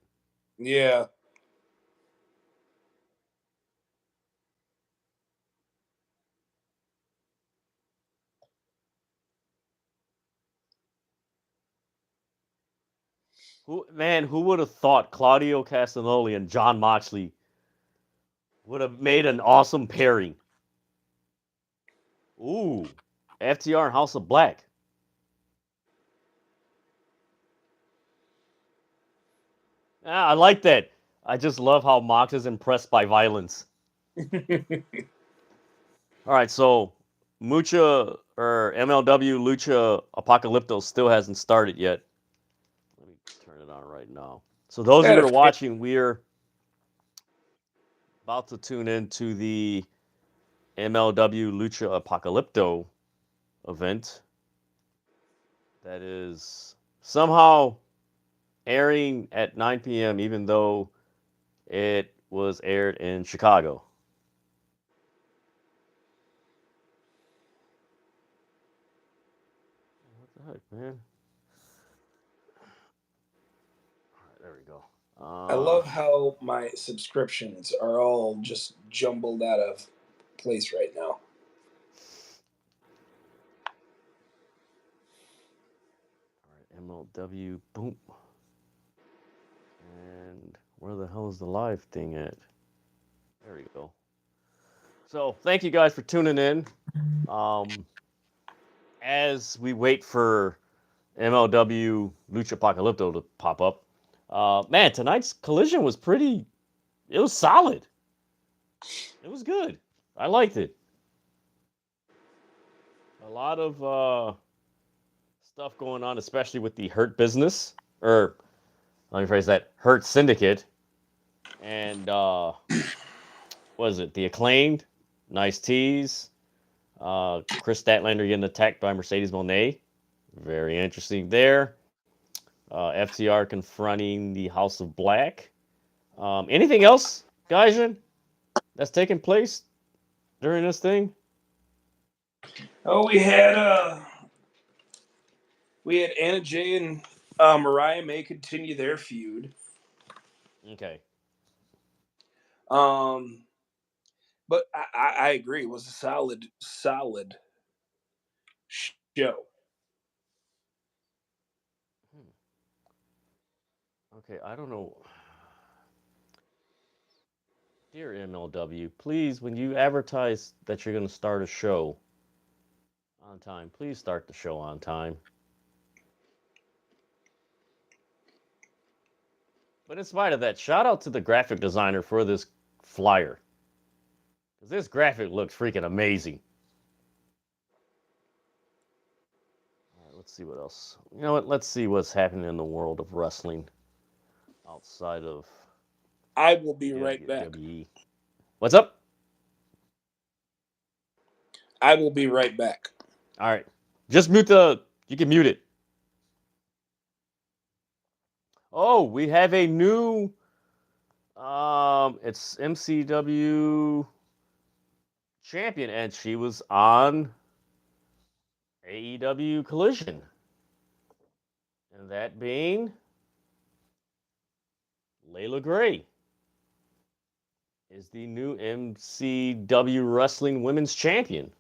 Yeah. Who would have thought Claudio Castagnoli and Jon Moxley would have made an awesome pairing? Ooh, FTR and House of Black. I like that. I just love how Mox is impressed by violence. All right, so Mucha or MLW Lucha Apocalypto still hasn't started yet. Let me turn it on right now. So those of you who are watching, we're about to tune into the MLW Lucha Apocalypto event that is somehow airing at 9 p.m. even though it was aired in Chicago. What the heck, man? All right, there we go. I love how my subscriptions are all just jumbled out of place right now. All right, MLW, boom. And where the hell is the live thing at? There we go. So thank you guys for tuning in. As we wait for MLW Lucha Apocalypto to pop up, man, tonight's collision was it was solid. It was good. I liked it. A lot of stuff going on, especially with the Hurt Business, or let me phrase that, Hurt Syndicate, and what is it? The Acclaimed, nice tease. Kris Statlander getting attacked by Mercedes Moné, very interesting there. FTR confronting the House of Black. Anything else, Gaijin, that's taking place during this thing? Oh, we had Anna Jay and Mariah may continue their feud. Okay. But I agree. It was a solid show. Okay, I don't know. Dear MLW, please, when you advertise that you're going to start a show on time, please start the show on time. But in spite of that, shout out to the graphic designer for this flyer. Because this graphic looks freaking amazing. All right, let's see what else. You know what? Let's see what's happening in the world of wrestling outside of. I will be right back. What's up? I will be right back. All right. Just mute you can mute it. Oh, we have a new. It's MCW champion, and she was on AEW Collision, and that being Layla Gray is the new MCW Wrestling Women's Champion.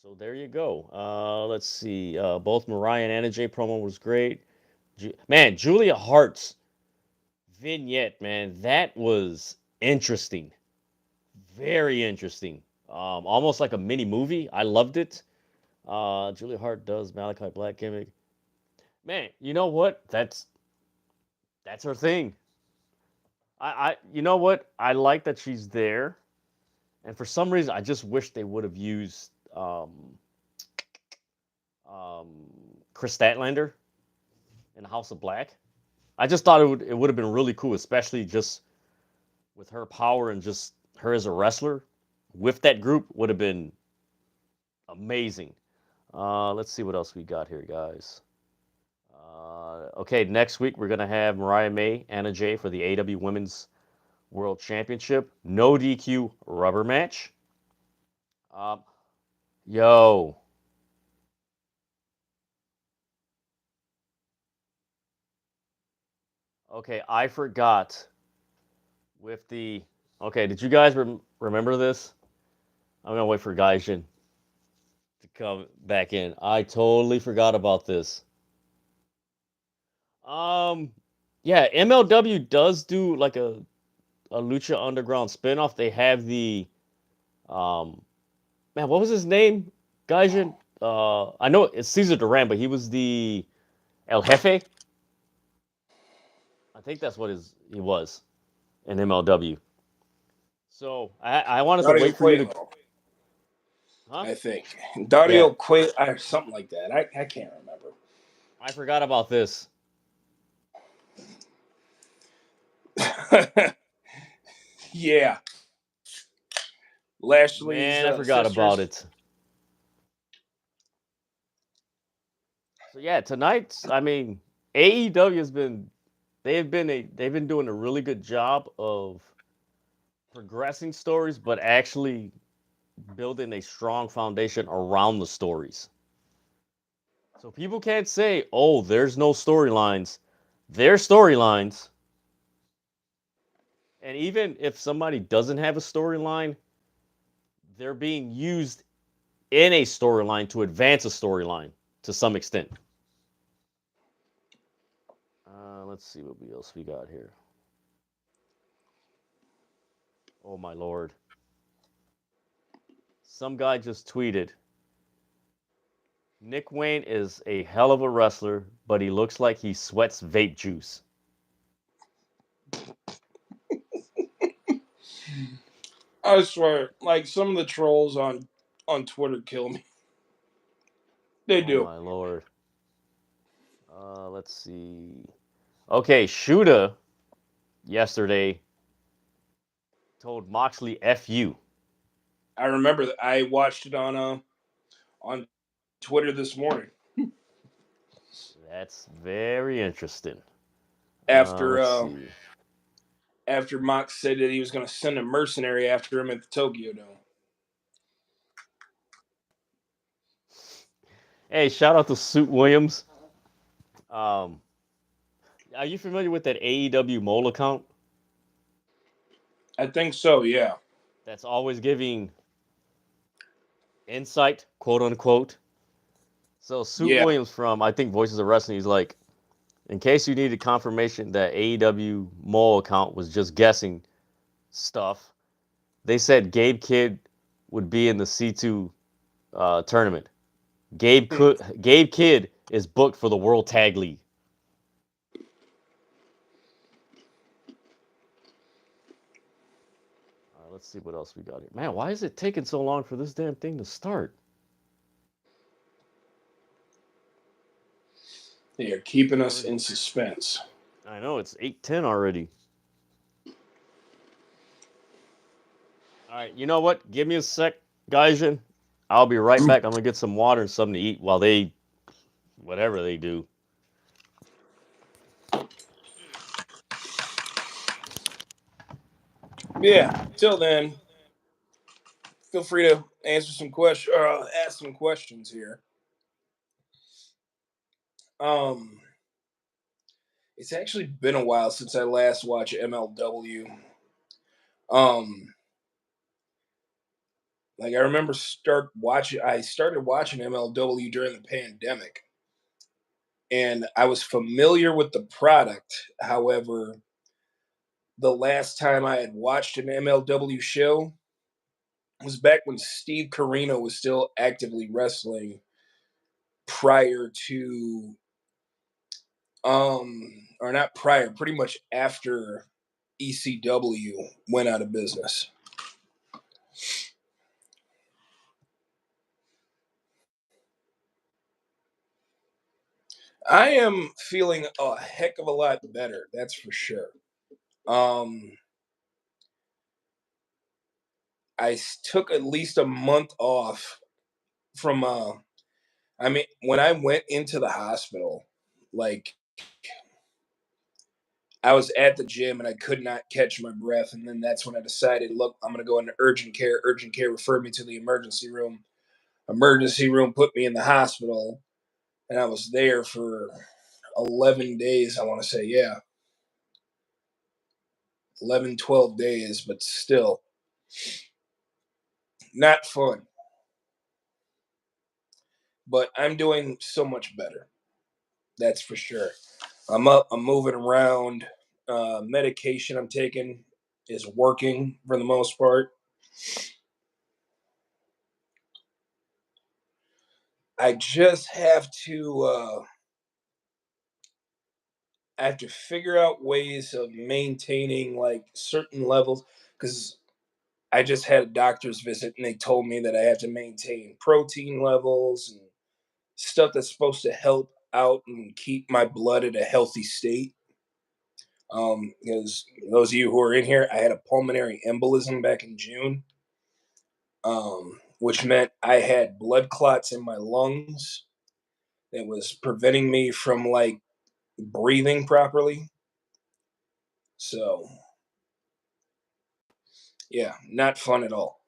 So there you go. Let's see. Both Mariah and Anna Jay promo was great. Man, Julia Hart's vignette, man, that was interesting. Very interesting. Almost like a mini movie. I loved it. Julia Hart does Malachi Black gimmick. Man, you know what? That's her thing. You know what? I like that she's there, and for some reason, I just wish they would have used um, Kris Statlander in House of Black. I just thought it would have been really cool, especially just with her power and just her as a wrestler with that group would have been amazing. Let's see what else we got here, guys. Okay, next week we're gonna have Mariah May, Anna Jay for the AEW Women's World Championship. No DQ rubber match. Yo. Okay, I forgot with the. Okay, did you guys remember this? I'm gonna wait for Gaijin to come back in. I totally forgot about this. Um, yeah, MLW does do like a Lucha Underground spinoff. They have the um, man, what was his name? Gaijin. I know it's Cesar Duran, but he was the El Jefe. I think that's what he was in MLW. So I wanted to Dario wait for you to. Cueto, Huh? I think. Yeah, Dario Cueto, or something like that. I can't remember. I forgot about this. Yeah. Lashley's Man, I forgot about sisters. it. So yeah, tonight, I mean, AEW has been they've been doing a really good job of progressing stories, but actually building a strong foundation around the stories. So people can't say, "Oh, there's no storylines." There's storylines. And even if somebody doesn't have a storyline, they're being used in a storyline to advance a storyline to some extent. Let's see what else we got here. Oh my lord. Some guy just tweeted, Nick Wayne is a hell of a wrestler, but he looks like he sweats vape juice. I swear, like some of the trolls on Twitter kill me. They Oh do. my lord. Let's see. Okay, Shuda yesterday told Moxley F you. I remember that. I watched it on Twitter this morning That's very interesting. after Let's see. after Mox said that he was going to send a mercenary after him at the Tokyo Dome. Hey, shout out to Suit Williams. Um, are you familiar with that AEW mole account? I think so. Yeah. That's always giving insight, quote unquote. So Suit Yeah. Williams from I think Voices of Wrestling, he's like, in case you needed confirmation that AEW mole account was just guessing stuff, they said Gabe Kidd would be in the C2 tournament. Gabe Kidd is booked for the World Tag League. Let's see what else we got here. Man, why is it taking so long for this damn thing to start? They are keeping It's us already. in suspense. I know it's 8:10 already. All right, you know what? Give me a sec, Gaijin. I'll be right back. I'm gonna get some water and something to eat while they, whatever they do. Yeah. Till then, feel free to answer some questions or ask some questions here. It's actually been a while since I last watched MLW. Like I remember I started watching MLW during the pandemic, and I was familiar with the product. However, the last time I had watched an MLW show was back when Steve Corino was still actively wrestling prior to or not prior, pretty much after ECW went out of business. I am feeling a heck of a lot better, that's for sure. I took at least a month off from I mean, when I went into the hospital, like I was at the gym and I could not catch my breath. And then that's when I decided, look, I'm going to go into urgent care. Urgent care referred me to the emergency room. Emergency room put me in the hospital. And I was there for 11 days, I want to say. Yeah. 11, 12 days, but still not fun. But I'm doing so much better. That's for sure. I'm up, I'm moving around. Medication I'm taking is working for the most part. I just have to figure out ways of maintaining like certain levels because I just had a doctor's visit and they told me that I have to maintain protein levels and stuff that's supposed to help out and keep my blood at a healthy state. Because those of you who are in here, I had a pulmonary embolism back in June, which meant I had blood clots in my lungs that was preventing me from like breathing properly. So, yeah, not fun at all.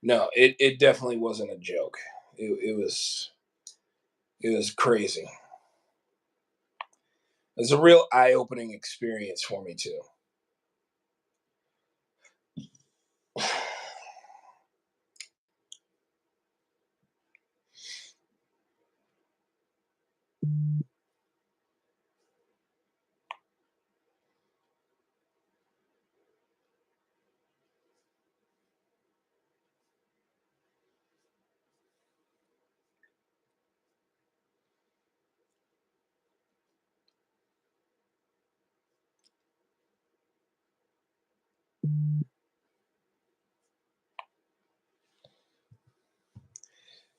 No, it definitely wasn't a joke. It was crazy. It was a real eye opening experience for me too.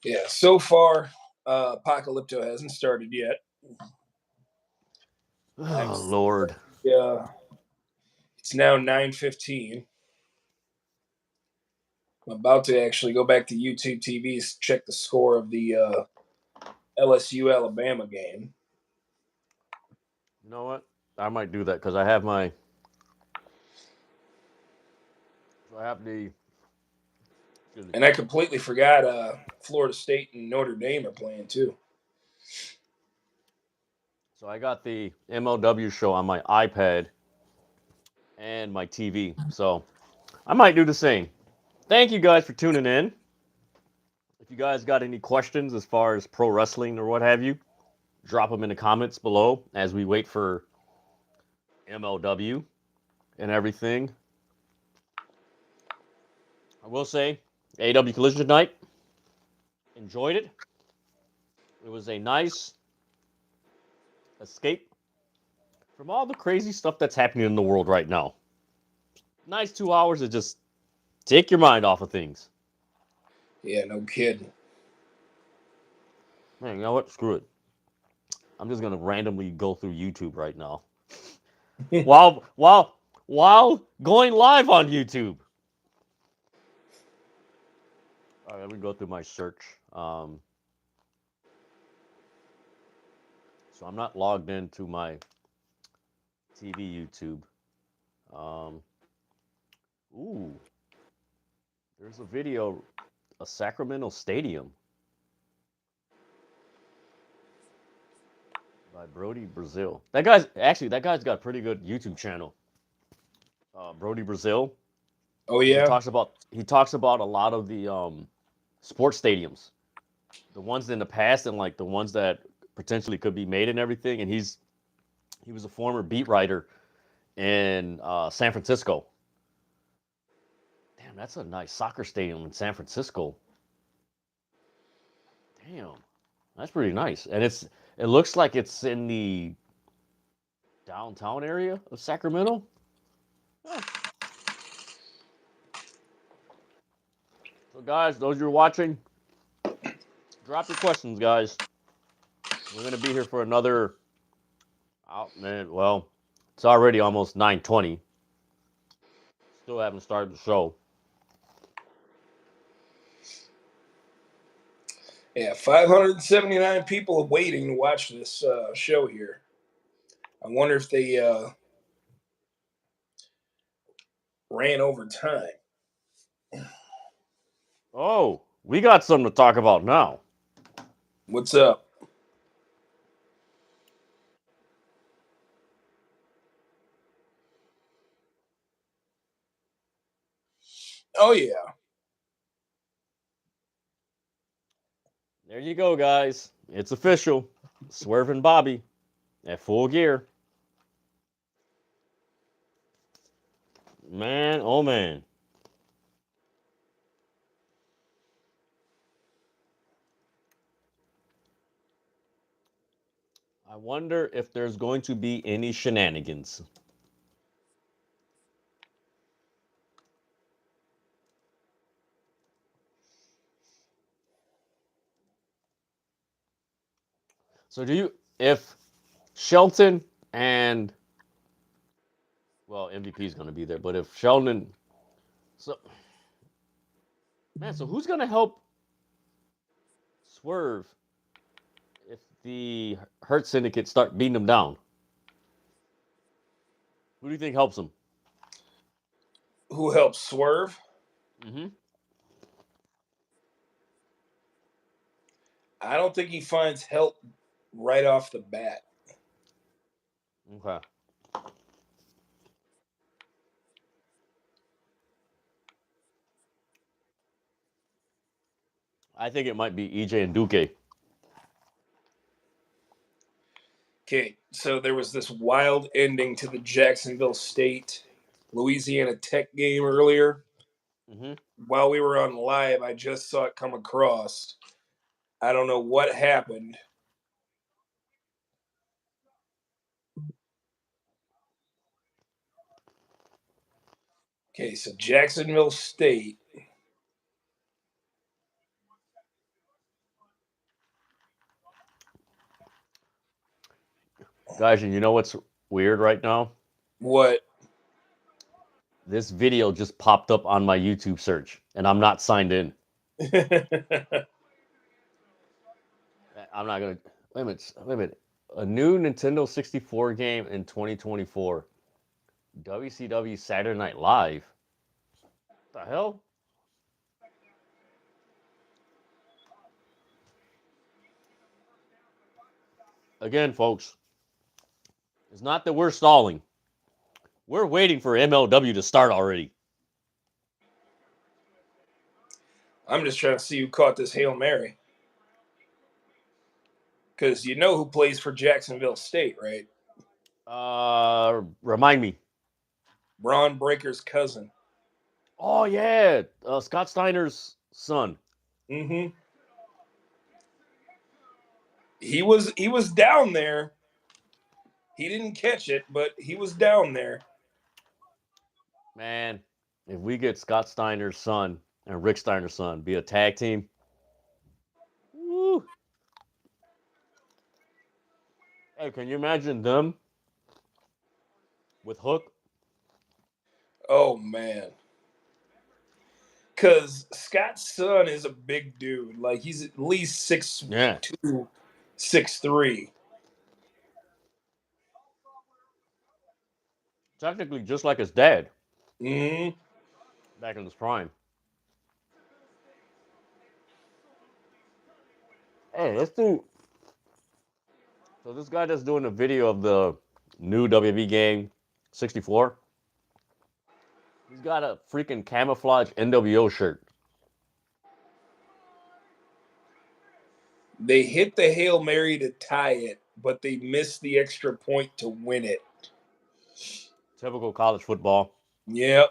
Yeah, so far, Apocalypto hasn't started yet. Oh, Lord. Yeah, it's now 9:15. I'm about to actually go back to YouTube TV to check the score of the LSU Alabama game. You know what? I might do that because I have my. I have the. And I completely forgot Florida State and Notre Dame are playing too. So I got the MLW show on my iPad and my TV. So I might do the same. Thank you guys for tuning in. If you guys got any questions as far as pro wrestling or what have you, drop them in the comments below as we wait for MLW and everything. I will say, AEW Collision tonight, enjoyed it. It was a nice escape from all the crazy stuff that's happening in the world right now. Nice 2 hours to just take your mind off of things. Yeah, no kidding. Man, you know what? Screw it. I'm just gonna randomly go through YouTube right now. while going live on YouTube. All right, let me go through my search. So I'm not logged into my TV YouTube. Um, ooh, there's a video, a Sacramento Stadium by Brody Brazil. That guy's got a pretty good YouTube channel. Brody Brazil. Oh And he yeah. talks about a lot of the sports stadiums, the ones in the past and like the ones that potentially could be made and everything. And he was a former beat writer in San Francisco. Damn, that's a nice soccer stadium in San Francisco. Damn, that's pretty nice. And it looks like it's in the downtown area of Sacramento. Huh. So guys, those you're watching, drop your questions, guys. We're gonna be here for another. Oh man, well, it's already almost 9:20. Still haven't started the show. Yeah, 579 people are waiting to watch this show here. I wonder if they ran over time. Oh, we got something to talk about now. What's up? Oh yeah. There you go, guys. It's official. Swerve and Bobby at full gear. Man, oh man. I wonder if there's going to be any shenanigans. So do you if Shelton and well, MVP is going to be there, but if Sheldon so man, so who's going to help Swerve if the Hurt Syndicate start beating him down? Who do you think helps him? Who helped Swerve? Mm-hmm. I don't think he finds help right off the bat. Okay. I think it might be EJ and Duque. Okay, so there was this wild ending to the Jacksonville State Louisiana Tech game earlier. Mm-hmm. While we were on live, I just saw it come across. I don't know what happened. Okay, so Jacksonville State. Guys, and you know what's weird right now? What? This video just popped up on my YouTube search, and I'm not signed in. I'm not gonna. Wait a minute. Wait a minute. A new Nintendo 64 game in 2024. WCW Saturday Night Live. What the hell? Again, folks, it's not that we're stalling. We're waiting for MLW to start already. I'm just trying to see who caught this Hail Mary. Because you know who plays for Jacksonville State, right? Remind me. Braun Breaker's cousin. Oh yeah, Scott Steiner's son. Mm-hmm. He was down there. He didn't catch it, but he was down there. Man, if we get Scott Steiner's son and Rick Steiner's son be a tag team, woo. Hey, can you imagine them with Hook? Oh man. Because Scott's son is a big dude. Like, he's at least 6'2", Yeah. 6'3". Technically, just like his dad Hmm. back in his prime. Hey, let's do. So this guy that's doing a video of the new WWE game, 64. He's got a freaking camouflage NWO shirt. They hit the Hail Mary to tie it, but they missed the extra point to win it. Typical college football. Yep.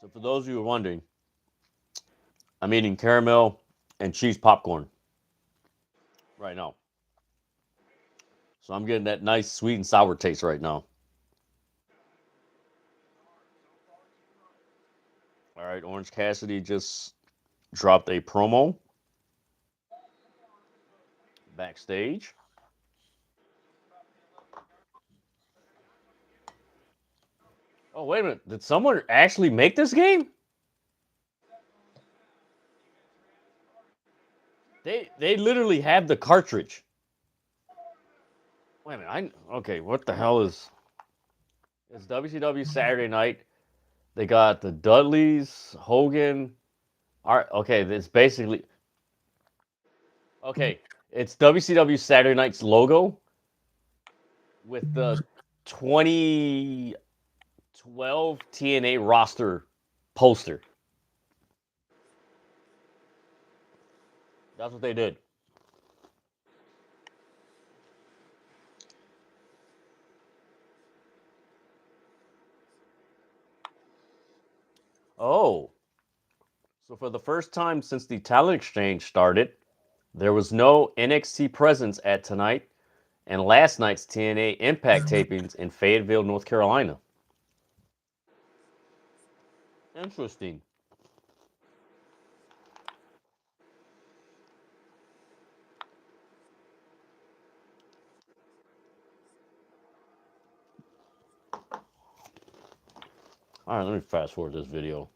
So for those of you who are wondering, I'm eating caramel and cheese popcorn right now. So I'm getting that nice sweet and sour taste right now. All right, Orange Cassidy just dropped a promo backstage. Oh, wait a minute. Did someone actually make this game? They literally have the cartridge. Wait a minute. Okay, what the hell is it's WCW Saturday night. They got the Dudleys, Hogan. All right, okay, it's basically okay. It's WCW Saturday night's logo with the 2012 TNA roster poster. That's what they did. Oh, so for the first time since the talent exchange started, there was no NXT presence at tonight and last night's TNA Impact tapings in Fayetteville, North Carolina. Interesting. All right, let me fast forward this video.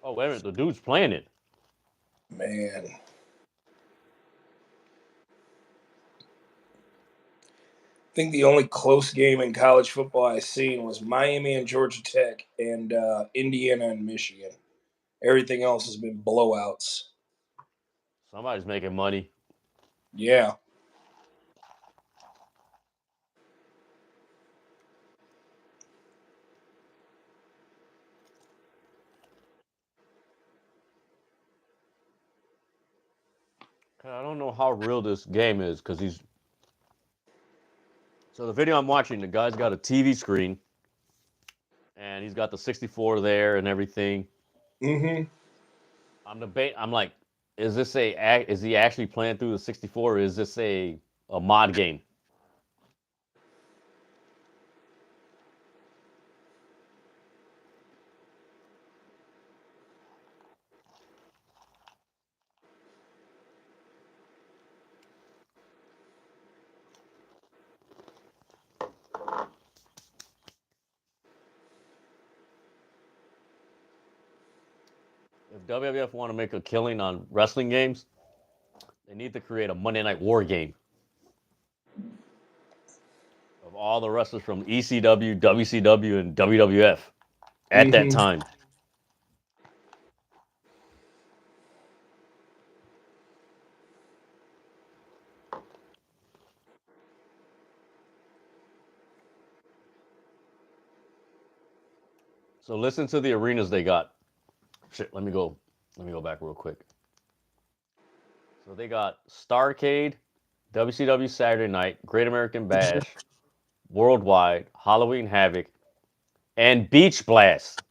Oh, wait a minute, the dude's playing it. Man. I think the only close game in college football I seen was Miami and Georgia Tech and Indiana and Michigan. Everything else has been blowouts. Somebody's making money. Yeah. I don't know how real this game is because he's. So the video I'm watching, the guy's got a TV screen, and he's got the 64 there and everything. Mm-hmm. I'm like, is he actually playing through the 64? Or is this a mod game? If WWF want to make a killing on wrestling games, they need to create a Monday Night War game of all the wrestlers from ECW, WCW, and WWF at that Mm-hmm. time. So listen to the arenas they got. Shit, let me go back real quick. So they got Starcade, WCW Saturday Night, Great American Bash, Worldwide, Halloween Havoc, and Beach Blast.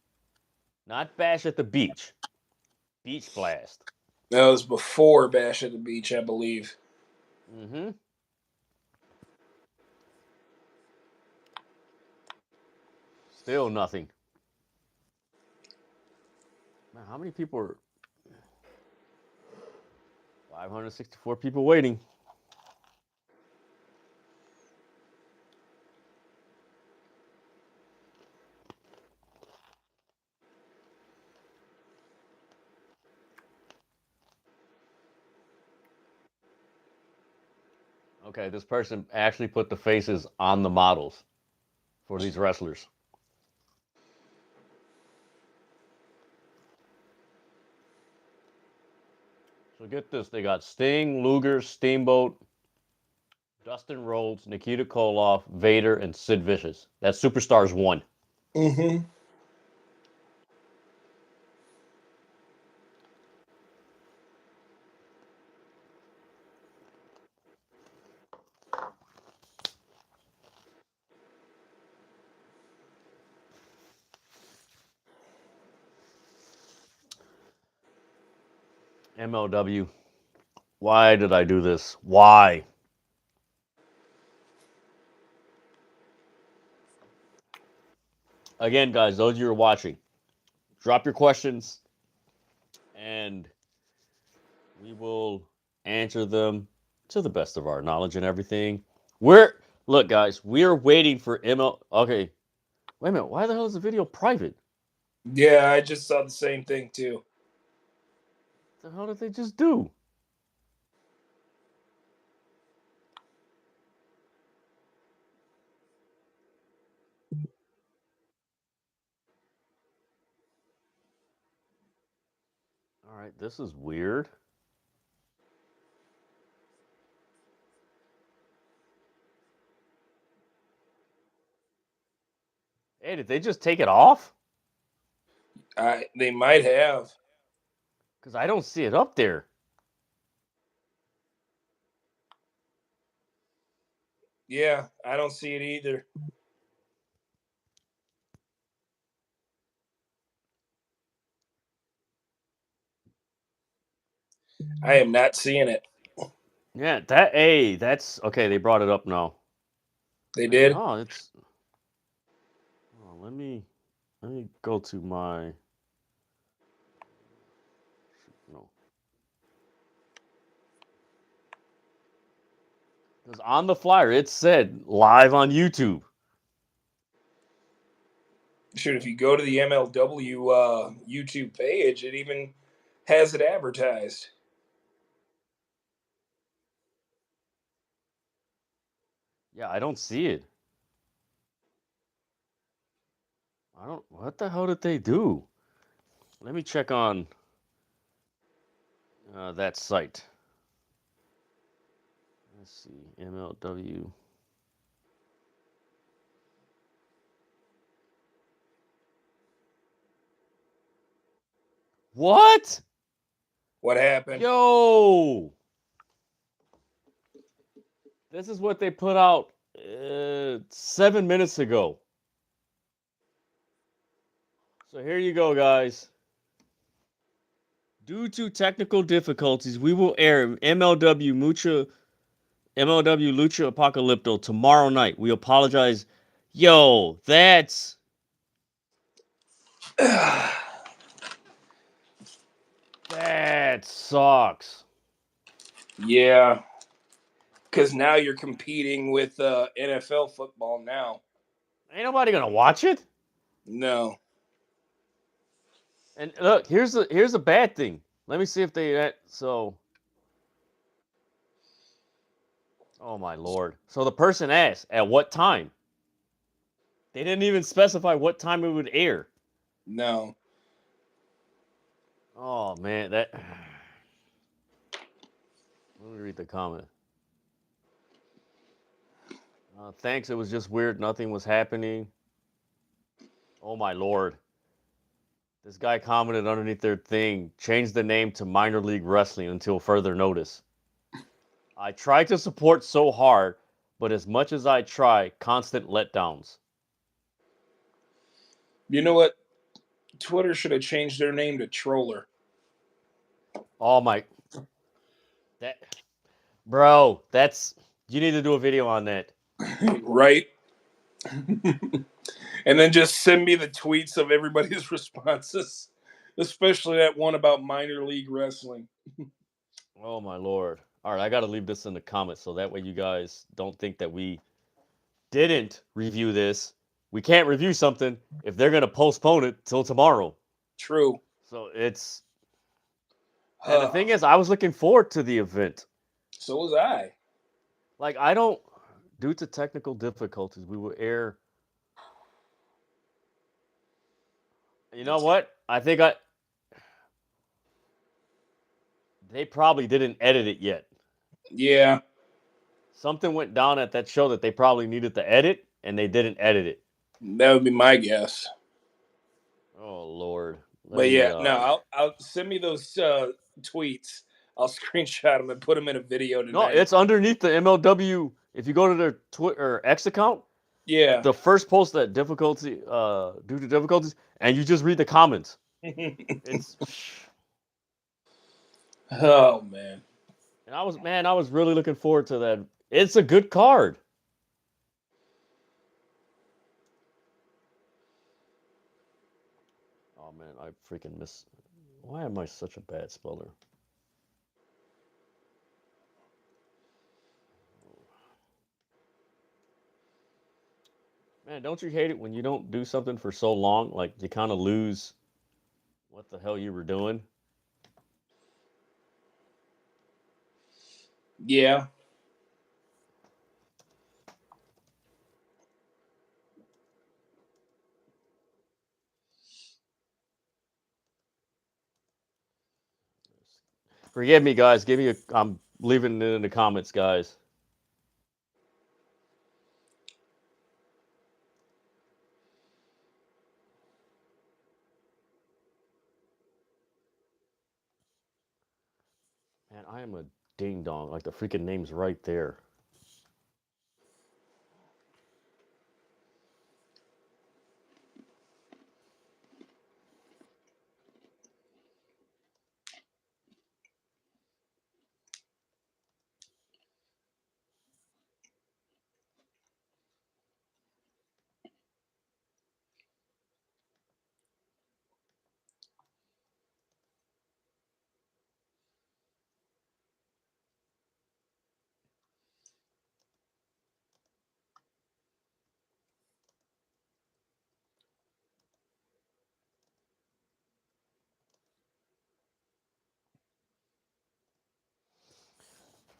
Not Bash at the Beach. Beach Blast. That was before Bash at the Beach, I believe. Mm-hmm. Still nothing. Man, how many people are... 564 people waiting. Okay, this person actually put the faces on the models for these wrestlers. So get this, they got Sting, Luger, Steamboat, Dustin Rhodes, Nikita Koloff, Vader, and Sid Vicious. That's Superstars 1. Mm-hmm. MLW. Why did I do this? Why? Again, guys, those of you who are watching, drop your questions and we will answer them to the best of our knowledge and everything. Look, guys, we're waiting for ML. Okay, wait a minute. Why the hell is the video private? Yeah, I just saw the same thing too. What the hell did they just do? All right, this is weird. Hey, did they just take it off? They might have. Because I don't see it up there. Yeah, I don't see it either. I am not seeing it. Yeah, that's okay. They brought it up now. They did? Oh, it's. Oh, let me go to my. No. Because on the flyer it said live on YouTube. Shoot, if you go to the MLW YouTube page, it even has it advertised. Yeah, I don't see it. I don't. What the hell did they do? Let me check on that site. Let's see, MLW. What? What happened? Yo! This is what they put out 7 minutes ago. So here you go, guys. Due to technical difficulties, we will air MLW Lucha Apocalypto tomorrow night. We apologize. Yo, that sucks. Yeah, because now you're competing with NFL football now. Ain't nobody gonna watch it. No. And look, here's the bad thing. Let me see if they so. Oh my lord! So the person asked, "At what time?" They didn't even specify what time it would air. No. Oh man, that. Let me read the comment. Thanks. It was just weird. Nothing was happening. Oh my lord. This guy commented underneath their thing, change the name to Minor League Wrestling until further notice. I tried to support so hard, but as much as I try, constant letdowns. You know what? Twitter should have changed their name to Troller. Oh my. That. Bro, you need to do a video on that. Right? And then just send me the tweets of everybody's responses, especially that one about minor league wrestling. Oh my lord! All right, I got to leave this in the comments so that way you guys don't think that we didn't review this. We can't review something if they're gonna postpone it till tomorrow. True. So it's and the thing is, I was looking forward to the event. So was I. Like I don't, due to technical difficulties, we will air. You know what? I think they probably didn't edit it yet. Yeah. Something went down at that show that they probably needed to edit, and they didn't edit it. That would be my guess. Oh Lord. But yeah, no, I'll send me those tweets. I'll screenshot them and put them in a video tonight. No, it's underneath the MLW. If you go to their Twitter or X account, yeah. The first post that difficulty, due to difficulties, and you just read the comments. It's. Oh man. And I was really looking forward to that. It's a good card. Oh man, I freaking miss. Why am I such a bad speller? Man, don't you hate it when you don't do something for so long? Like you kind of lose what the hell you were doing. Yeah. Forgive me, guys. Give me a. I'm leaving it in the comments, guys. Man, I am a ding dong. Like the freaking name's right there.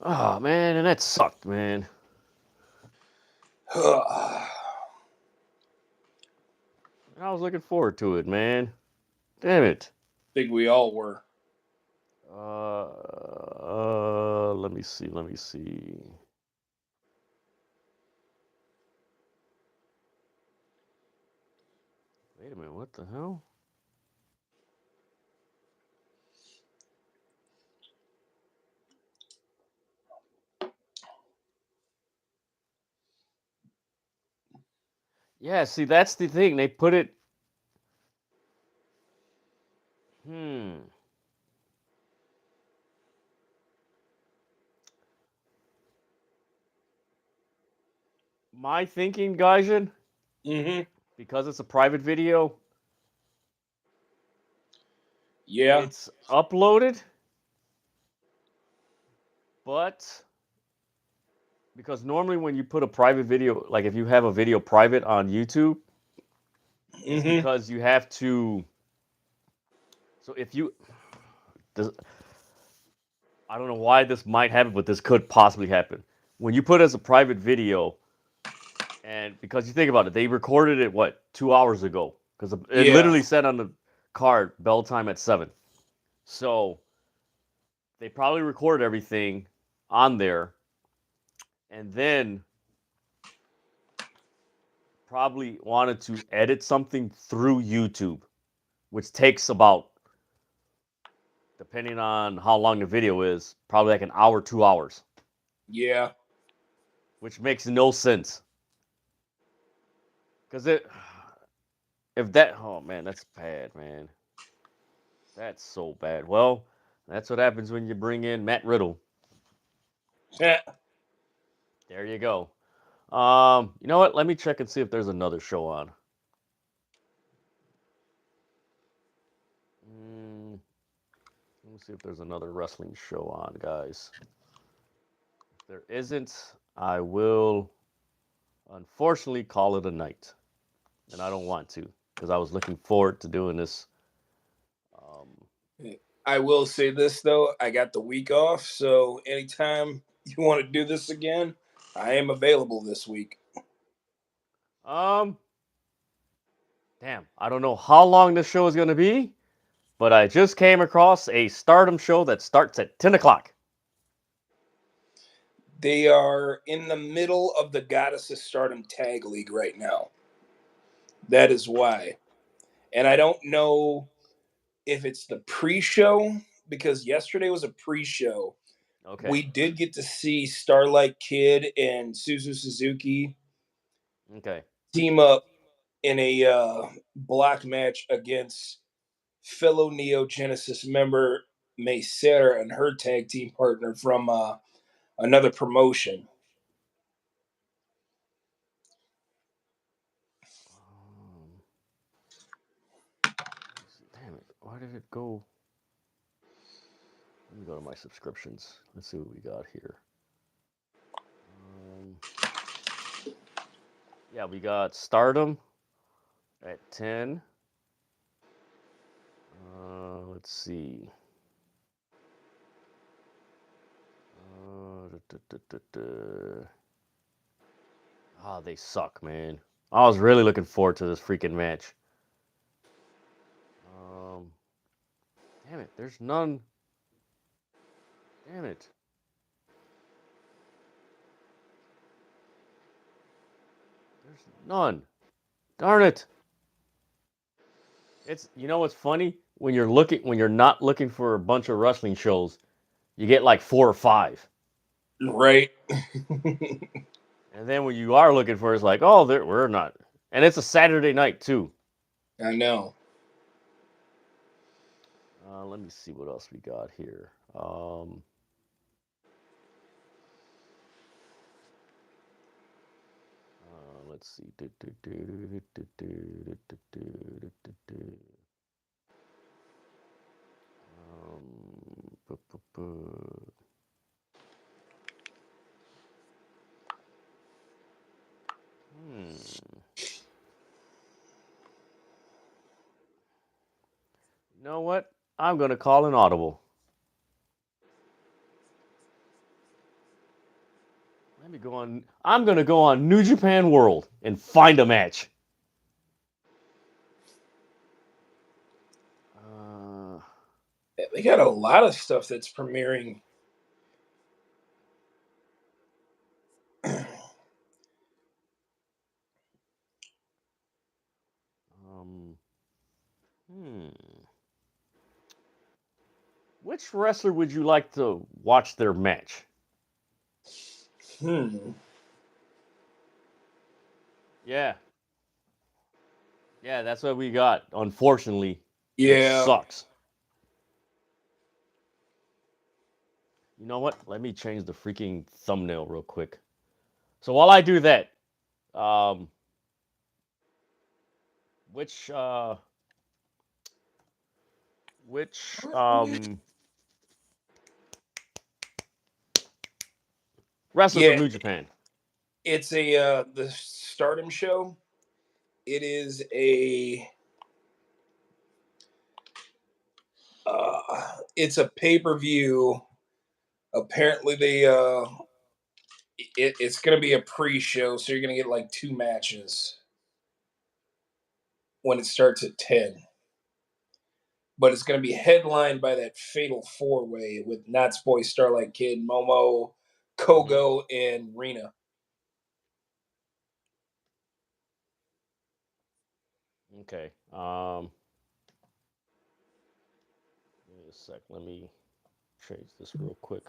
Oh man, and that sucked, man. I was looking forward to it, man. Damn it. think we all were. Let me see. Let me see. Wait a minute. What the hell? Yeah, see, that's the thing. They put it. Hmm. My thinking, Gaijin, Mm-hmm. because it's a private video, Yeah. it's uploaded, but because normally when you put a private video, like if you have a video private on YouTube, it's Mm-hmm. because you have to. So if you, does, I don't know why this might happen, but this could possibly happen. When you put it as a private video, and because you think about it, they recorded it what 2 hours ago because it Yeah. literally said on the card bell time at 7. So they probably recorded everything on there, and then probably wanted to edit something through YouTube, which takes about, depending on how long the video is, probably like an hour, 2 hours, Yeah. which makes no sense. Because if that, oh man, that's bad, man. That's so bad. Well, that's what happens when you bring in Matt Riddle. There you go. You know what? Let me check and see if there's another show on. Let me me see if there's another wrestling show on, guys. If there isn't, I will unfortunately call it a night. And I don't want to, because I was looking forward to doing this. I will say this, though. I got the week off, so anytime you want to do this again, I am available this week. Damn, I don't know how long this show is going to be, but I just came across a Stardom show that starts at 10 o'clock. They are in the middle of the Goddess of Stardom Tag League right now. That is why. And I don't know if it's the pre-show, because yesterday was a pre-show. Okay. We did get to see Starlight Kid and Suzu Suzuki Okay. team up in a block match against fellow Neo Genesis member May Sarah and her tag team partner from another promotion. Damn it. Why did it go? Let me go to my subscriptions. Let's see what we got here. Yeah, we got Stardom at 10. Let's see. Oh, they suck, man. I was really looking forward to this freaking match. Damn it, there's none. Damn it. There's none. Darn it. It's, you know what's funny? When you're not looking for a bunch of wrestling shows, you get like 4 or 5. Right. And then when you are looking for it, it's like, oh, we're not. And it's a Saturday night too. I know. Let me see what else we got here. Let's see. You know what? I'm going to call an audible. Let me go on. I'm going to go on New Japan World and find a match. They got a lot of stuff that's premiering. Which wrestler would you like to watch their match? Yeah. Yeah, that's what we got, unfortunately. Yeah. Which sucks. You know what? Let me change the freaking thumbnail real quick. So while I do that, which wrestler from New Japan? It's a the Stardom show. It is it's a pay-per-view. Apparently it's going to be a pre-show, so you're going to get like 2 matches when it starts at 10. But it's going to be headlined by that fatal 4-way with Knott's Boy, Starlight Kid, Momo, Kogo, and Rena. Okay. Give me a sec. Let me change this real quick.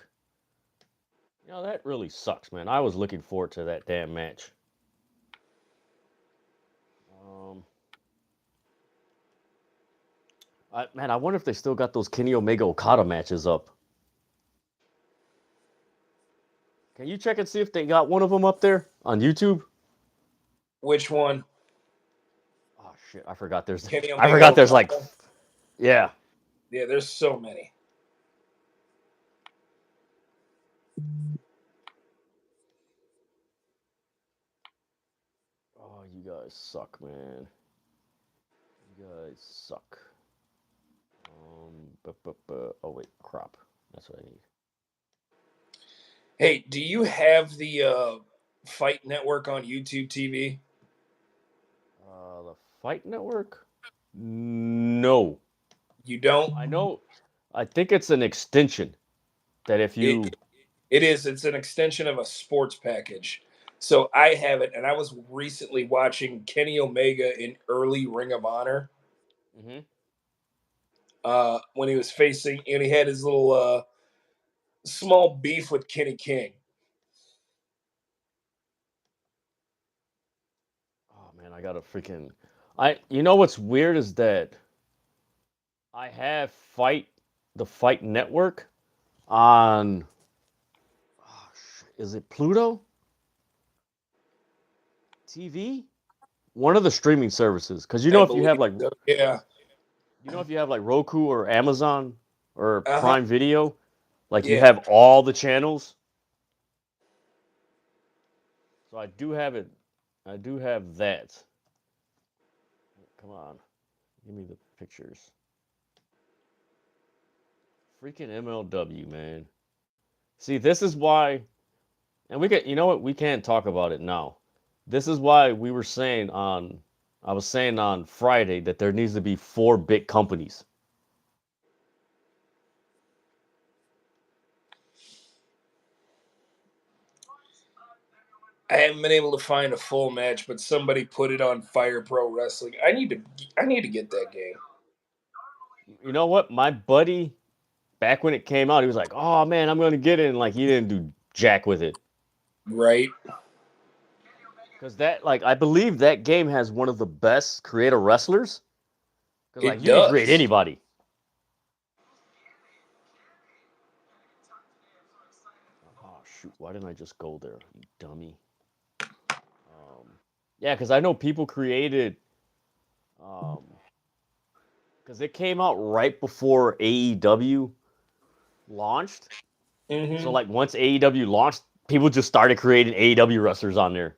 You know, that really sucks, man. I was looking forward to that damn match. Man, I wonder if they still got those Kenny Omega Okada matches up. Can you check and see if they got one of them up there on YouTube? Which one? Oh shit, I forgot. There's Kenny I forgot. Omega There's like, Okada? yeah. Yeah, there's so many. guys suck, man. You guys suck. Oh wait, crop. That's what I need. Hey, do you have the Fight Network on YouTube TV? The Fight Network? No. You don't? I know. I think it's an extension that if you. It is. It's an extension of a sports package. So I have it, and I was recently watching Kenny Omega in early Ring of Honor. Mm-hmm. When he was facing, and he had his little small beef with Kenny King. Oh man, I gotta freaking. You know what's weird is that I have the Fight Network on. Oh, is it Pluto TV? One of the streaming services, because I if you have believe like so. Yeah. if you have like Roku or Amazon or Uh-huh. Prime Video, like you Yeah. have all the channels. So I do have it. I do have that. Come on, give me the pictures. Freaking MLW, man. See, this is why, and you know what? We can't talk about it now. This is why I was saying on Friday that there needs to be 4 big companies. I haven't been able to find a full match, but somebody put it on Fire Pro Wrestling. I need to get that game. You know what? My buddy, back when it came out, he was like, "Oh man, I'm gonna get it," and like he didn't do jack with it. Right. Because I believe that game has one of the best creator wrestlers. Because It you can create does. anybody. Oh shoot! Why didn't I just go there, you dummy? Yeah, because I know people created. Because it came out right before AEW launched. Mm-hmm. So like once AEW launched, people just started creating AEW wrestlers on there.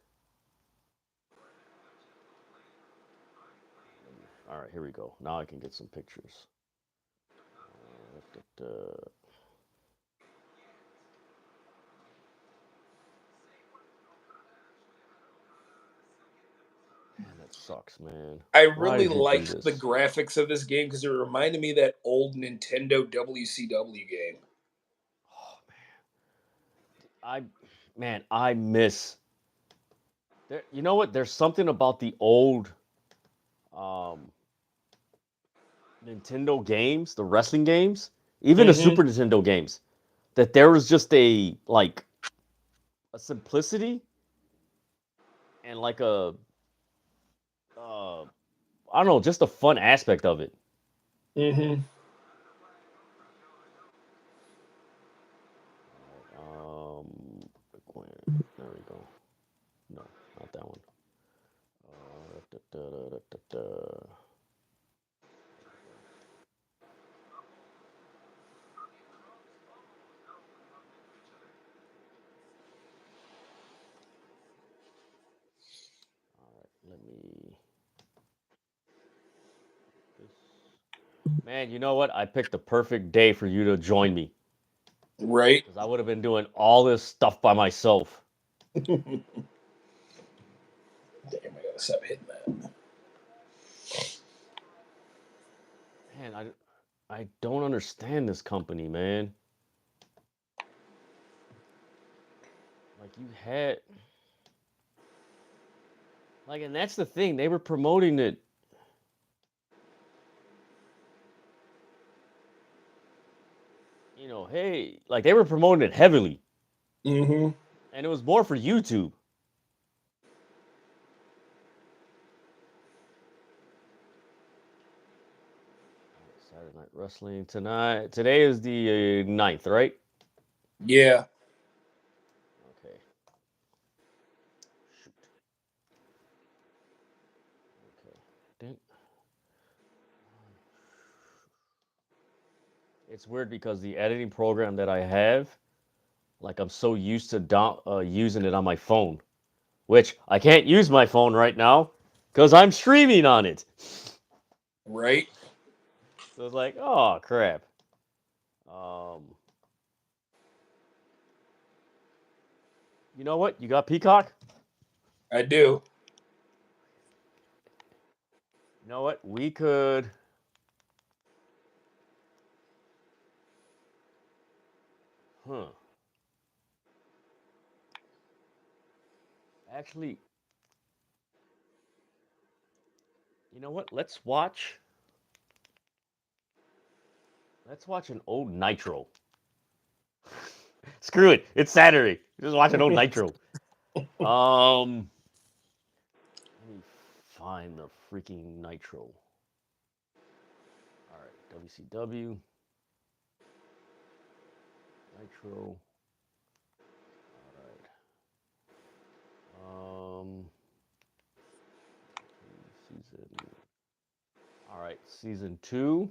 All right, here we go. Now I can get some pictures. Man, that sucks, man. I Why really did you do liked the this? graphics of this game because it reminded me of that old Nintendo WCW game. Oh I miss. You know what? There's something about the old um, Nintendo games, the wrestling games, even the Mm-hmm. Super Nintendo games, that there was just a simplicity and like I don't know, just a fun aspect of it. Mm-hmm. There we go. No, not that one. Da, da, da, da, da. All right, let me. Man, you know what? I picked the perfect day for you to join me. Right. Because I would have been doing all this stuff by myself. Damn, I gotta stop hitting that. Man, I don't understand this company, man. Like you had and that's the thing, they were promoting it. Hey, like they were promoting it heavily. Mm-hmm. And it was more for YouTube. Saturday Night Wrestling tonight. Today is the 9th, right? Yeah. Okay. Shoot. Okay. It's weird because the editing program that I have, I'm so used to using it on my phone, which I can't use my phone right now because I'm streaming on it. Right? So it's like, oh crap. You know what? You got Peacock? I do. You know what? We could. Huh. Actually, you know what? Let's watch. Let's watch an old Nitro. Screw it. It's Saturday. Just watch an old Nitro. Let me find the freaking Nitro. All right, WCW Nitro. All right. Season. All right, season 2.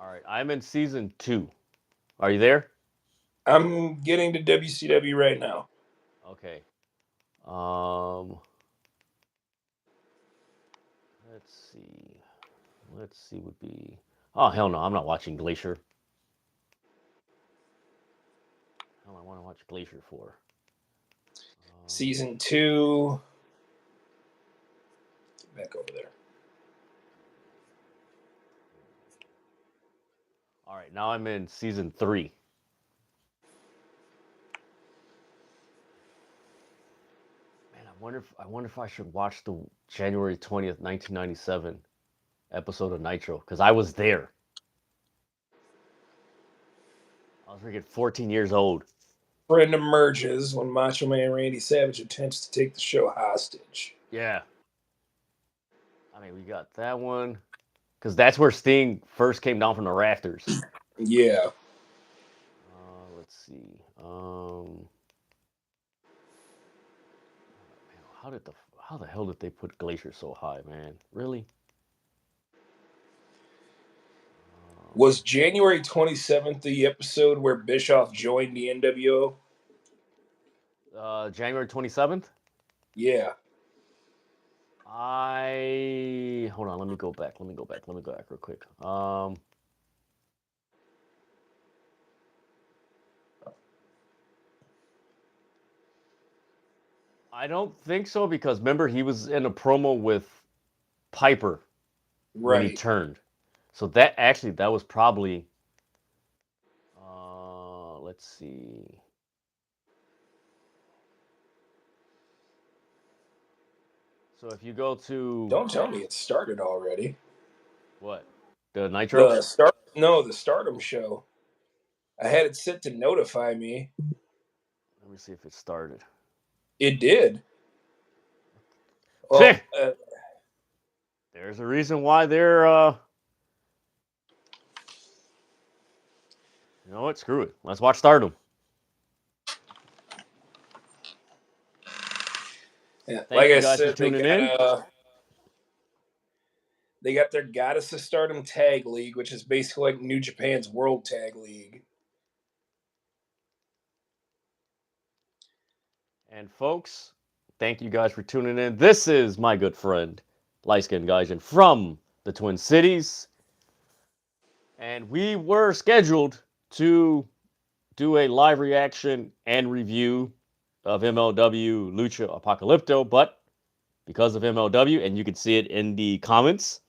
All right, I'm in season 2. Are you there? I'm getting to WCW right now. Okay. Let's see. Let's see would be. Oh hell no! I'm not watching Glacier. Hell, I want to watch Glacier for. Season 2. Back over there. All right, now I'm in season 3. Man, I wonder if I should watch the January 20th, 1997 episode of Nitro because I was there. I was freaking 14 years old. Friend emerges when Macho Man Randy Savage attempts to take the show hostage. Yeah. I mean, we got that one because that's where Sting first came down from the rafters. Yeah. Let's see. Man, how the hell did they put Glacier so high, man? Really? Was January 27th the episode where Bischoff joined the NWO? January 27th? Yeah. Hold on, let me go back real quick. I don't think so because remember he was in a promo with Piper when he Right. turned. So that was probably let's see. So if you go to Don't tell me it started already. what? The Nitro? The Stardom show. I had it set to notify me. Let me see if it started. It did. Well, There's a reason why they're you know what? Screw it. Let's watch Stardom. yeah, Thank like you I guys for said, tuning in. They got their Goddess of Stardom Tag League, which is basically like New Japan's World Tag League. And folks, thank you guys for tuning in. This is my good friend, Light Skin Gaijin from the Twin Cities. And we were scheduled to do a live reaction and review of MLW Lucha Apocalypto, but because of MLW, and you can see it in the comments,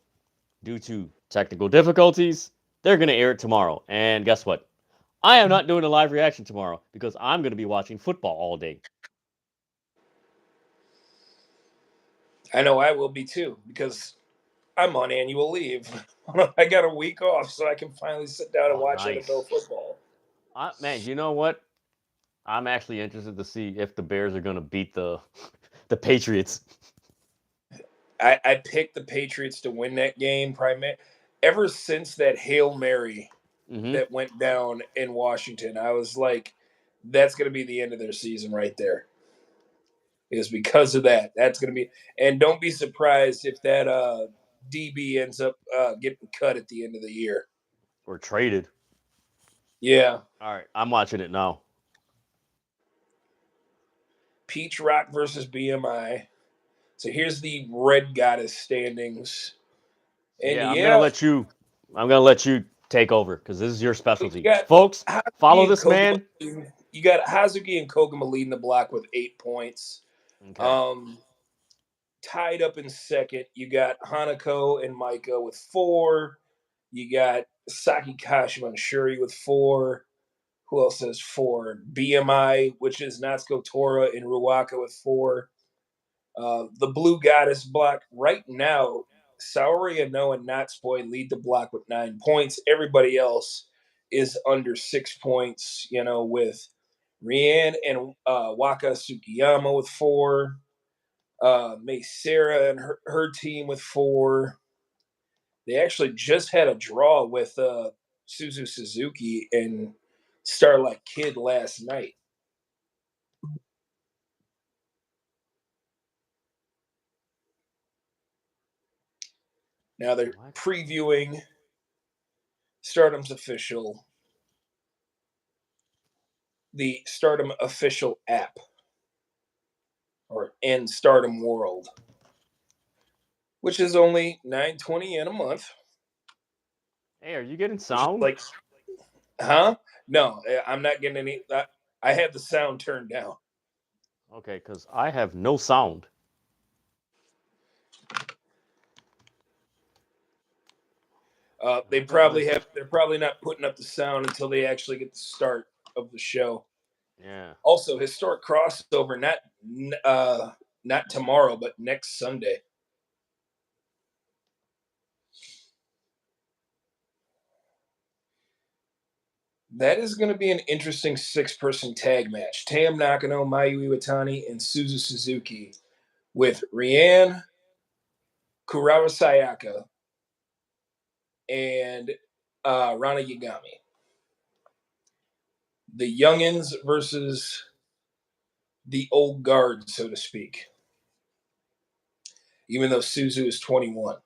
due to technical difficulties, they're going to air it tomorrow. And guess what? I am not doing a live reaction tomorrow because I'm going to be watching football all day. I know I will be too, because I'm on annual leave. I got a week off, so I can finally sit down and Oh, watch nice. NFL football. Man, you know what? I'm actually interested to see if the Bears are going to beat the the Patriots. I picked the Patriots to win that game ever since that Hail Mary that went down in Washington. I was like, that's going to be the end of their season right there. It's because of that. That's going to be, and don't be surprised if that DB ends up getting cut at the end of the year. Or traded. Yeah. All right, I'm watching it now. Peach Rock versus BMI. So here's the Red Goddess standings. And Yeah, I'm gonna let you take over because this is your you specialty, got folks. Follow Hazuki and this Koguma. man. You got Hazuki and Koguma leading the block with 8 points. Okay. Tied up in second, you got Hanako and Maika with 4. You got Saki Kashima and Shuri with 4. Who else has 4? BMI, which is Natsuko Tora and Ruaka with 4. The Blue Goddess block right now, Saori Ano and Natsupoi lead the block with 9 points. Everybody else is under 6 points, with Rian and Waka Tsukiyama with 4. May Sarah and her team with 4. They actually just had a draw with Suzu Suzuki and Starlight Kid last night. Now they're previewing Stardom's official, the Stardom official app, or in Stardom World, which is only $9.20 in a month. Hey, are you getting sound? Like, huh? No, I'm not getting any. I have the sound turned down. Okay, because I have no sound. They're probably not putting up the sound until they actually get the start of the show. Yeah. Also, historic crossover, not tomorrow, but next Sunday. That is going to be an interesting 6-person tag match. Tam Nakano, Mayu Iwatani, and Suzu Suzuki with Rianne, Kurawa Sayaka, and Rana Yagami. The youngins versus the old guard, so to speak. Even though Suzu is 21.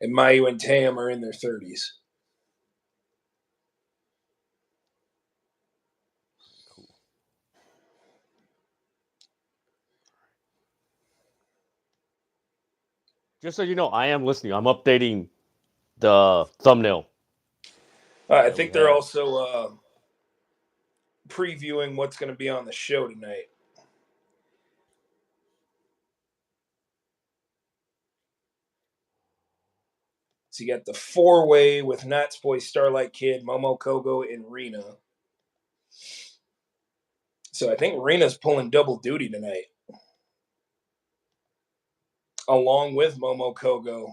And Mayu and Tam are in their 30s. Cool. Just so you know, I am listening. I'm updating the thumbnail. I think they're also previewing what's going to be on the show tonight. So you got the 4-way with Natsupoi, Starlight Kid, Momo Kogo, and Rina. So I think Rina's pulling double duty tonight, along with Momo Kogo.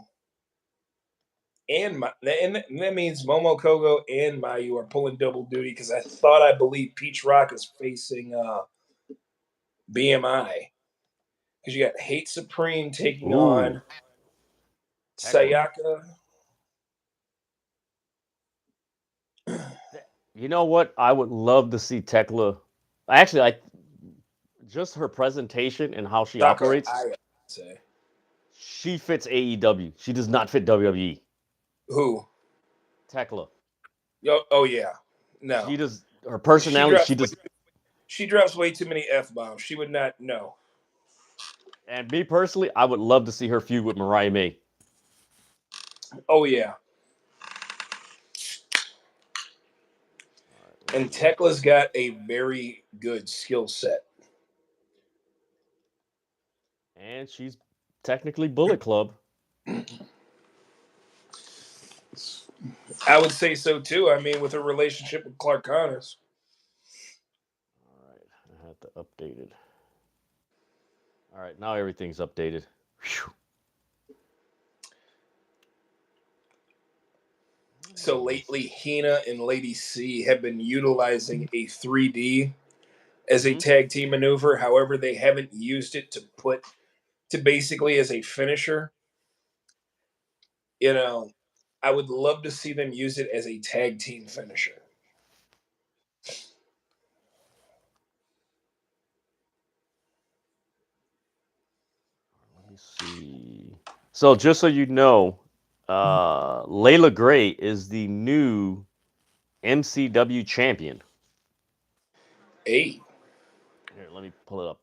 And that means Momo Kogo and Mayu are pulling double duty because I believe Peach Rock is facing BMI. Because you got Hate Supreme taking on Sayaka. You know what? I would love to see Tekla. Actually, just her presentation and how she operates. I say. She fits AEW. She does not fit WWE. Who? Tekla. Oh yeah. No. She does. Her personality. She drops way too many F-bombs. She would not know. And me personally, I would love to see her feud with Mariah May. Oh yeah. And Tekla's got a very good skill set. And she's technically Bullet Club. I would say so too. I mean, with her relationship with Clark Connors. All right, I have to update it. All right, now everything's updated. Whew. So lately, Hina and Lady C have been utilizing a 3D as a tag team maneuver. However, they haven't used it to basically as a finisher. I would love to see them use it as a tag team finisher. Let me see. So just so you know, Layla Gray is the new MCW champion. Hey, Here, let me pull it up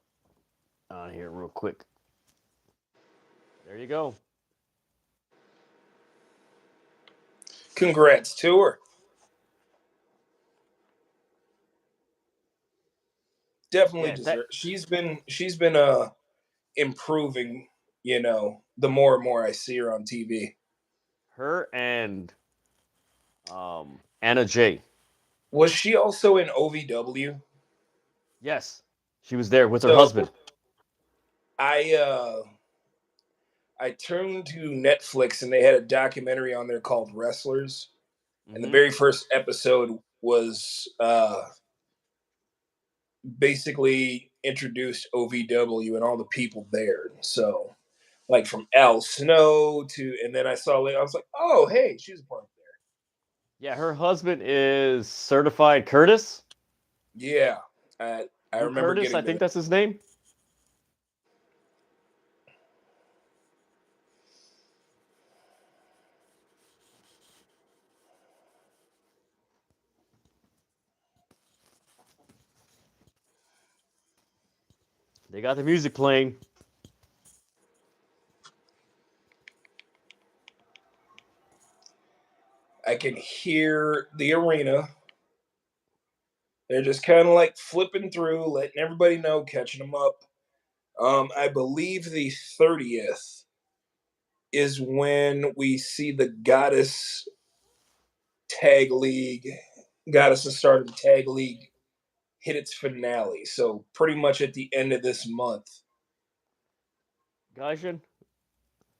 on here real quick. There you go. congrats to her. Definitely Yeah, that deserve. She's been improving. The more and more I see her on TV. her and Anna J. Was she also in OVW? Yes, she was there with her So husband. I I turned to Netflix and they had a documentary on there called Wrestlers, and the Mm-hmm. very first episode was basically introduced OVW and all the people there. So like from Al Snow to, and then I saw I was like, oh hey, she's a part there. Yeah, her husband is certified Curtis. Yeah, I Lou remember Curtis, I getting think the. that's his name. They got the music playing. I can hear the arena. They're just kind of like flipping through, letting everybody know, catching them up. I believe the 30th is when we see the Goddess Tag League, Goddess of Stardom Tag League hit its finale. So pretty much at the end of this month. Gaijin,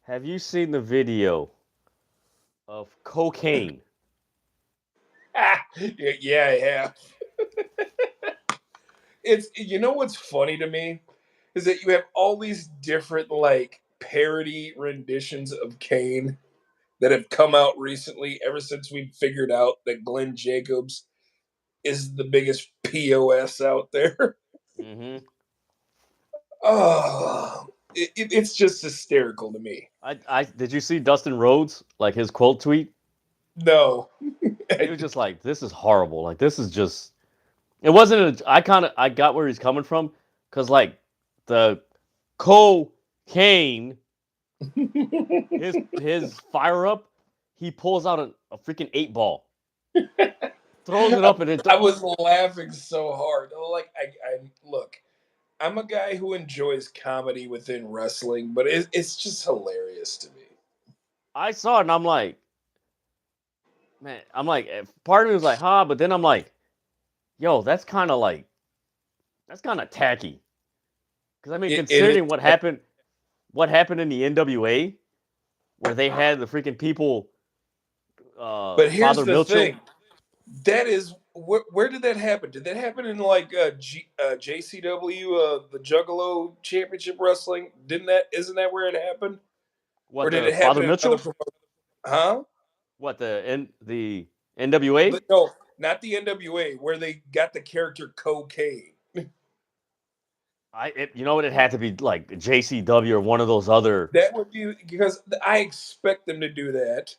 have you seen the video of cocaine? Yeah, I have. It's what's funny to me is that you have all these different like parody renditions of Kane that have come out recently ever since we figured out that Glenn Jacobs is the biggest POS out there. Mm-hmm. Oh, it's just hysterical to me. I did you see Dustin Rhodes like his quote tweet? No. He was just like, "This is horrible. Like this is just." It wasn't. I got where he's coming from because like the cocaine, his fire up, he pulls out a freaking 8 ball, throws it up, and it. I was laughing so hard. Like I look, I'm a guy who enjoys comedy within wrestling, but it's just hilarious to me. I saw it and I'm like, man, I'm like, part of me was like, huh, but then I'm like, yo, that's kind of tacky. Because I mean, It considering is, what happened in the NWA, where they had the freaking people, but here's Father the Mitchell. thing. That is where did that happen? Did that happen in like JCW, the Juggalo Championship Wrestling? Didn't that isn't that where it happened? Or What did the it happen Father in other Mitchell? promotions? Huh? What the NWA? No, not the NWA, where they got the character Cocaine. You know what? It had to be like JCW or one of those other. That would be because I expect them to do that.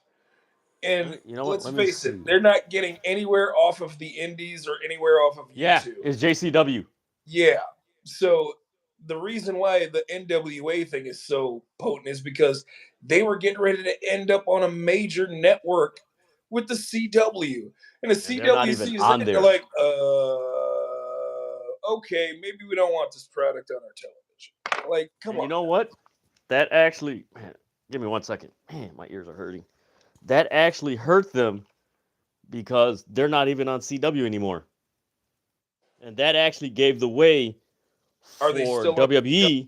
And You know what? let's Let me face it, see. they're not getting anywhere off of the indies or anywhere off of Yeah, YouTube. it's JCW. Yeah. So the reason why the NWA thing is so potent is because they were getting ready to end up on a major network with the CW. And the And they're not CW even sees that on and they're there. like, okay, maybe we don't want this product on our television. Like, come And you on. know what? That actually, man, give me 1 second. Man, my ears are hurting. That actually hurt them because they're not even on CW anymore. And that actually gave the way Are they for still on WWE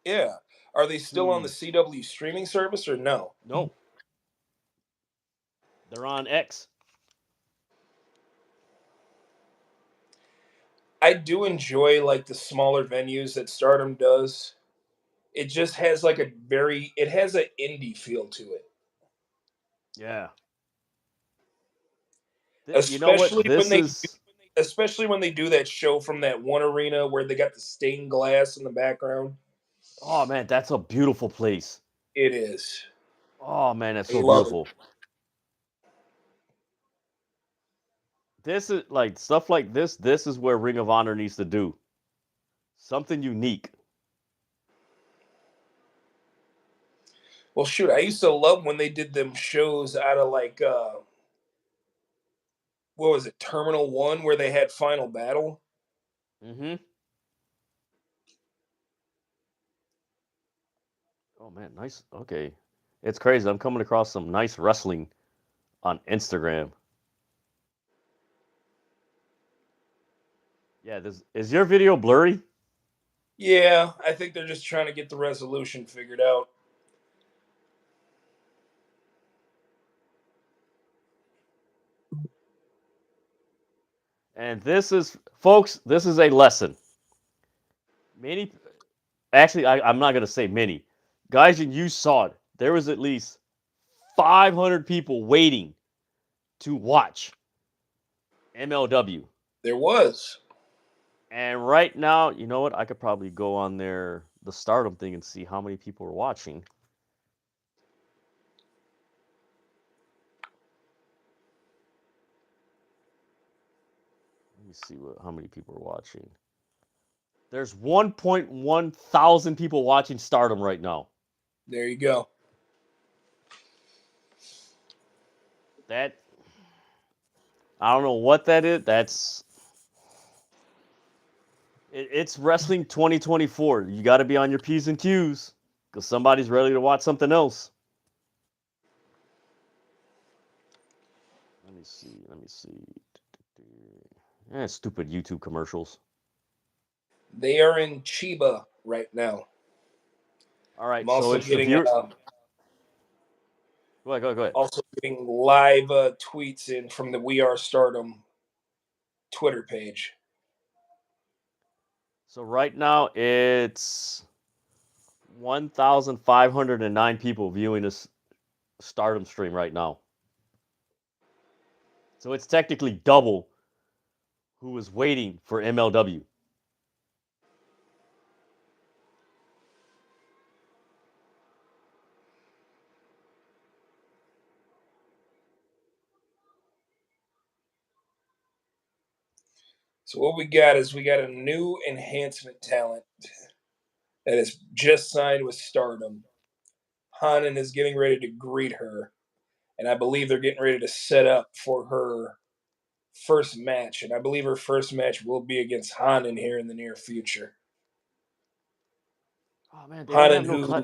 Yeah. Are they still on the to CW streaming service or no? no, they're on X. I do enjoy like the smaller venues that Stardom does. It just has like it has an indie feel to it. Yeah. You know what? Especially when This they is especially when they do that show from that one arena where they got the stained glass in the background. oh man, that's a beautiful place. It is. Oh man, that's I so love it. beautiful. This is like stuff like this. This is where Ring of Honor needs to do something unique. Well, shoot, I used to love when they did them shows out of like what was it, Terminal 1, where they had Final Battle. Mm-hmm. Oh man, nice. Okay, it's crazy. I'm coming across some nice wrestling on Instagram. Yeah, this is your video blurry? Yeah, I think they're just trying to get the resolution figured out. And this is, folks, this is a lesson. Many, actually, I'm not gonna say many. Guys, and you saw it. There was at least 500 people waiting to watch MLW. There was. And right now, you know what? I could probably go on there, the Stardom thing, and see how many people are watching. Let me see how many people are watching. There's 1.1 thousand people watching Stardom right now. There you go. That, I don't know what that is. It's wrestling 2024. You got to be on your P's and Q's because somebody's ready to watch something else. Let me see. Let me see. Stupid YouTube commercials. They are in Chiba right now. All right, I'm so also it's the getting viewer. Go ahead. also getting live tweets in from the We Are Stardom Twitter page. So right now it's 1,509 people viewing this Stardom stream right now. So it's technically double who was waiting for MLW. So what we got is we got a new enhancement talent that is just signed with Stardom. Hanan is getting ready to greet her, and I believe they're getting ready to set up for her first match. And I believe her first match will be against Hanan here in the near future. Oh man, they don't Hanan, have no who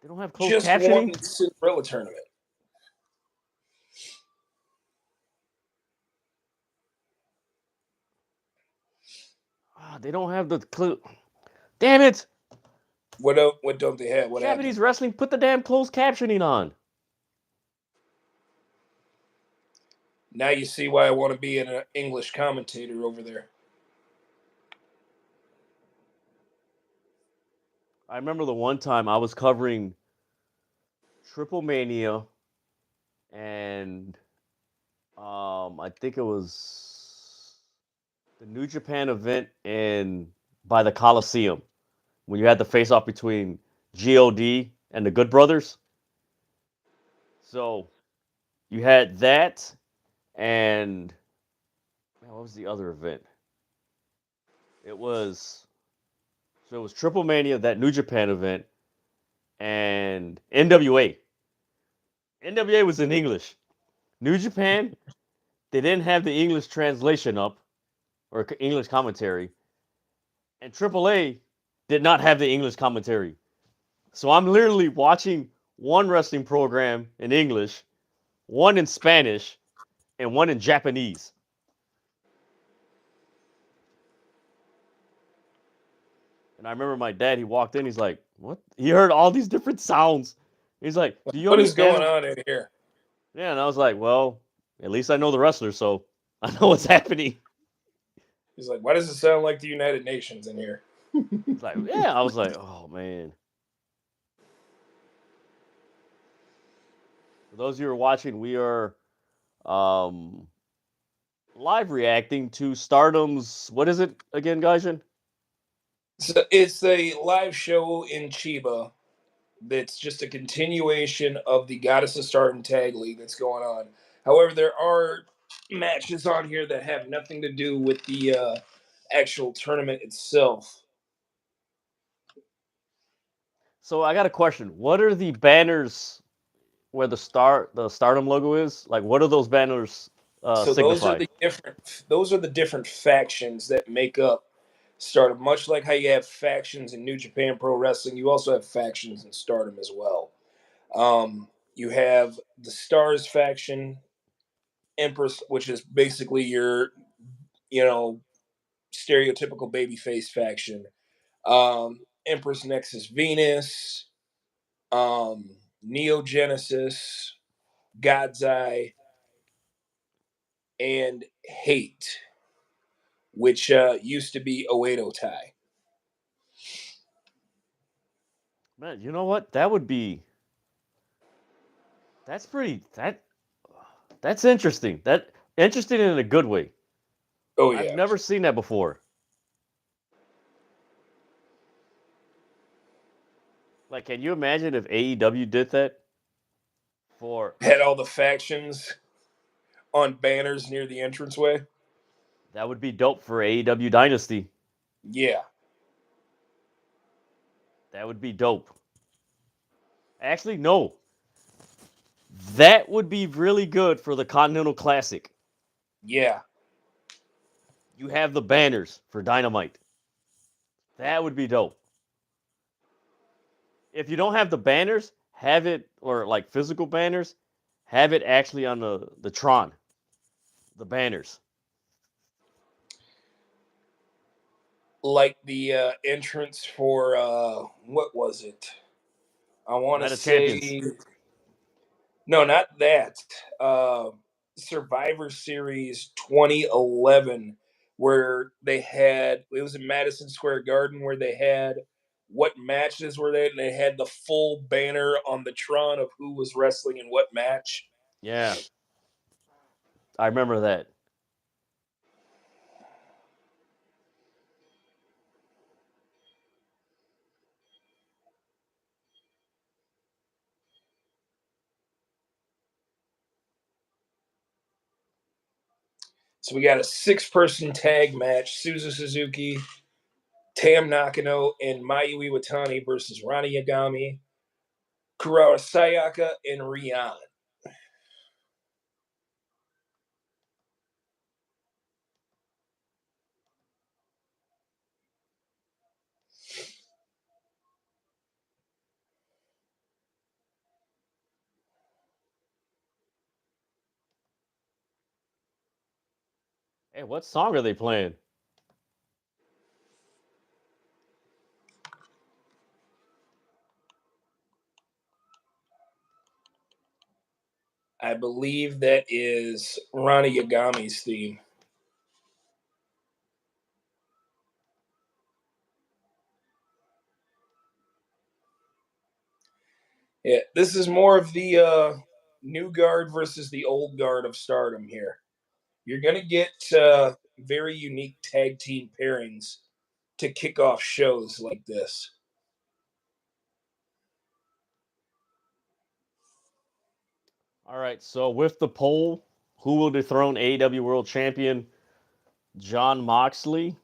they don't have closed just won captioning. the Cinderella tournament. They don't have the clue. Damn it! What don't they have? What Japanese happened? wrestling, put the damn closed captioning on. Now you see why I want to be an English commentator over there. I remember the one time I was covering Triple Mania and I think it was the New Japan event by the Coliseum when you had the face off between God and the Good Brothers. So you had that, and what was the other event? It was Triple Mania, that New Japan event, and NWA. NWA was in English. New Japan, they didn't have the English translation up or English commentary, and AAA did not have the English commentary. So I'm literally watching one wrestling program in English, one in Spanish, and one in Japanese. And I remember my dad, he walked in, he's like, "What?" He heard all these different sounds. He's like, "Do you What is going understand?" on in here? Yeah, and I was like, "Well, at least I know the wrestlers, so I know what's happening." He's like, why does it sound like the United Nations in here? It's like, yeah, I was like, "Oh man." For those of you who are watching, we are um, live reacting to Stardom's. What is it again, Gaijin? So it's a live show in Chiba that's just a continuation of the Goddess of Stardom Tag League that's going on. However, there are matches on here that have nothing to do with the actual tournament itself. So I got a question. What are the banners where the Stardom logo is? Like, what are those banners So signify? those are the different factions that make up Stardom. Much like how you have factions in New Japan Pro Wrestling, you also have factions in Stardom as well. You have the Stars faction, Empress, which is basically your, you know, stereotypical babyface faction. Empress Nexus Venus, Neo Genesis, God's Eye, and Hate, which used to be Oedo Tai. Man, you know what? That's pretty that's interesting. That interesting in a good way. Oh I've yeah, never seen that before. Like, can you imagine if AEW did that for had all the factions on banners near the entranceway. that would be dope for AEW Dynasty. Yeah, That would be dope. Actually, no. That would be really good for the Continental Classic. yeah, You have the banners for Dynamite. That would be dope. If you don't have the banners, have it or like physical banners, have it actually on the Tron. The banners. like the entrance for what was it? I want to Night of Champions. say no, not that. Uh, Survivor Series 2011, where they had it was in Madison Square Garden, where they had what matches were they, and they had the full banner on the Tron of who was wrestling in what match. Yeah, I remember that. So we got a 6-person tag match: Suzu Suzuki, Tam Nakano, and Mayu Iwatani versus Rani Yagami, Kurawa Sayaka, and Rian. Hey, what song are they playing? I believe that is Rani Yagami's theme. Yeah, this is more of the new guard versus the old guard of Stardom here. You're going to get very unique tag team pairings to kick off shows like this. All right, so with the poll, who will dethrone AEW World Champion John Moxley?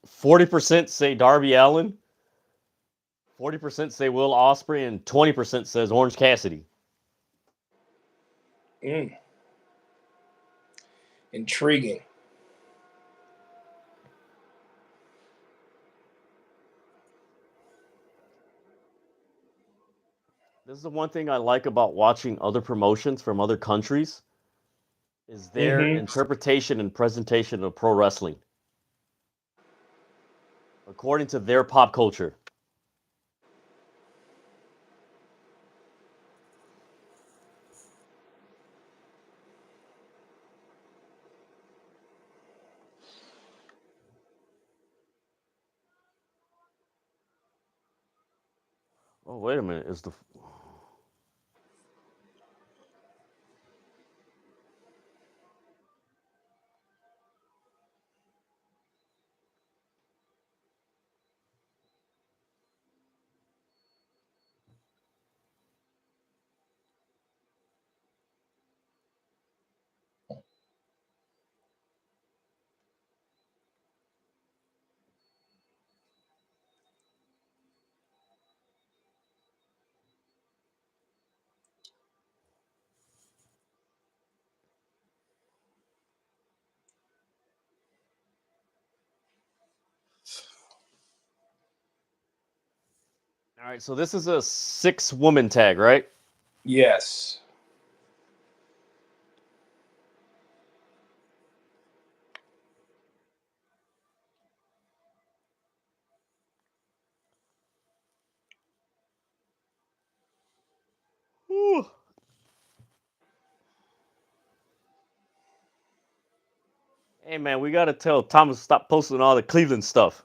40% say Darby Allin, 40% say Will Ospreay, and 20% says Orange Cassidy. Mm, intriguing. This is the one thing I like about watching other promotions from other countries is their Mm-hmm. interpretation and presentation of pro wrestling according to their pop culture. Oh, wait a minute. Is the All right, so this is a 6-woman tag, right? Yes. Whew. Hey man, we gotta tell Thomas to stop posting all the Cleveland stuff.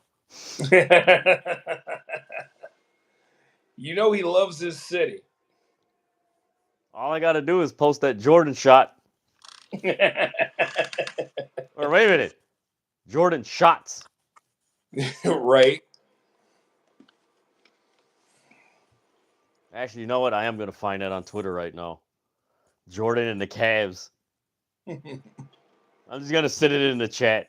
You know he loves his city. All I gotta do is post that Jordan shot. Or wait a minute, Jordan shots. Right. Actually, you know what? I am gonna find that on Twitter right now. Jordan and the Cavs. I'm just gonna sit it in the chat.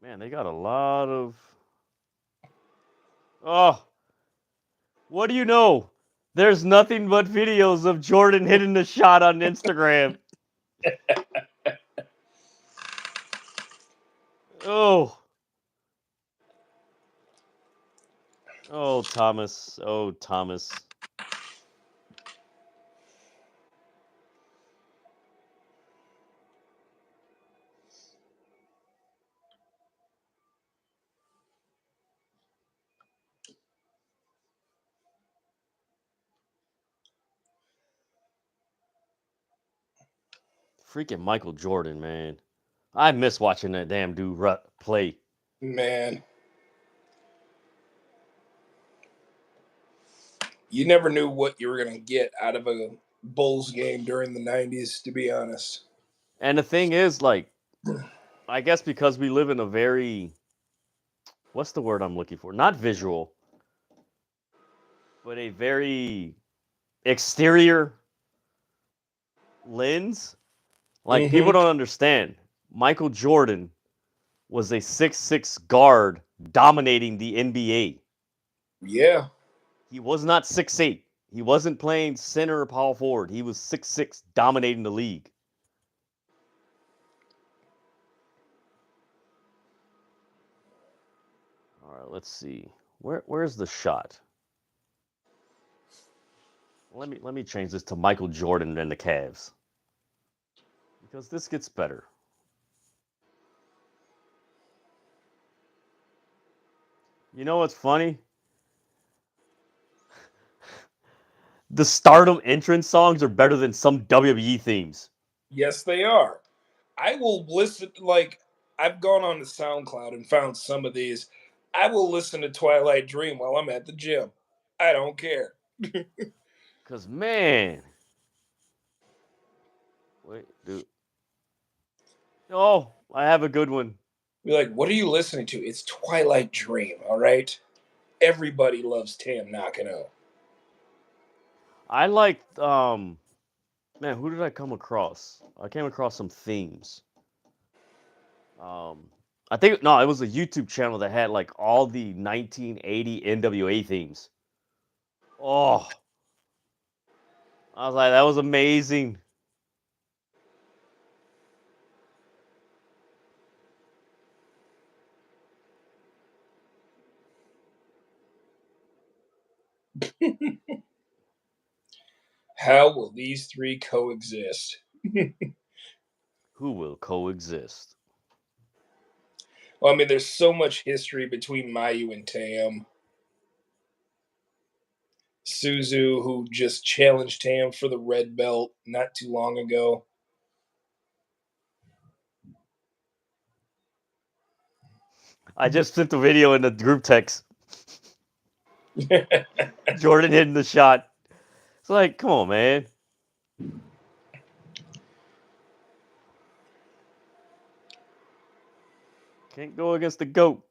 Man, they got a lot of. Oh, what do you know? There's nothing but videos of Jordan hitting the shot on Instagram. Oh. Oh, Thomas. Oh, Thomas. Freaking Michael Jordan, man. I miss watching that damn dude play. Man. You never knew what you were going to get out of a Bulls game during the 90s, to be honest. And the thing is, like, I guess because we live in a very, what's the word I'm looking for? Not visual, but a very exterior lens. Like, people don't understand. Michael Jordan was a 6'6" guard dominating the NBA. Yeah. He was not 6'8". He wasn't playing center or power forward. He was 6'6", dominating the league. All right, let's see. Where's the shot? Let me change this to Michael Jordan and the Cavs. Because this gets better. You know what's funny? The Stardom entrance songs are better than some WWE themes. Yes, they are. I will listen, like, I've gone on to SoundCloud and found some of these. I will listen to Twilight Dream while I'm at the gym. I don't care. Cause man, wait, dude. Oh, I have a good one. Be like, what are you listening to? It's Twilight Dream, all right? Everybody loves Tam Nakano. I liked man, who did I come across? I came across some themes. I think no, it was a YouTube channel that had like all the 1980 NWA themes. Oh, I was like, that was amazing. How will these three coexist? Who will coexist? Well, I mean, there's so much history between Mayu and Tam. Suzu, who just challenged Tam for the red belt not too long ago. I just sent the video in the group text. Jordan hitting the shot. It's like, come on, man. Can't go against the GOAT.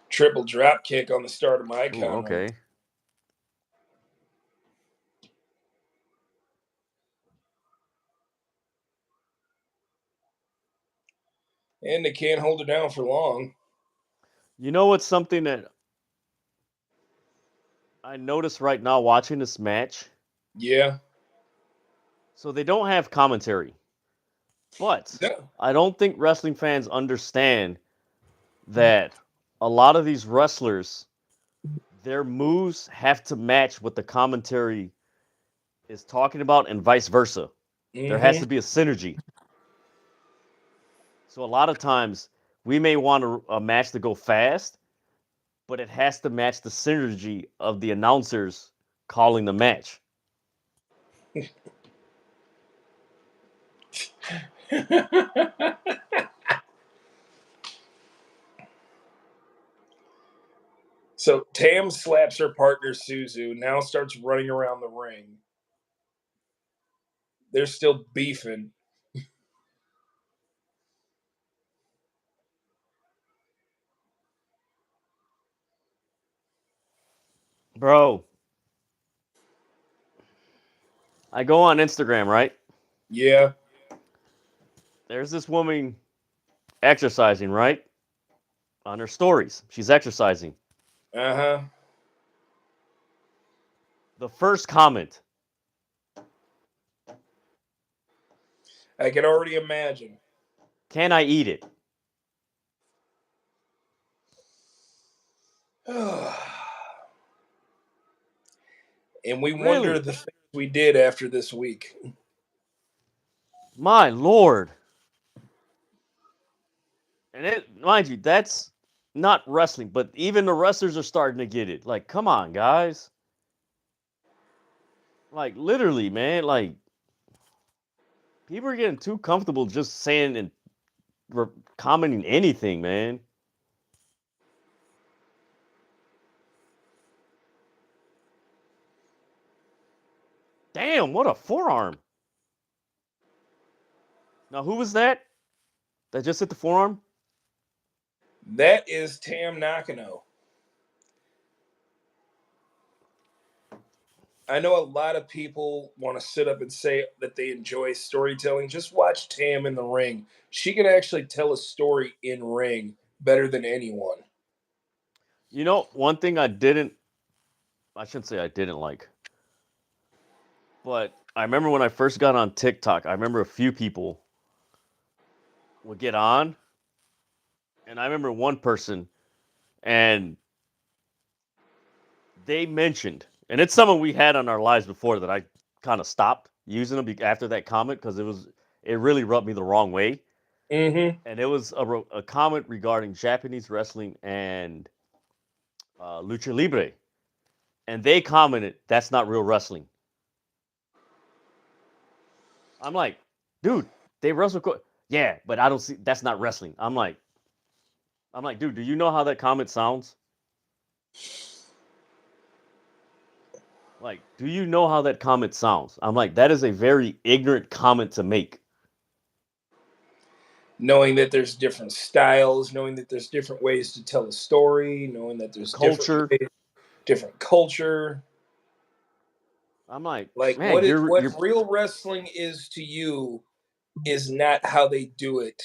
Triple drop kick on the start of my Ooh, icon. okay. And they can't hold it down for long. You know what's something that I notice right now watching this match? Yeah. So they don't have commentary. But No. I don't think wrestling fans understand that a lot of these wrestlers, their moves have to match what the commentary is talking about and vice versa. There has to be a synergy. So a lot of times we may want a match to go fast, but it has to match the synergy of the announcers calling the match. So Tam slaps her partner Suzu, now starts running around the ring. They're still beefing. Bro, I go on Instagram, right? Yeah. There's this woman exercising, right? On her stories. She's exercising. Uh-huh. The first comment, I can already imagine. can I eat it? And we wonder Really? the things we did after this week. My lord. And it, mind you, that's not wrestling, but even the wrestlers are starting to get it. Like, come on, guys. Like, literally, man. Like, people are getting too comfortable just saying and commenting anything, man. Damn, what a forearm. Now, who was that? That just hit the forearm? That is Tam Nakano. I know a lot of people want to sit up and say that they enjoy storytelling. Just watch Tam in the ring. She can actually tell a story in ring better than anyone. You know, one thing I shouldn't say I didn't like, but I remember when I first got on TikTok, I remember a few people would get on, and I remember one person, and they mentioned, and it's someone we had on our lives before that I kind of stopped using them after that comment because it really rubbed me the wrong way. Mm-hmm. And it was a comment regarding Japanese wrestling and lucha libre, and they commented that's not real wrestling. I'm like, dude, they wrestle. Yeah, but I don't see that's not wrestling. I'm like, dude, do you know how that comment sounds? Like, do you know how that comment sounds? I'm like, that is a very ignorant comment to make. Knowing that there's different styles, knowing that there's different ways to tell a story, knowing that The there's different culture. ways, different culture. I'm like, Like man, what you're real wrestling is to you is not how they do it,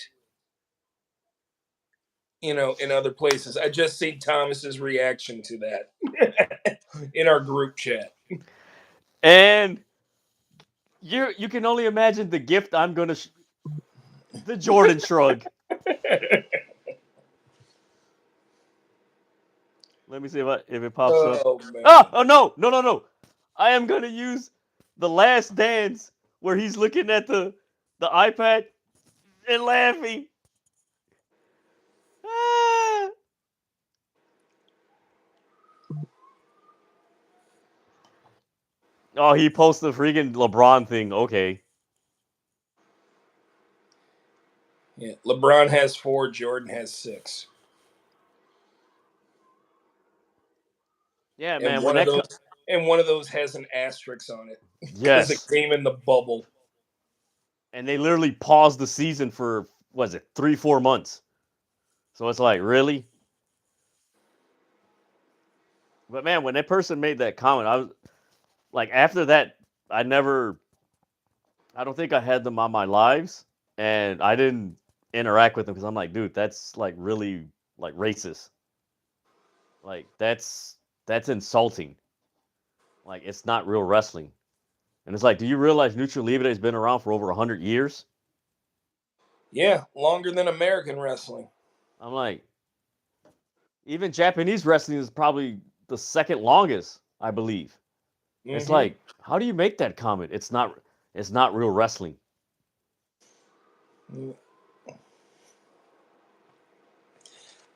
in other places. I just seen Thomas's reaction to that in our group chat. and you can only imagine the gift I'm gonna the Jordan shrug. Let me see if it pops up. Oh man. Oh no. I am gonna use the last dance where he's looking at the iPad and laughing. Ah. Oh, he posted the freaking LeBron thing. Okay. Yeah. LeBron has 4, Jordan has 6. Yeah, And man. When that one of those has an asterisk on it because it yes, came in the bubble. and they literally paused the season for was it 3-4 months. So it's like really. But man, when that person made that comment, I was like, after that, I never. I don't think I had them on my lives, and I didn't interact with them because I'm like, dude, that's like really like racist. Like that's insulting. Like it's not real wrestling. And it's like, do you realize Lucha Libre has been around for over 100 years? Yeah, longer than American wrestling. I'm like, even Japanese wrestling is probably the second longest, I believe. It's Mm-hmm. like, how do you make that comment? It's not real wrestling.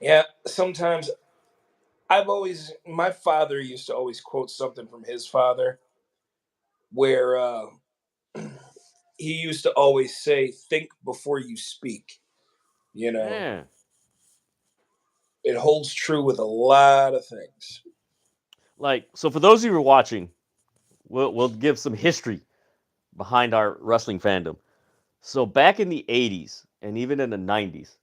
Yeah, sometimes my father used to always quote something from his father where he used to always say, think before you speak. You know, Yeah. it holds true with a lot of things. Like, so for those of you who are watching, we'll give some history behind our wrestling fandom. So back in the 80s and even in the 90s,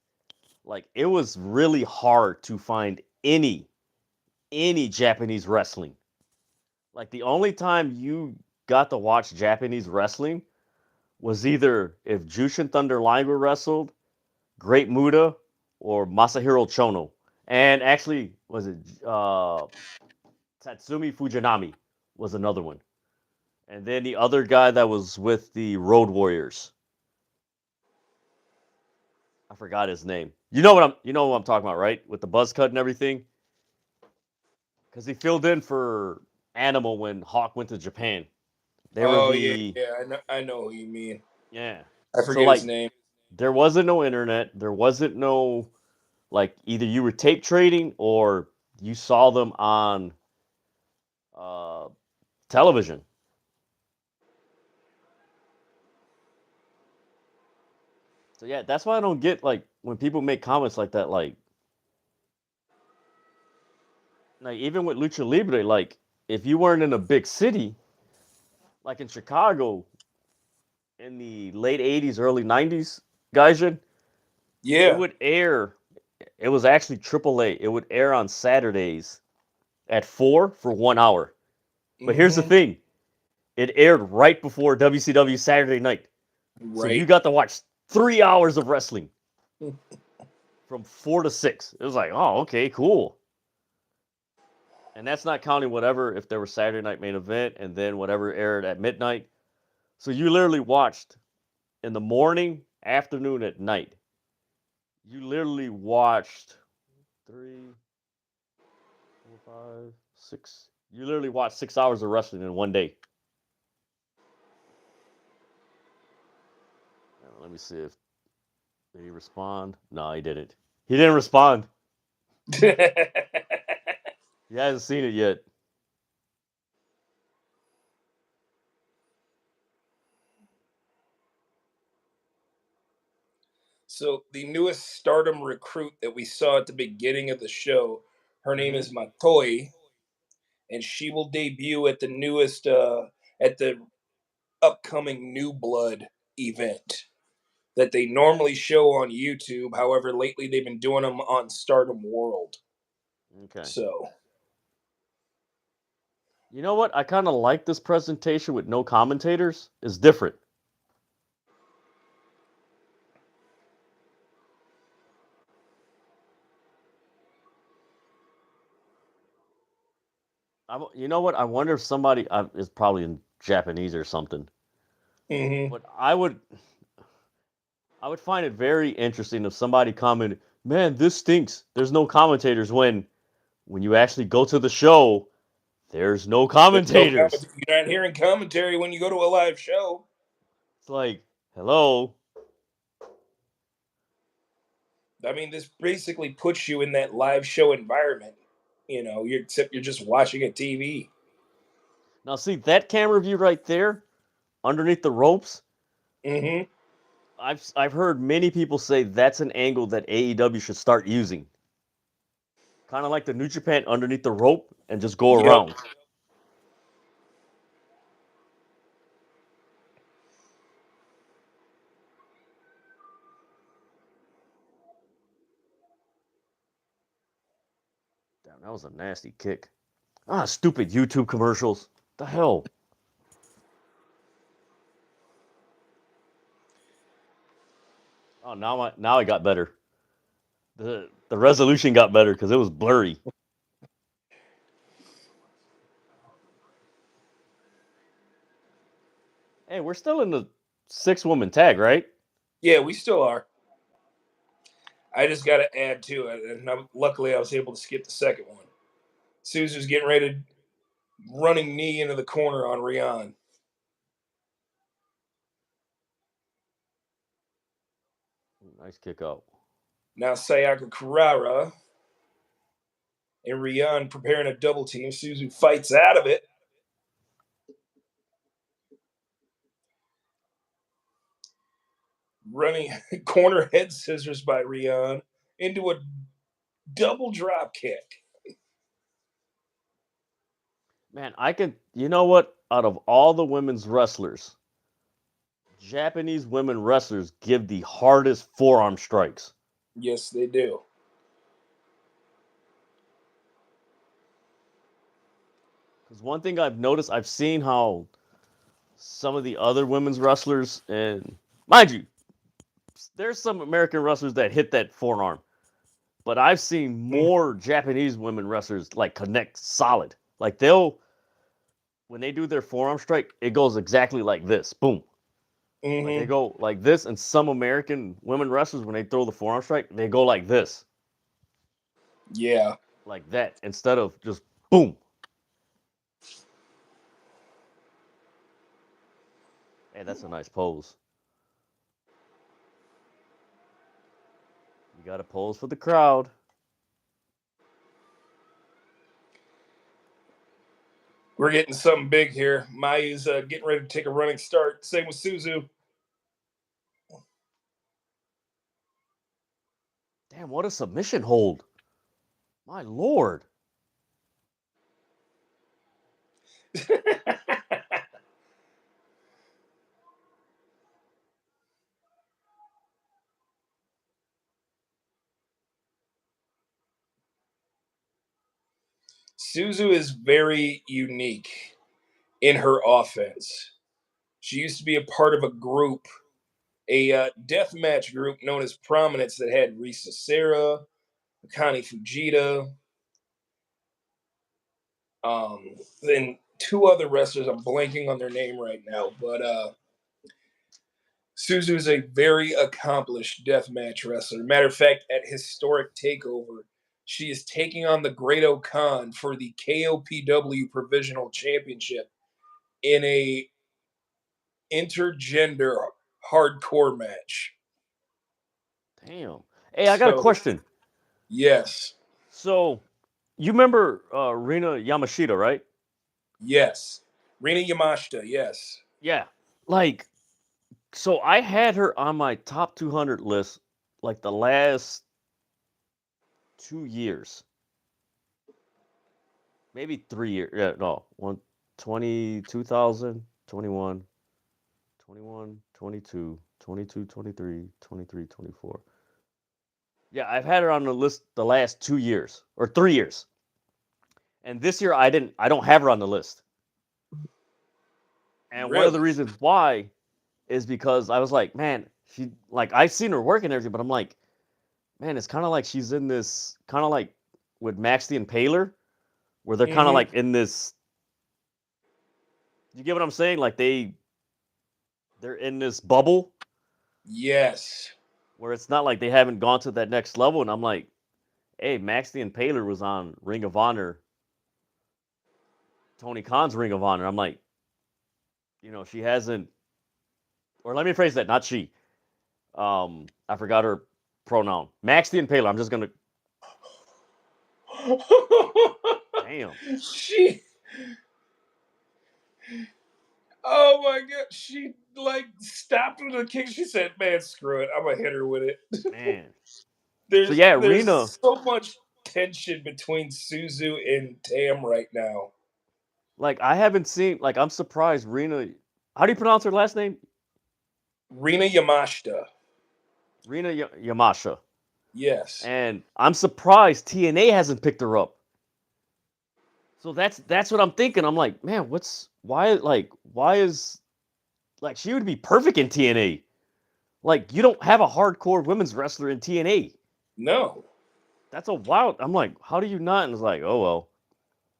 like it was really hard to find any Japanese wrestling. Like the only time you got to watch Japanese wrestling was either if Jushin Thunder Liger wrestled, Great Muda, or Masahiro Chono. And actually, was it Tatsumi Fujinami was another one. And then the other guy that was with the Road Warriors. I forgot his name. You know what I'm talking about, right? With the buzz cut and everything. Because he filled in for Animal when Hawk went to Japan. They were Oh yeah, the yeah, I know who you mean. yeah. I So forget his like name. there wasn't no internet. There wasn't no like either you were tape trading or you saw them on uh, television. So yeah, that's why I don't get like when people make comments like that. Like even with lucha libre, like if you weren't in a big city, like in Chicago in the late '80s, early '90s, Gaijin, it Yeah. would air. It was actually AAA. It would air on Saturdays at 4 for 1 hour. But here's the Mm-hmm. thing: it aired right before WCW Saturday Night, so you Right. got to watch 3 hours of wrestling from 4 to 6. It was like, oh, okay, cool. And that's not counting whatever if there was Saturday night main event and then whatever aired at midnight. So you literally watched in the morning, afternoon, at night. You literally watched 3, 4, 5, 6. You literally watched 6 hours of wrestling in one day. Now, let me see if did he respond. No, he didn't. He didn't respond. He hasn't seen it yet. So the newest Stardom recruit that we saw at the beginning of the show, her name Mm-hmm. is Matoi, and she will debut at the newest at the upcoming New Blood event that they normally show on YouTube. However, lately they've been doing them on Stardom World. Okay. So You know what? I kind of like this presentation with no commentators. It's different. You know what? I wonder if somebody is probably in Japanese or something. mhm. But I would find it very interesting if somebody commented, "Man, this stinks. There's no commentators." When you actually go to the show, there's no There's no commentators. you're not hearing commentary when you go to a live show. It's like, hello. I mean, this basically puts you in that live show environment. You know, except you're just watching a TV. Now see that camera view right there, underneath the ropes. Mm-hmm. I've heard many people say that's an angle that AEW should start using. Kind of like the New Japan underneath the rope and just go Yep. around. Damn, that was a nasty kick. Ah, stupid YouTube commercials. The hell? Oh, now it got better. The resolution got better because it was blurry. Hey, we're still in the 6-woman tag, right? Yeah, we still are. I just got to add to it, and luckily I was able to skip the second one. Suzu's getting ready to running knee into the corner on Rian. Nice kick out. Now Sayaka Carrara and Rian preparing a double team. Suzu fights out of it. Running corner head scissors by Rian into a double drop kick. Man, you know what? Out of all the women's wrestlers, Japanese women wrestlers give the hardest forearm strikes. Yes, they do. Because one thing I've noticed, I've seen how some of the other women's wrestlers, and mind you, there's some American wrestlers that hit that forearm, but I've seen more Japanese women wrestlers like connect solid. Like when they do their forearm strike, it goes exactly like this, boom. Mm-hmm. Like they go like this, and some American women wrestlers, when they throw the forearm strike, they go like this. Yeah. Like that, instead of just boom. Hey, that's a nice pose. You got to pose for the crowd. We're getting something big here. Mayu's getting ready to take a running start. Same with Suzu. Damn, what a submission hold. My lord. Suzu is very unique in her offense. She used to be a part of a group, a death match group known as Prominence that had Risa Serra, Akane Fujita, and two other wrestlers. I'm blanking on their name right now, but Suzu is a very accomplished deathmatch wrestler. Matter of fact, at Historic Takeover, she is taking on the Great Khan for the KOPW Provisional Championship in a intergender hardcore match. Damn. Hey, I got a question. Yes. So, you remember Rina Yamashita, right? Yes. Rina Yamashita, yes. Yeah. Like, so I had her on my top 200 list like the last 2 years. Maybe 3 years. Yeah, no. 2000, 21, 21, 22, 22, 23, 23, 24. Yeah, I've had her on the list the last 2 years or 3 years. And this year I don't have her on the list. And one of the reasons why is because I was like, man, I've seen her work and everything, but I'm like, man, it's kind of like she's in this kind of like with Max the Impaler, where they're kind of like in this. You get what I'm saying? Like they're in this bubble. Yes. Where it's not like they haven't gone to that next level, and I'm like, hey, Max the Impaler was on Ring of Honor, Tony Khan's Ring of Honor. I'm like, she hasn't, or let me phrase that, not she. I forgot her pronoun. Max the Impaler. I'm just gonna. Damn. She. Oh my god, she stopped with a kick. She said, "Man, screw it. I'm gonna hit her with it." Man. there's Rina. So much tension between Suzu and Tam right now. Like I haven't seen. Like I'm surprised Rina. How do you pronounce her last name? Rina Yamashita. Rina Yamasha. Yes. And I'm surprised TNA hasn't picked her up. So that's what I'm thinking. I'm like, man, why is like she would be perfect in TNA. Like, you don't have a hardcore women's wrestler in TNA. No. That's a wild. I'm like, how do you not? And it's like, oh well.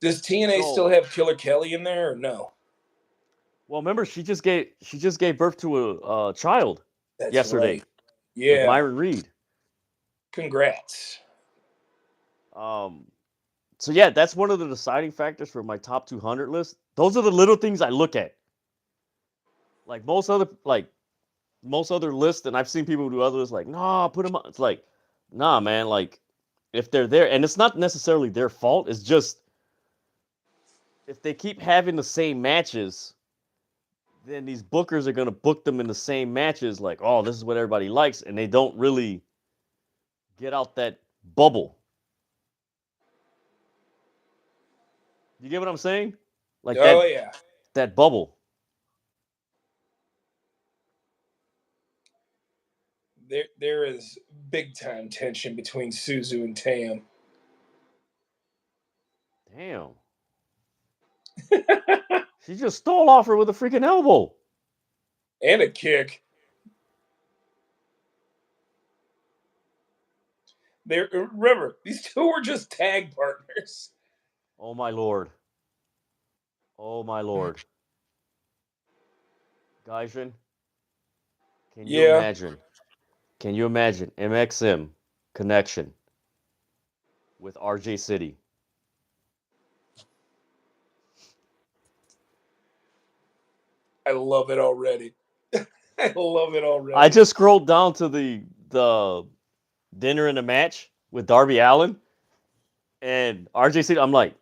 Does TNA So, still have Killer Kelly in there or no? well, remember she just gave birth to a child That's yesterday right. with Yeah. Myron Reed. Congrats. Um, so yeah, that's one of the deciding factors for my top 200 list. Those are the little things I look at. Like most other lists, and I've seen people do others like, nah, put them on. It's like, nah, man, like if they're there, and it's not necessarily their fault. It's just if they keep having the same matches, then these bookers are gonna book them in the same matches. Like, oh, this is what everybody likes, and they don't really get out that bubble. You get what I'm saying? Like Oh yeah. that bubble. There is big time tension between Suzu and Tam. Damn. She just stole off her with a freaking elbow. And a kick. Remember, these two were just tag partners. Oh my lord. Oh my lord. Gaijin, can you Yeah. imagine? Can you imagine MXM connection with RJ City? I love it already. I love it already. I just scrolled down to the dinner in the match with Darby Allin and RJ City. I'm like,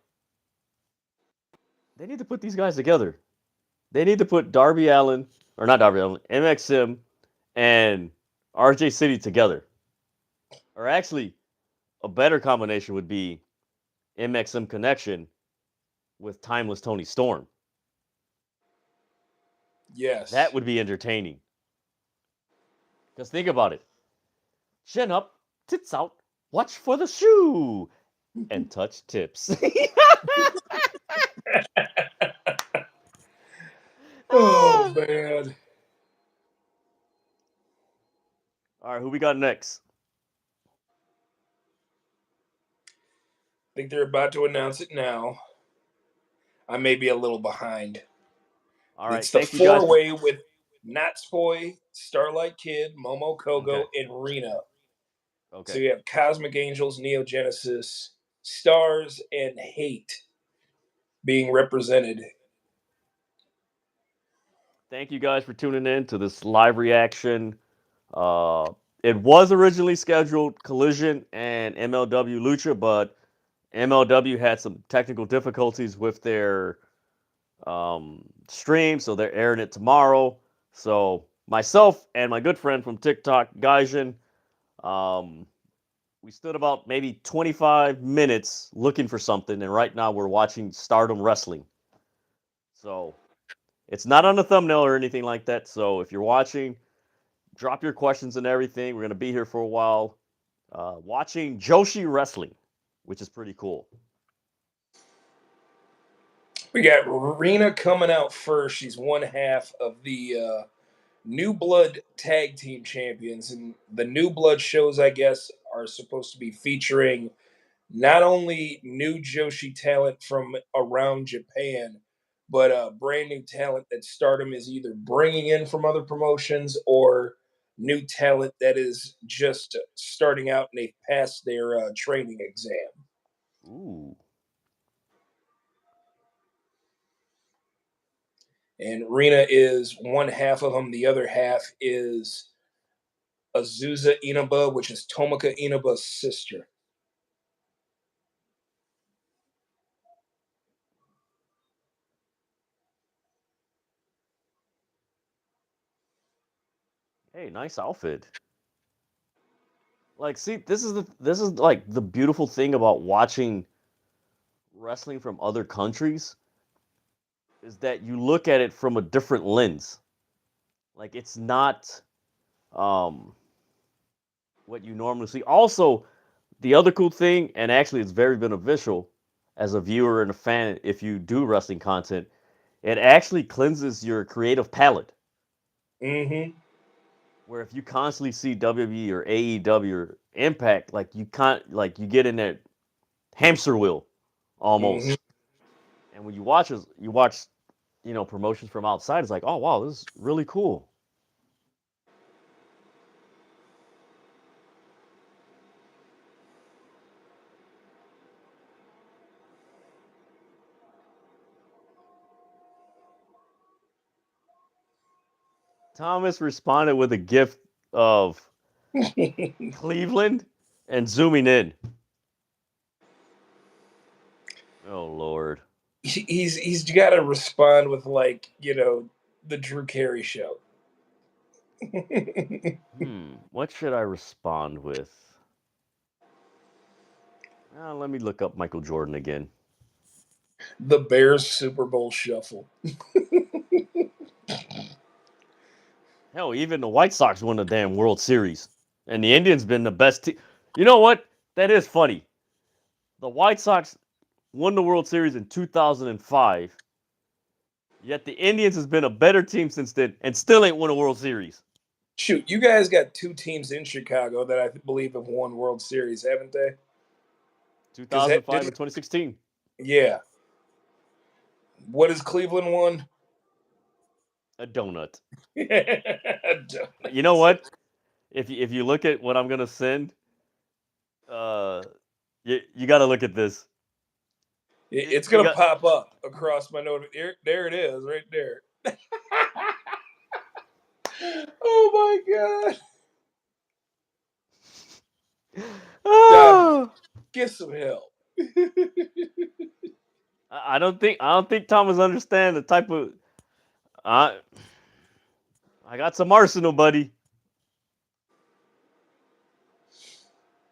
they need to put these guys together. They need to put Darby Allin, or not Darby Allin, MXM and RJ City together. Or actually, a better combination would be MXM connection with Timeless Tony Storm. Yes. That would be entertaining. Because think about it. Chin up, tits out, watch for the shoe, and touch tips. Oh man. All right, who we got next? I think they're about to announce it now. I may be a little behind. All right, It's the thank you guys for. four-way with Natsupoi, Starlight Kid, Momo Kogo, Okay. and Rena. Okay. So you have Cosmic Angels, Neo Genesis, Stars, and Hate being represented. Thank you guys for tuning in to this live reaction. It was originally scheduled Collision and MLW Lucha, but MLW had some technical difficulties with their stream, so they're airing it tomorrow. So myself and my good friend from TikTok, Gaijin, um, we stood about maybe 25 minutes looking for something, and right now we're watching Stardom Wrestling. So it's not on the thumbnail or anything like that. So if you're watching, drop your questions and everything. We're gonna be here for a while, watching Joshi Wrestling, which is pretty cool. We got Rena coming out first. She's one half of the New Blood Tag Team Champions. And the New Blood shows, I guess, are supposed to be featuring not only new Joshi talent from around Japan, but brand new talent that Stardom is either bringing in from other promotions or new talent that is just starting out and they've passed their training exam. Ooh. And Rena is one half of them. The other half is Azusa Inaba, which is Tomoka Inaba's sister. Hey, nice outfit. Like, see, this is like the beautiful thing about watching wrestling from other countries is that you look at it from a different lens. Like, it's not um what you normally see. Also, the other cool thing, and actually it's very beneficial as a viewer and a fan if you do wrestling content, it actually cleanses your creative palette. Mm-hmm. where if you constantly see WWE or AEW or Impact, like you can't, like you get in that hamster wheel Hmm. almost. And when you watch, promotions from outside, it's like, oh wow, this is really cool. Thomas responded with a gift of Cleveland and zooming in. Oh Lord. He's got to respond with like the Drew Carey show. What should I respond with? Let me look up Michael Jordan again. The Bears Super Bowl shuffle. Hell, even the White Sox won the damn World Series, and the Indians been the best team. You know what? That is funny. The White Sox won the World Series in 2005, yet the Indians has been a better team since then, and still ain't won a World Series. Shoot, you guys got two teams in Chicago that I believe have won World Series, haven't they? Because that 2005 and didn't. 2016. Yeah. What has Cleveland won? A donut. You know Donuts. what? If you look at what I'm gonna send, uh, you got to look at this. It's You gonna got pop up across my note. There it is, right there. Oh my god! Dad, oh, get some help. I don't think Thomas understand the type of I I got some arsenal, buddy.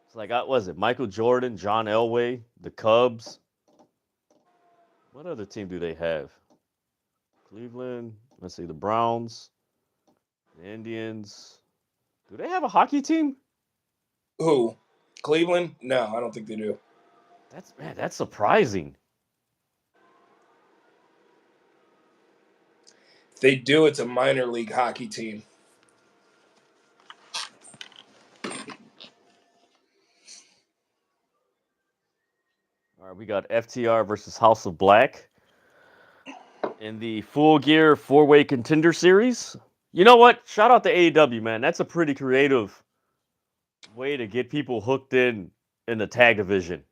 It's like I was it Michael Jordan, John Elway, the Cubs. What other team do they have? Cleveland. Let's see, the Browns, the Indians. Do they have a hockey team? Who? Cleveland? No, I don't think they do. That's surprising. If they do, it's a minor league hockey team. All right, we got FTR versus House of Black in the Full Gear four-way contender series. You know what? Shout out to AEW, man. That's a pretty creative way to get people hooked in the tag division.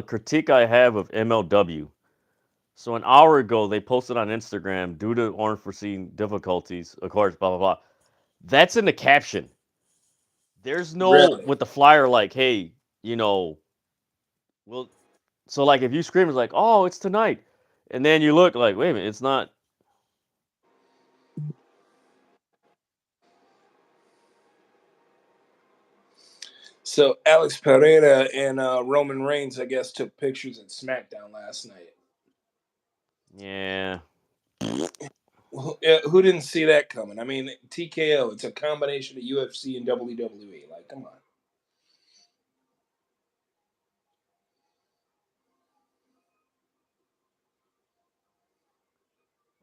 Critique I have of MLW. So an hour ago, they posted on Instagram due to unforeseen difficulties, of course, blah blah blah. That's in the caption. There's no Really? with the flyer like, hey, you know, well, so like if you scream, it's like, oh, it's tonight, and then you look like, wait a minute, it's not. So Alex Pereira and Roman Reigns, I guess, took pictures at SmackDown last night. Yeah. Who didn't see that coming? I mean, TKO. It's a combination of UFC and WWE. Like, come on.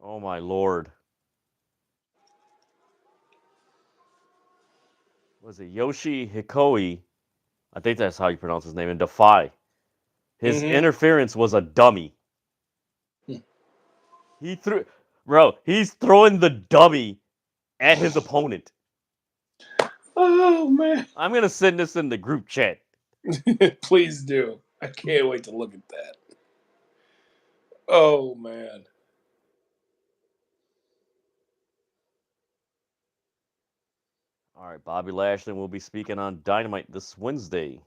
Oh my lord. Was it Yoshi Hikoi? I think that's how you pronounce his name. In Defy, his Mm-hmm. interference was a dummy. Hmm. He threw, bro. He's throwing the dummy at his opponent. Oh man! I'm gonna send this in the group chat. Please do. I can't wait to look at that. Oh man! All right, Bobby Lashley will be speaking on Dynamite this Wednesday.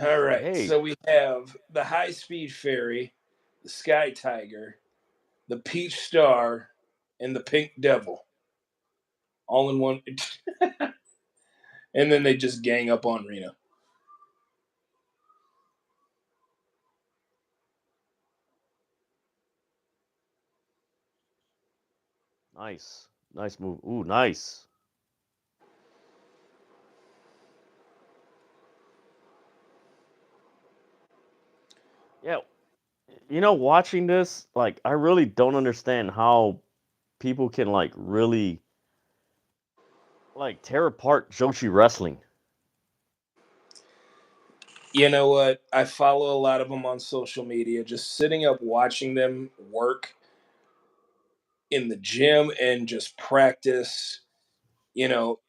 All Say, right. hey, So we have the High Speed Fairy, the Sky Tiger, the Peach Star, and the Pink Devil, all in one. And then they just gang up on Reno. Nice. Nice move. Ooh, nice. Yeah, watching this, like, I really don't understand how people can like really like tear apart Joshi wrestling. You know what? I follow a lot of them on social media. Just sitting up watching them work in the gym and just practice,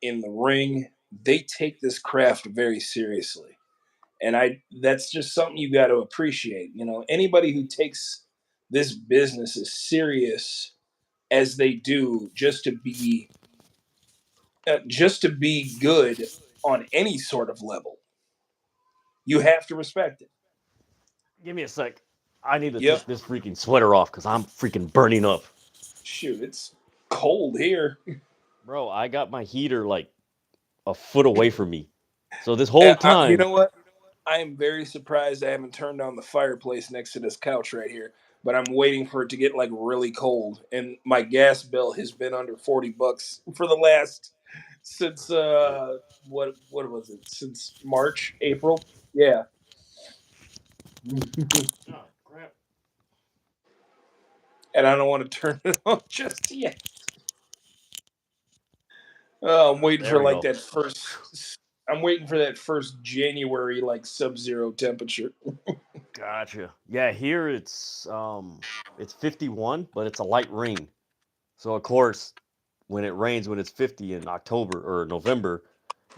in the ring. They take this craft very seriously. And I that's just something you got to appreciate. Anybody who takes this business as serious as they do just to be good on any sort of level, you have to respect it. Give me a sec. I need to Yep. take this freaking sweater off because I'm freaking burning up. Shoot, it's cold here. Bro, I got my heater like a foot away from me. So this whole You time, know what? I am very surprised I haven't turned on the fireplace next to this couch right here. But I'm waiting for it to get like really cold, and my gas bill has been under $40 for the last since what was it? Since March, April? Yeah. oh, crap. And I don't want to turn it on just yet. Oh, I'm waiting There for we like go. that first. I'm waiting for that first January like sub-zero temperature. Gotcha. Yeah, here it's 51, but it's a light rain. So of course, when it rains when it's 50 in October or November,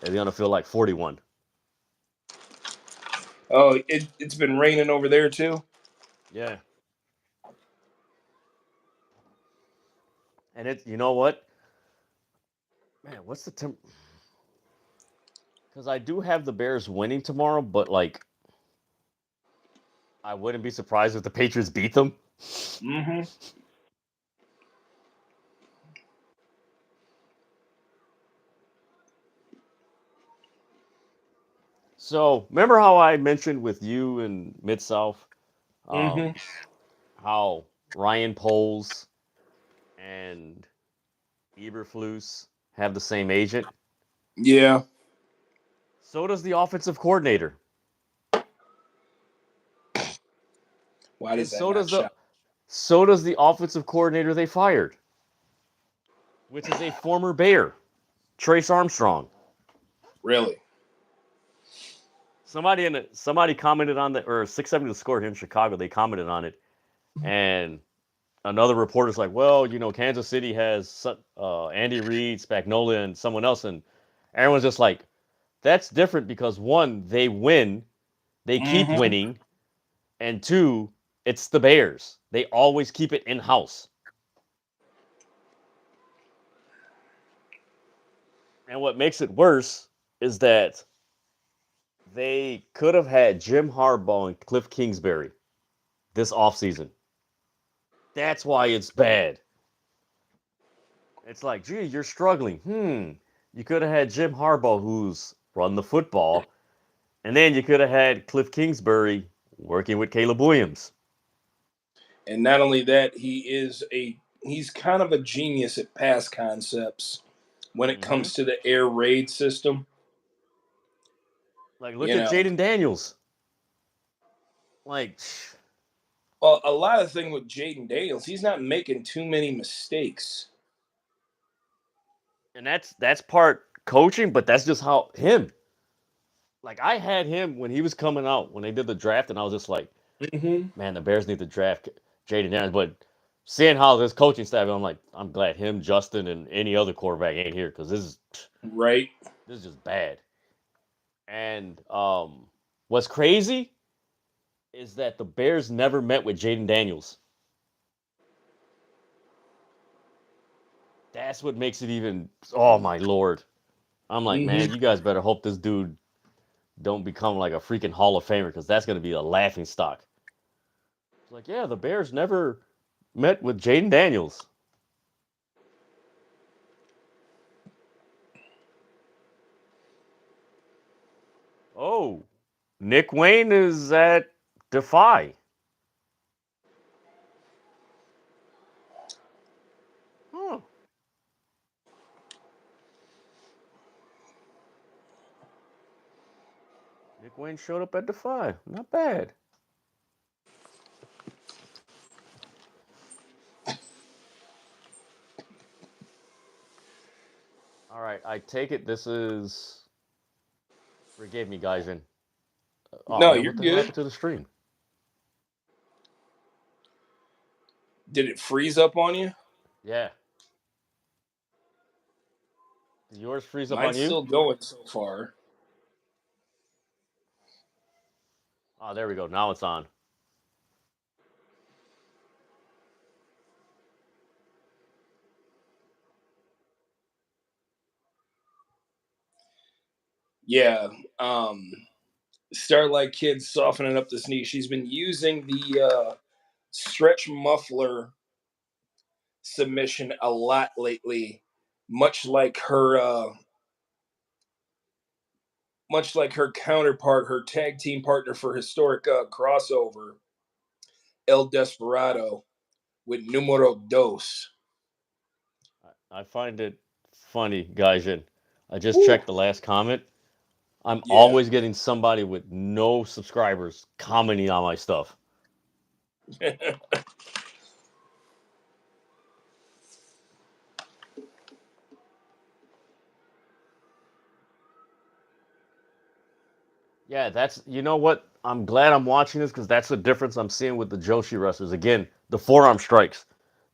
it's gonna feel like 41. Oh, it's been raining over there too. Yeah. And you know what? Man, what's the temp? Because I do have the Bears winning tomorrow, but like I wouldn't be surprised if the Patriots beat them. Mm-hmm. So remember how I mentioned with you in Mid South, Mm-hmm. um, how Ryan Poles and Eberflus have the same agent? Yeah. So does the offensive coordinator, Why and does that not shock? so does the offensive coordinator they fired, which is a former Bear, Trace Armstrong. Really? Somebody commented on the or 670 The Score here in Chicago. They commented on it, and another reporter's like, "Well, Kansas City has Andy Reid, Spagnola, and someone else," and everyone's just like, "That's different because one, they win, they keep Mm-hmm. winning, and two, it's the Bears. They always keep it in house." And what makes it worse is that they could have had Jim Harbaugh and Cliff Kingsbury this offseason. That's why it's bad. It's like, gee, you're struggling. You could have had Jim Harbaugh, who's run the football, and then you could have had Cliff Kingsbury working with Caleb Williams. And not only that, he's kind of a genius at pass concepts when it hmm comes to the air raid system. Like, look You at know, Jaden Daniels. Like, well, a lot of thing with Jaden Daniels, he's not making too many mistakes. and that's part coaching, but that's just how him. Like, I had him when he was coming out when they did the draft, and I was just like, Mm-hmm. man, the Bears need to draft Jaden Daniels. But seeing how this coaching staff, I'm like, I'm glad him, Justin, and any other quarterback ain't here because Right. this is just bad. And what's crazy is that the Bears never met with Jaden Daniels. That's what makes it even. Oh my lord! I'm like, man, Mm-hmm. you guys better hope this dude don't become like a freaking Hall of Famer because that's gonna be a laughing stock. It's like, yeah, the Bears never met with Jaden Daniels. Oh, Nick Wayne is at Defy. Huh. Nick Wayne showed up at the 5. Not bad. All right, I take it this is. Forgive me, guys. And oh No, man, you're what the hell good. happened to the stream? Did it freeze up on you? Yeah. Did yours freeze up on Mine's you? still going so far. Oh, there we go. Now it's on. Yeah. Starlight Kid softening up this knee. She's been using the stretch muffler submission a lot lately, much like her counterpart, her tag team partner for historic crossover, El Desperado with Numero Dos. I find it funny, guys. And I just Woo. checked the last comment. I'm Yeah. always getting somebody with no subscribers commenting on my stuff. Yeah, that's you know what? I'm glad I'm watching this because that's the difference I'm seeing with the Joshi wrestlers. Again, the forearm strikes.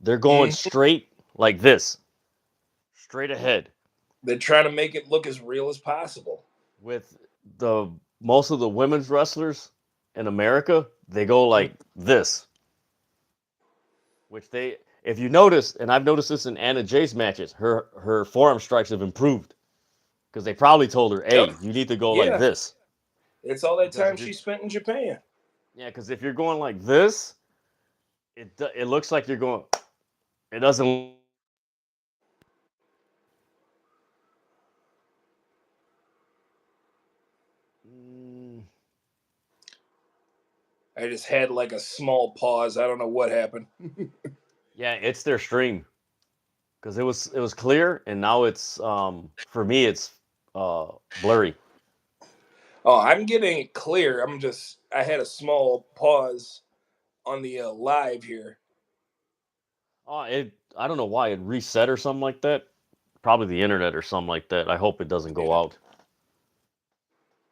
They're going Mhm. straight like this. Straight ahead. They're trying to make it look as real as possible. With the most of the women's wrestlers in America, they go like this. Which they if you notice, and I've noticed this in Anna Jay's matches, her forearm strikes have improved. Because they probably told her, Yep. hey, you need to go like Yeah. this. It's all that Because time if you're she spent in Japan. yeah, because if you're going like this, it looks like you're going. It doesn't. Mm, I just had like a small pause. I don't know what happened. yeah, it's their stream because it was clear and now it's for me it's blurry. Oh, I'm getting it clear. I had a small pause on the live here. Oh, I don't know why it reset or something like that. Probably the internet or something like that. I hope it doesn't go Yeah. out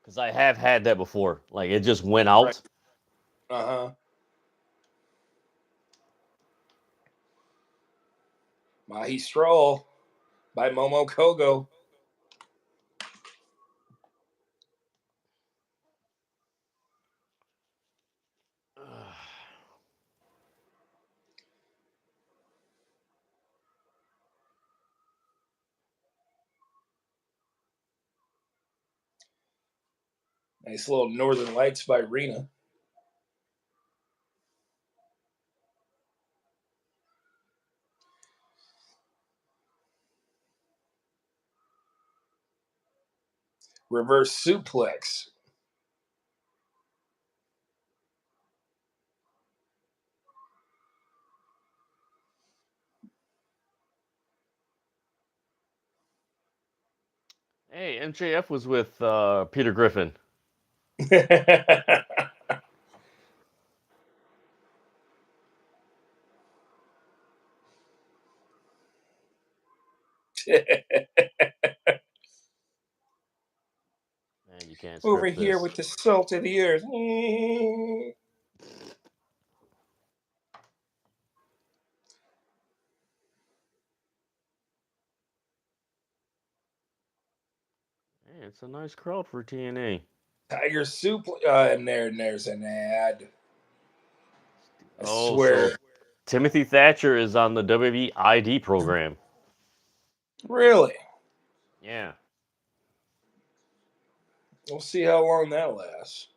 because I have had that before. Like it just went Right. out. Uh-huh. Mahi Stroll by Momo Kogo. Nice little Northern Lights by Rena. Reverse suplex. Hey, MJF was with Peter Griffin. Man, you can't Over script here this. with the salt of the earth. Hey, it's a nice crowd for TNA. Tiger suplex. And there's an ad. I Oh, so swear. Timothy Thatcher is on the WWE ID program. Really? Yeah. We'll see how long that lasts.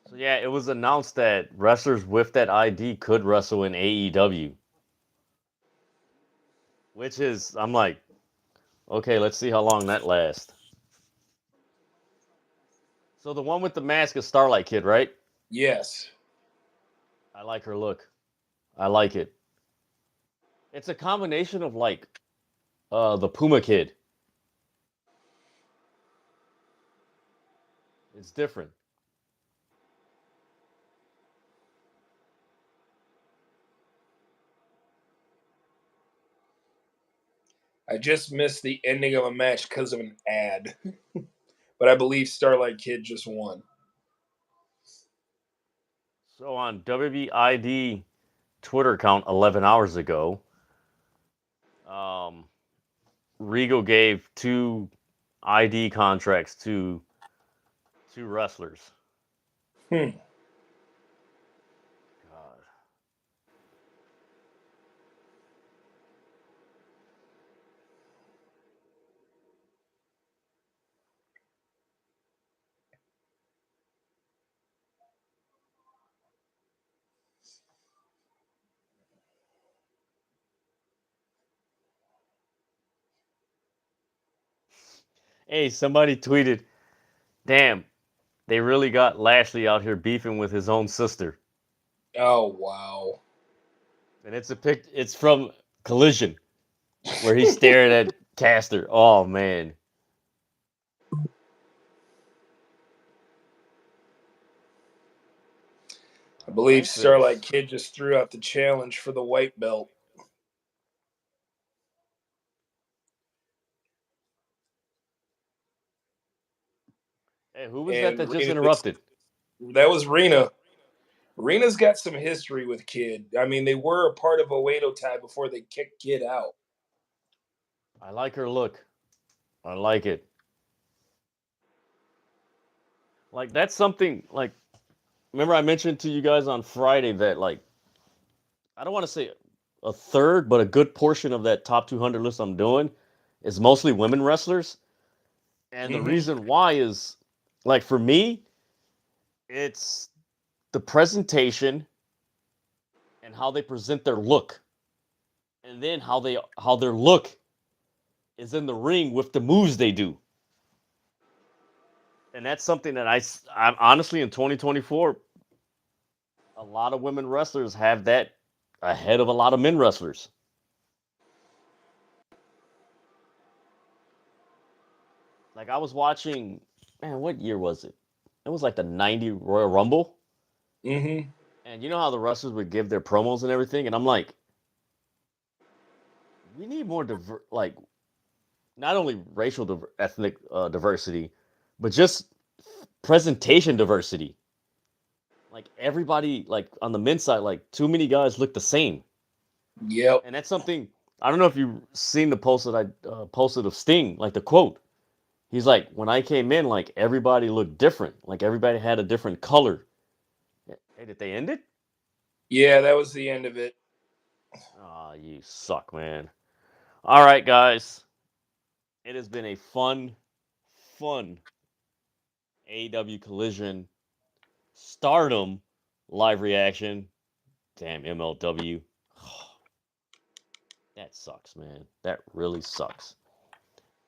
So yeah, it was announced that wrestlers with that ID could wrestle in AEW. Which is, I'm like, okay, let's see how long that lasts. So the one with the mask is Starlight Kid, right? Yes. I like her look. I like it. It's a combination of like the Puma Kid. It's different. I just missed the ending of a match because of an ad, but I believe Starlight Kid just won. So on WBID Twitter account 11 hours ago, Regal gave 2 ID contracts to 2 wrestlers. Hmm. God. Hey, somebody tweeted, damn, they really got Lashley out here beefing with his own sister. Oh wow. And it's from Collision, where he stared at Caster. Oh man. I I believe like Starlight this. Kid just threw out the challenge for the white belt. Hey, who was And that just Rena interrupted? that was Rena. Rena's got some history with Kid. I mean, they were a part of Oedo tie before they kicked Kid out. I like her look. I like it. Like that's something like remember I mentioned to you guys on Friday that like I don't want to say a third, but a good portion of that top 200 list I'm doing is mostly women wrestlers. And the Mm-hmm. reason why is like for me, it's the presentation and how they present their look. And then how their look is in the ring with the moves they do. And that's something that I'm honestly in 2024 a lot of women wrestlers have that ahead of a lot of men wrestlers. Like I was watching, man, what year was it? It was like the '90 Royal Rumble, Mm-hmm. and you know how the wrestlers would give their promos and everything, and I'm like, we need more like not only racial ethnic diversity, but just presentation diversity. Like everybody, like on the men's side, like too many guys look the same, Yep. and that's something I don't know if you've seen the post that I posted of Sting, like the quote. He's like, when I came in, like everybody looked different. Like everybody had a different color. Hey, did they end it? Yeah, that was the end of it. Ah, you suck, man. All right, guys. It has been a fun AEW Collision Stardom live reaction. Damn MLW. That sucks, man. That really sucks.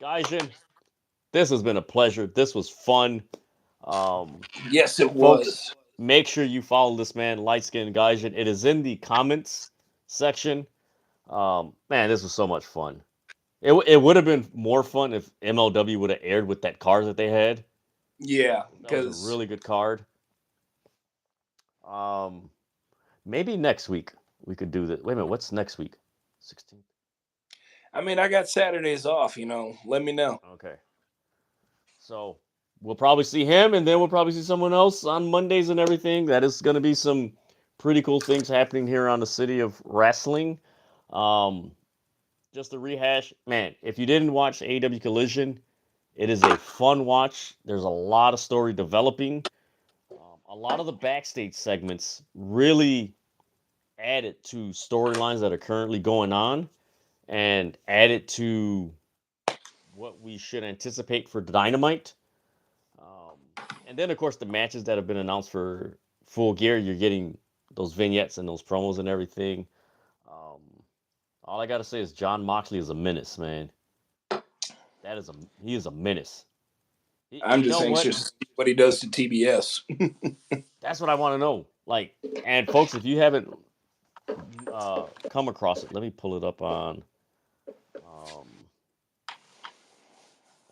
Gaijin, this has been a pleasure. This was fun. Um, Yes, it Folks, was. make sure you follow this man, Light Skin Gaijin. It is in the comments section. Man, this was so much fun. It would have been more fun if MLW would have aired with that card that they had. Yeah, That was a because really good card. Um, Maybe next week we could do that. Wait a minute, what's next week? 16th. I mean, I got Saturdays off. Let me know. Okay. So we'll probably see him, and then we'll probably see someone else on Mondays and everything. That is going to be some pretty cool things happening here on the city of wrestling. Um, just to rehash, man, if you didn't watch AEW Collision, it is a fun watch. There's a lot of story developing. A lot of the backstage segments really added to storylines that are currently going on and added to what we should anticipate for Dynamite. Um, and then, of course, the matches that have been announced for Full Gear, you're getting those vignettes and those promos and everything. Um, all I gotta say is John Moxley is a menace, man. He is a menace. I'm You just know what? anxious to see what he does to TBS. That's what I want to know. Like, and folks, if you haven't come across it, let me pull it up on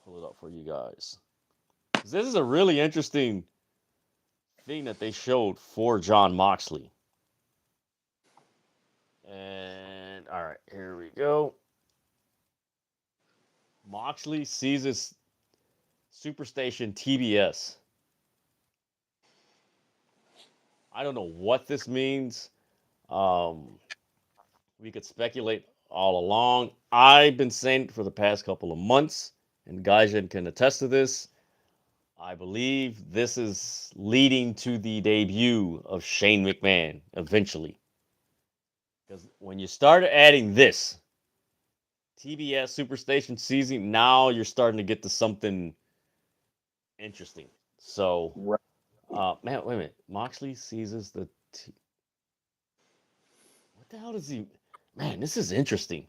pull it up for you guys. This is a really interesting thing that they showed for John Moxley. And all right, here we go. Moxley seizes Superstation TBS. I don't know what this means. Um, we could speculate all along. I've been saying for the past couple of months, and Gaijin can attest to this. I believe this is leading to the debut of Shane McMahon eventually. Because when you start adding this, TBS Superstation season, now you're starting to get to something interesting. So, Right. man, wait a minute. Moxley seizes the. What the hell does he? Man, this is interesting.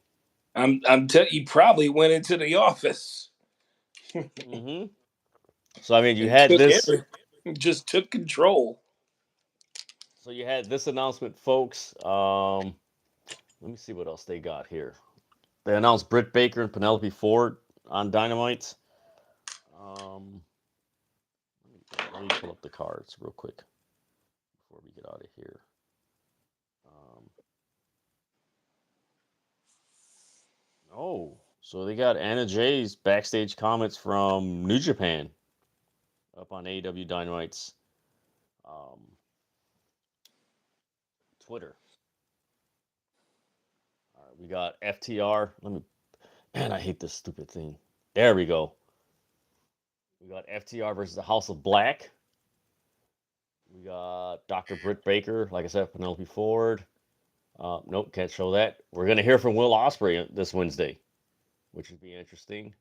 You probably went into the office Mm-hmm. So I mean, you and had took this. just took control. So you had this announcement, folks. Let me see what else they got here. They announced Britt Baker and Penelope Ford on Dynamite. Um, let me pull up the cards real quick before we get out of here. Um, oh, so they got Anna Jay's backstage comments from New Japan up on AEW Dynamite's um, Twitter. All right, we got FTR. Man, I hate this stupid thing. There we go. We got FTR versus the House of Black. We got Dr. Britt Baker, like I said, Penelope Ford. Nope, can't show that. We're gonna hear from Will Ospreay this Wednesday, which would be interesting.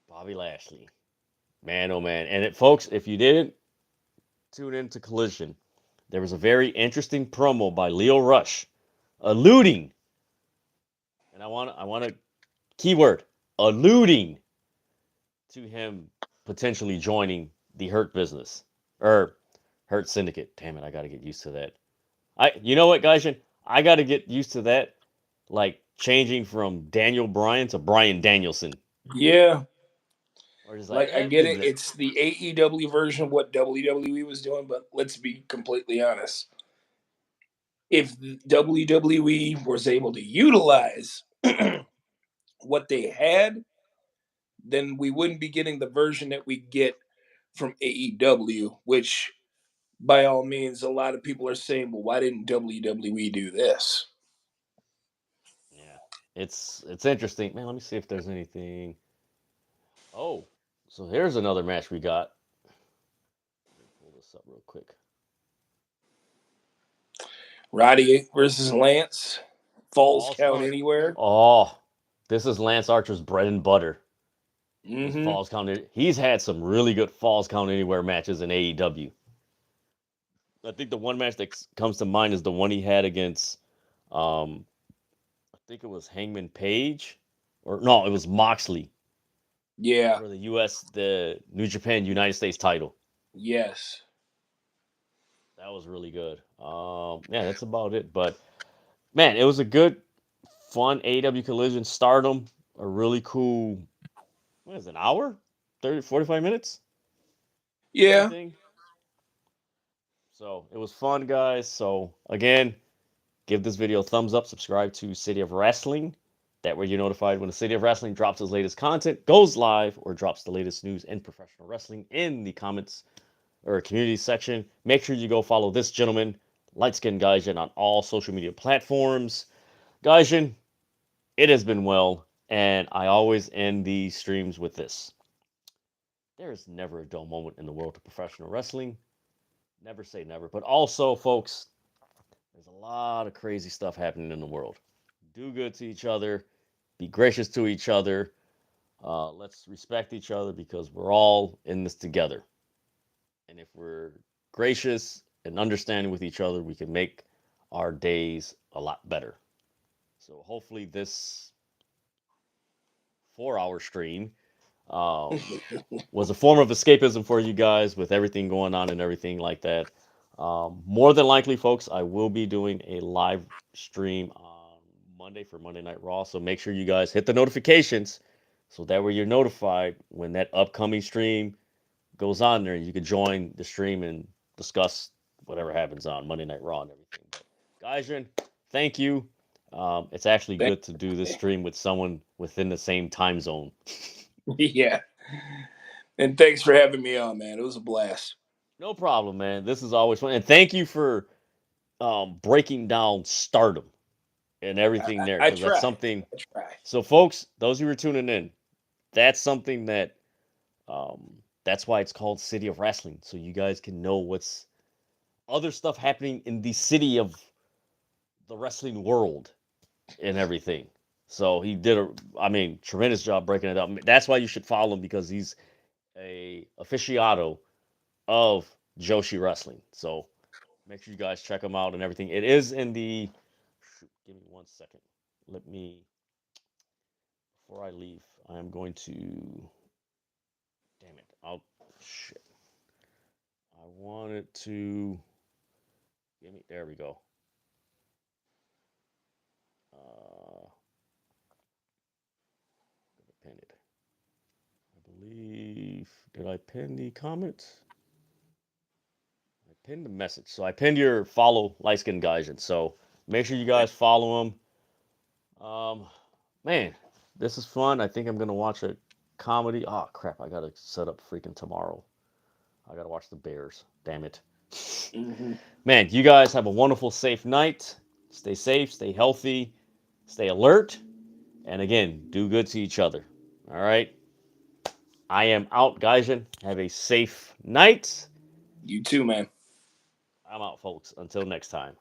Bobby Lashley, man, oh man, and folks, if you didn't tune into Collision, there was a very interesting promo by Leo Rush, alluding, and I want a keyword, alluding to him potentially joining the Hurt Business or Hurt Syndicate. Damn it, I got to get used to that. You know what, guys? I got to get used to that, like changing from Daniel Bryan to Brian Danielson, Yeah, or just like like I get it. It's the AEW version of what WWE was doing, but let's be completely honest. If WWE was able to utilize what they had, then we wouldn't be getting the version that we get from AEW, which by all means, a lot of people are saying, well, why didn't WWE do this? Yeah, it's interesting, man. Let me see if there's anything. Oh, so here's another match we got. Let me pull this up real quick. Roddy versus Lance, Falls Falls Count Count. Anywhere. Oh, this is Lance Archer's bread and butter. Is Mm-hmm. Falls Count. He's had some really good Falls Count Anywhere matches in AEW. I think the one match that comes to mind is the one he had against, I think it was Hangman Page, or no, it was Moxley Yeah. for the New Japan United States title. Yes. That was really good. Yeah, that's about it. But man, it was a good, fun AEW Collision. Stardom, a really cool. What is it, an hour? 30, 45 minutes? Kind of Yeah. thing. So it was fun, guys. So again, give this video a thumbs up. Subscribe to City of Wrestling. That way you're notified when the City of Wrestling drops its latest content, goes live, or drops the latest news in professional wrestling in the comments or community section. Make sure you go follow this gentleman, Light Skin Gaijin, on all social media platforms. Gaijin, it has been well, and I always end these streams with this. There is never a dull moment in the world of professional wrestling. Never say never. But also, folks, there's a lot of crazy stuff happening in the world. Do good to each other. Be gracious to each other. Let's respect each other because we're all in this together. And if we're gracious and understanding with each other, we can make our days a lot better. So hopefully this 4-hour stream um, was a form of escapism for you guys with everything going on and everything like that. More than likely, folks, I will be doing a live stream on Monday for Monday Night Raw. So make sure you guys hit the notifications so that way you're notified when that upcoming stream goes on there. You can join the stream and discuss whatever happens on Monday Night Raw and everything. But Gaijin, thank you. It's actually Thank good to do this stream with someone within the same time zone. Yeah. And thanks for having me on, man. It was a blast. No problem, man. This is always fun. And thank you for breaking down Stardom and everything there, I because that's try. something. I try. So, folks, those who are tuning in, that's something that that's why it's called City of Wrestling, so you guys can know what's other stuff happening in the city of the wrestling world and everything. So he did tremendous job breaking it up. That's why you should follow him, because he's a aficionado of Joshi wrestling. So make sure you guys check him out and everything. It is in the. Shoot, give me 1 second. Let me. Before I leave, I am going to. Damn it! I'll. Shit. I wanted to. Give me. There we go. Pin it. I believe. Did I pin the comment? I pinned the message. So I pinned your follow Light Skin Gaijin. So make sure you guys follow him. Man, this is fun. I think I'm gonna watch a comedy. Oh crap! I gotta set up freaking tomorrow. I gotta watch the Bears. Damn it. Mm-hmm. Man, you guys have a wonderful, safe night. Stay safe, stay healthy, stay alert, and again, do good to each other. All right. I am out, Gaijin. Have a safe night. You too, man. I'm out, folks. Until next time.